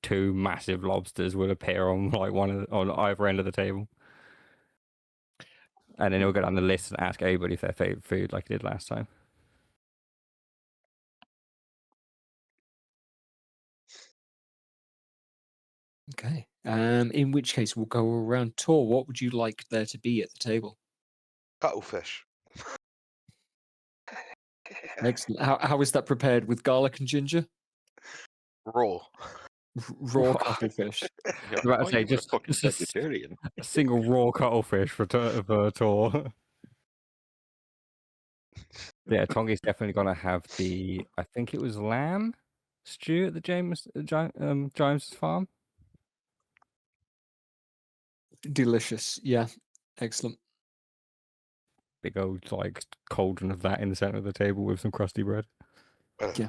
F: two massive lobsters will appear on on either end of the table. And then he'll go down the list and ask everybody if their favorite food like he did last time.
B: Okay. In which case, we'll go around tour. What would you like there to be at the table?
E: Cuttlefish.
B: Excellent. How is that prepared? With garlic and ginger?
E: Raw.
B: Raw cuttlefish.
C: Yeah,
F: I was about to
C: why
F: say,
C: you were
F: just
C: fucking
F: a
C: vegetarian.
F: a single raw cuttlefish for a tour. Yeah, Tongi's definitely going to have I think it was lamb stew at the James's farm.
B: Delicious. Yeah. Excellent.
F: Big old cauldron of that in the center of the table with some crusty bread.
B: Yeah.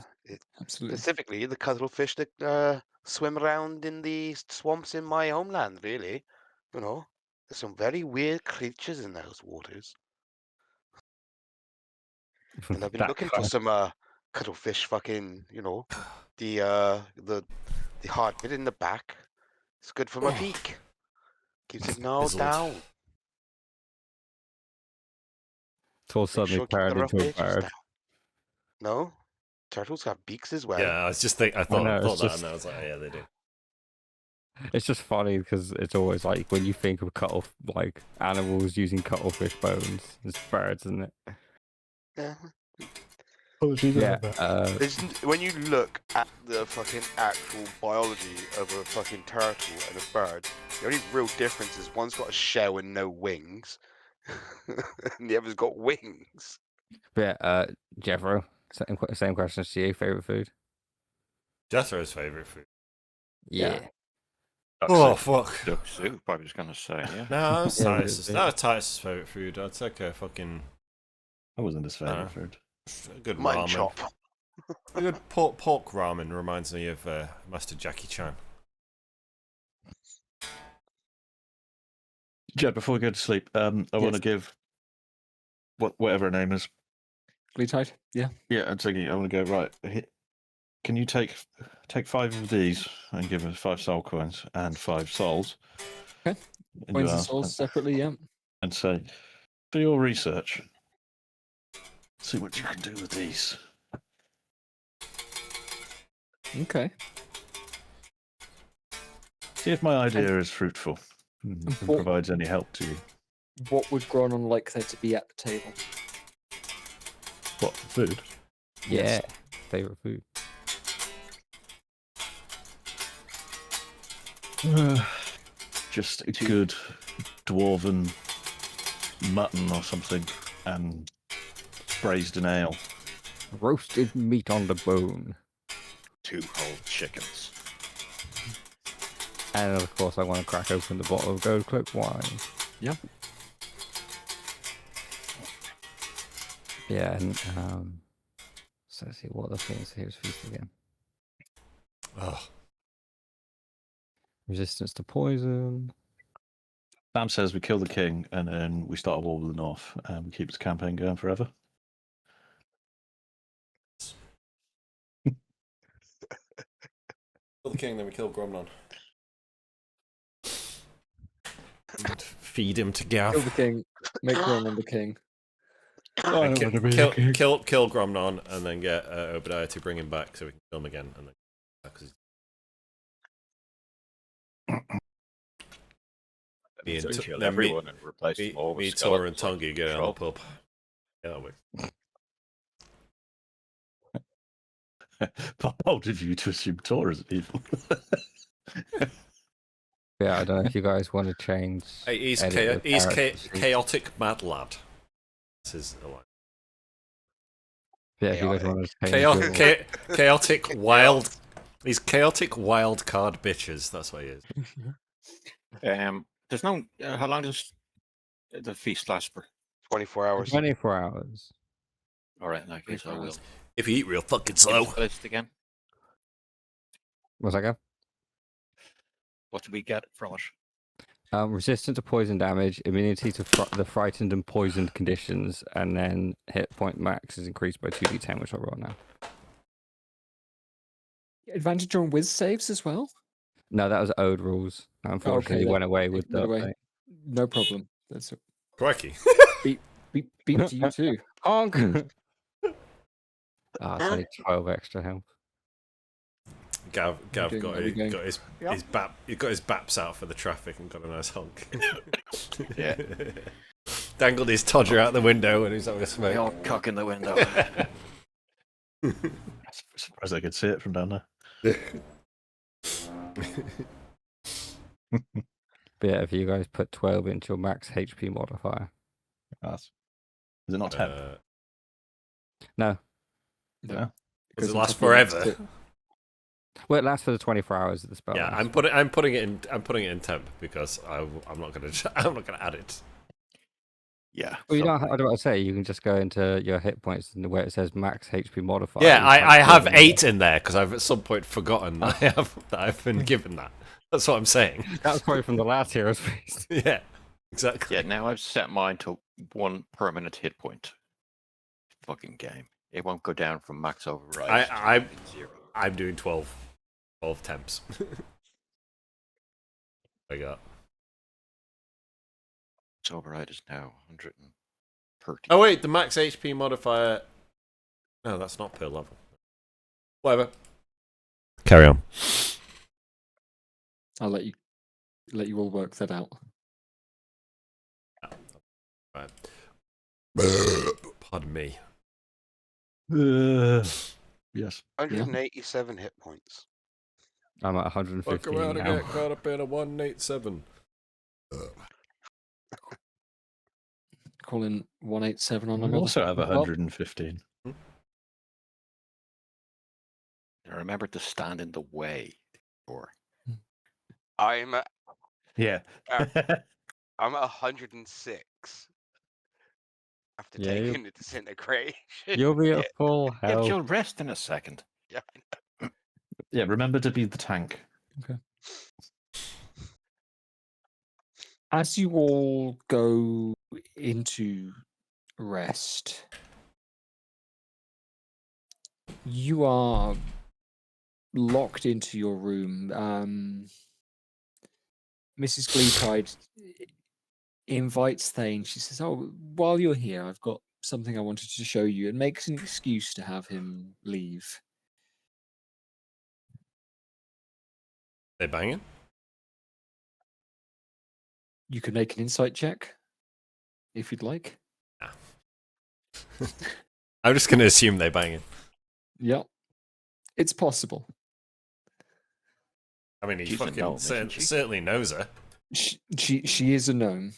B: Absolutely.
E: Specifically, the cuttlefish that swim around in the swamps in my homeland, really. There's some very weird creatures in those waters. And I've been looking for some cuttlefish fucking, the hard bit in the back. It's good for my peak. Keeps it gnawed
A: Fizzled.
E: down.
F: Tor
E: Make
F: suddenly
E: sure keep the
F: turned
E: rough
F: into a
E: edges
F: bird.
E: down. No? Turtles have beaks as well.
A: Yeah, I was just I thought
F: know,
A: that,
F: it's just-
A: and I was like, oh, yeah, they do.
F: It's just funny because it's always when you think of animals using cuttlefish bones, it's birds, isn't it?
E: Yeah.
D: Apologies
F: Yeah.
D: about that.
E: When you look at the fucking actual biology of a fucking turtle and a bird, the only real difference is one's got a shell and no wings, and the other's got wings.
F: Yeah. Jeffro, same questions to you. Favorite food?
A: Jethro's favourite food.
F: Yeah.
A: Oh, fuck.
C: Duck soup, I was going to say, yeah.
A: No, that
F: Yeah,
A: was Titus's favourite food. I'd take a fucking...
D: That wasn't his favourite food.
A: A good
E: Mutton
A: ramen.
E: chop.
A: A good pork ramen reminds me of Master Jackie Chan.
D: Jed, before we go to sleep, I want to give whatever her name is.
B: Gleetide? Yeah.
D: Yeah, I'm thinking I want to go right. Can you take 5 of these and give us 5 soul coins and 5 souls?
B: Okay. Coins and souls separately, yeah.
D: And say, for your research, see what you can do with these.
B: Okay.
D: See if my idea is fruitful and
B: what-
D: provides any help to you.
B: What would Gronon like there to be at the table?
D: What, food?
F: Yeah. Favorite food?
D: Just a good dwarven mutton or something and braised in ale.
F: Roasted meat on the bone.
C: 2 whole chickens.
F: And of course, I want to crack open the bottle of Gold Cloak wine.
B: Yeah.
F: Yeah, and so let's see what the things here's feast again.
A: Oh,
F: Resistance to poison.
D: Sam says we kill the king and then we start a war with the north and we keep this campaign going forever.
A: kill the king, then we kill Gromnon. Feed him to Gav.
B: Kill the king. Make Gronon the king.
A: And kill Gromnon, and then get Obadiah to bring him back so we can kill him again. And then, me and
C: Kill
A: then
C: everyone and replace them all with
A: me Tor, and
C: skeletons
A: Tongi get on the pub. Yeah, we.
D: How bold of you to assume Tor is evil.
F: Yeah, I don't know if you guys want to change.
A: Hey, he's
F: edit the character sheet.
A: chaotic mad lad. This is a line.
F: Yeah, if you guys want to change.
A: Chaotic wild. These chaotic wild card bitches. That's what he is.
C: There's no. How long does the feast last for?
E: 24 hours.
F: 24 hours.
C: All right, in that case, I will.
A: If you eat real fucking
C: Give
A: slow.
C: us the list again.
F: What's that go?
C: What do we get from it?
F: Resistant to poison damage, immunity to the frightened and poisoned conditions, and then hit point max is increased by 2d10, which I'll roll now.
B: Advantage on whiz saves as well?
F: No, that was Ode rules. Unfortunately,
B: that-
F: went away with
B: went
F: the
B: away.
F: update.
B: No problem. That's
A: Crikey.
B: beat to you too.
F: Honk! It's only 12 extra health.
A: Gav got
B: doing?
A: his bap. He got his baps out for the traffic and got a nice honk.
C: Yeah.
A: Dangled his todger out the window and he's having a smoke.
C: All cock in the window.
D: Surprised I could see it from down there.
F: But yeah, if you guys put 12 into your max HP modifier.
D: Is it not 10?
F: No.
D: Yeah.
A: Does it last
B: Because
A: forever?
F: Well, it lasts for the 24 hours of the spell.
A: Yeah, I'm putting it in temp because I'm not gonna add it.
C: Yeah.
F: Well, you
C: so-
F: don't. I was about to say you can just go into your hit points and where it says max HP modifier.
A: Yeah,
F: you
A: I
F: type
A: have
F: 12 in
A: 8 in there because I've at some point forgotten that I've been given that. That's what I'm saying.
F: there. That was probably from the last Heroes Feast.
A: Yeah, exactly.
C: Yeah, now I've set mine to 1 permanent hit point. Fucking game. It won't go down from max override.
A: I'm
C: to 0.
A: I'm doing 12 temps. I got.
C: Max override is now 130.
A: Oh wait, the max HP modifier. No, that's not per level. Whatever. Carry on.
B: I'll let you all work that out.
A: Right. Pardon me.
D: Yes.
E: 187 hit points.
F: I'm at
A: Fuck
F: 115
A: around and
F: now.
A: get caught up in a 187.
B: Calling 187 on
D: I
B: another.
D: also have
B: Well,
D: 115.
C: And remember to stand in the way. Or
E: I'm at
D: Yeah.
E: I'm at 106 after
F: Yeah, you-
E: taking the disintegration.
F: You'll be at
C: Yeah.
F: full
C: yeah,
F: health.
C: you'll rest in a second.
D: Yeah, remember to be the tank.
B: As you all go into rest, you are locked into your room. Mrs. Gleetide invites Thane. She says, "Oh, while you're here, I've got something I wanted to show you," and makes an excuse to have him leave.
A: They banging?
B: You can make an insight check if you'd like.
A: I'm just gonna assume they banging.
B: Yeah, it's possible.
A: I mean, he
C: She's a
A: fucking
C: gnome, isn't she?
A: certainly knows her.
B: She is a gnome.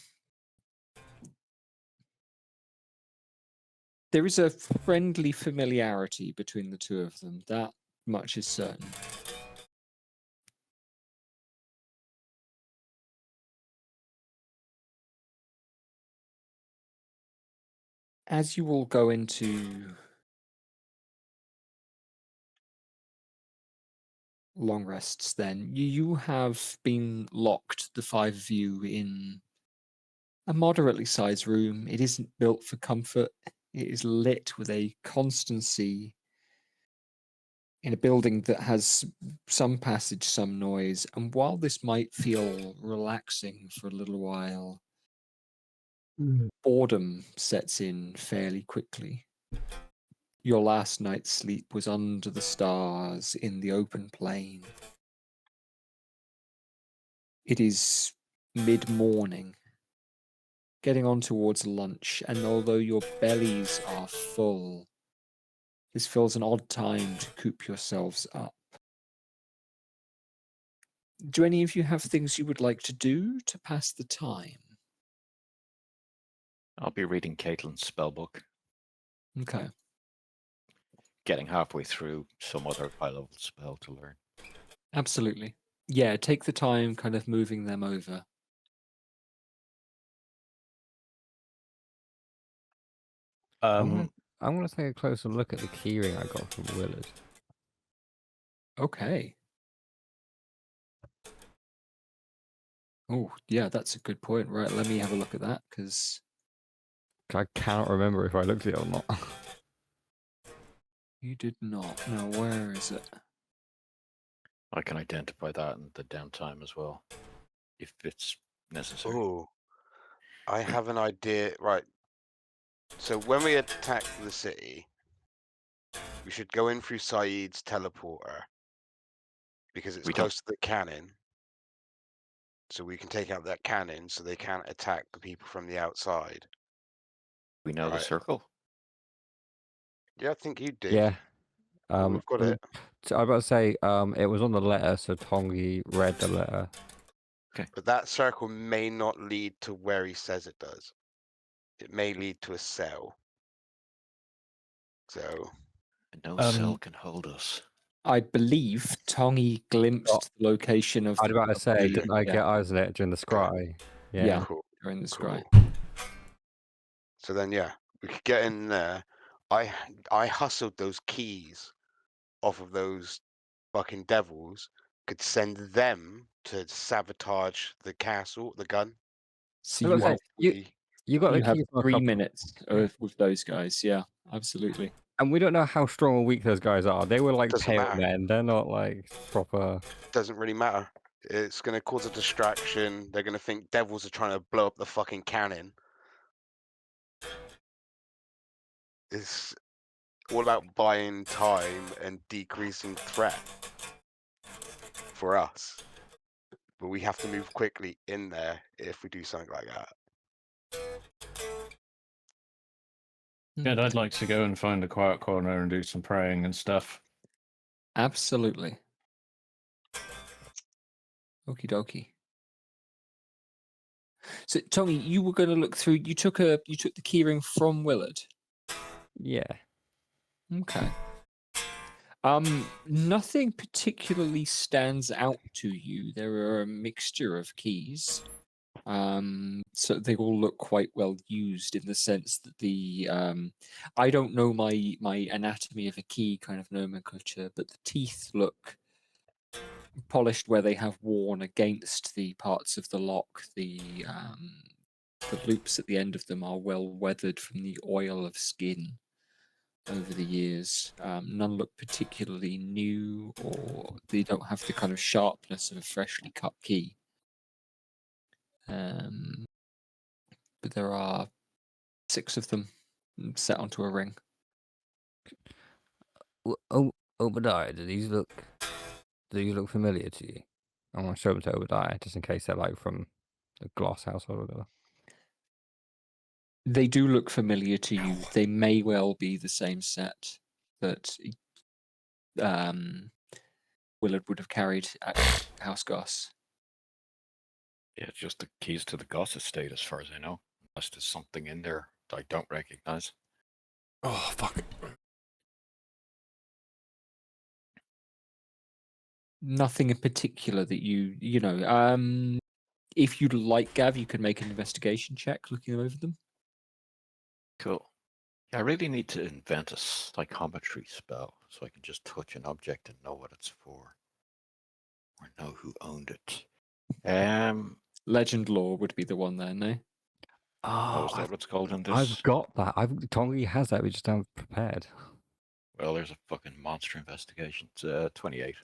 B: There is a friendly familiarity between the two of them. That much is certain. As you all go into long rests, then you have been locked, the five of you, in a moderately sized room. It isn't built for comfort. It is lit with a constancy in a building that has some passage, some noise. And while this might feel relaxing for a little while, boredom sets in fairly quickly. Your last night's sleep was under the stars in the open plain. It is mid-morning, getting on towards lunch, and although your bellies are full, this feels an odd time to coop yourselves up. Do any of you have things you would like to do to pass the time?
C: I'll be reading Caitlin's spellbook,
B: Okay.
C: getting halfway through some other high-level spell to learn.
B: Absolutely. Yeah, take the time kind of moving them over.
F: I'm gonna take a closer look at the keyring I got from Willard.
B: Okay. Oh, yeah, that's a good point. Right, let me have a look at that, because
F: I cannot remember if I looked at it or not.
B: you did not. Now, where is it?
C: I can identify that in the downtime as well, if it's necessary.
E: Oh, I have an idea. Right. So when we attack the city, we should go in through Saeed's teleporter because it's
C: We don't-
E: close to the cannon. So we can take out that cannon so they can't attack the people from the outside.
C: We know the
E: Right.
C: circle.
E: Yeah, I think you did.
F: Yeah.
E: Well, we've got it.
F: So I was about to say, it was on the letter, so Tongi read the letter.
E: But that circle may not lead to where he says it does. It may lead to a cell. So
C: No cell can hold us.
B: I believe Tongi glimpsed the location of
F: I was about to say,
B: the-
F: didn't I
B: yeah,
F: get eyes on it during the scry?
B: Yeah.
E: cool.
B: during the scry.
E: So then, yeah, we could get in there. I hustled those keys off of those fucking devils. Could send them to sabotage the castle, the gun.
B: So
F: I was gonna say, you got
B: you
F: the
B: have
F: keys from a
B: 3
F: couple-
B: minutes with those guys. Yeah, absolutely.
F: And we don't know how strong or weak those guys are. They were like
E: Doesn't
F: pale
E: matter.
F: men. They're not like proper.
E: Doesn't really matter. It's going to cause a distraction. They're going to think devils are trying to blow up the fucking cannon. It's all about buying time and decreasing threat for us. But we have to move quickly in there if we do something like that.
D: Good. I'd like to go and find a quiet corner and do some praying and stuff.
B: Absolutely. Okie dokie. So, Tommy, you were going to look through. You took the keyring from Willard.
F: Yeah.
B: Okay. Nothing particularly stands out to you. There are a mixture of keys. So they all look quite well used in the sense that I don't know my anatomy of a key kind of nomenclature, but the teeth look polished where they have worn against the parts of the lock. The loops at the end of them are well weathered from the oil of skin over the years. None look particularly new, or they don't have the kind of sharpness of a freshly cut key. But there are 6 of them set onto a ring.
F: Obadiah, do these look familiar to you? I want to show them to Obadiah just in case they're like from the Gloss household or whatever.
B: They do look familiar to you. They may well be the same set that Willard would have carried at House Goss.
C: Yeah, it's just the keys to the Goss estate, as far as I know. Unless there's something in there that I don't recognize.
A: Oh, fuck.
B: Nothing in particular that you know. If you'd like, Gav, you could make an investigation check looking over them.
C: Cool. Yeah, I really need to invent a psychometry spell so I can just touch an object and know what it's for. Or know who owned it.
B: Legend lore would be the one there, no?
C: Oh, is that what it's called in this?
F: I've got that. Tongi has that. We just haven't prepared.
C: Well, there's a fucking monster investigation. It's 28.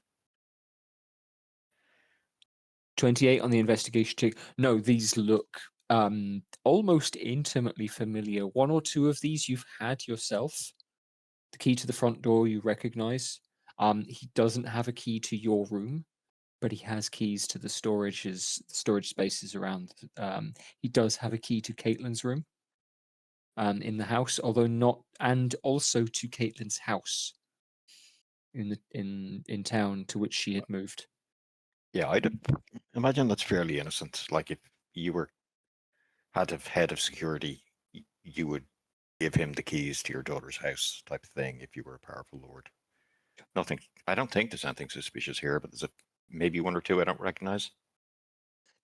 B: 28 on the investigation check. No, these look almost intimately familiar. 1 or 2 of these you've had yourself. The key to the front door you recognize. He doesn't have a key to your room, but he has keys to the storage spaces around. He does have a key to Caitlin's room in the house, although not, and also to Caitlin's house in town to which she had moved.
C: Yeah, I'd imagine that's fairly innocent. Like if you had a head of security, you would give him the keys to your daughter's house type of thing if you were a powerful lord. Nothing. I don't think there's anything suspicious here, but there's maybe 1 or 2 I don't recognize.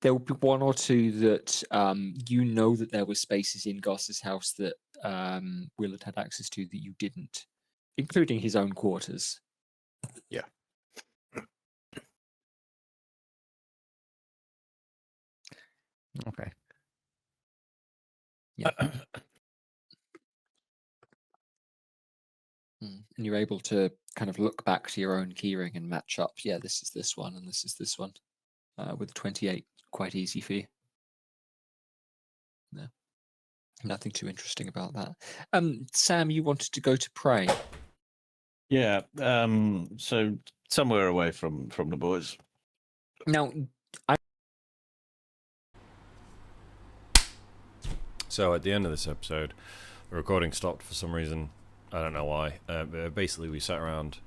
B: There will be 1 or 2 that you know that there were spaces in Goss's house that Willard had access to that you didn't, including his own quarters.
C: Yeah.
F: Okay.
B: Yeah. And you're able to kind of look back to your own keyring and match up. Yeah, this is this one, and this is this one. With 28, quite easy for you. No, nothing too interesting about that. Sam, you wanted to go to pray.
D: Yeah. So somewhere away from the boys.
B: Now,
A: So at the end of this episode, the recording stopped for some reason. I don't know why. But basically, we sat around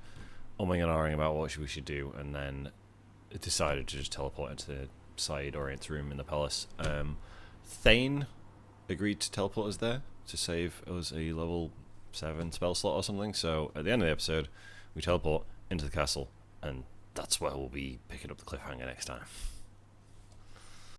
A: umming and ahhing about what we should do, and then decided to just teleport into the side Orient's room in the palace. Thane agreed to teleport us there to save us a level 7 spell slot or something. So at the end of the episode, we teleport into the castle, and that's where we'll be picking up the cliffhanger next time.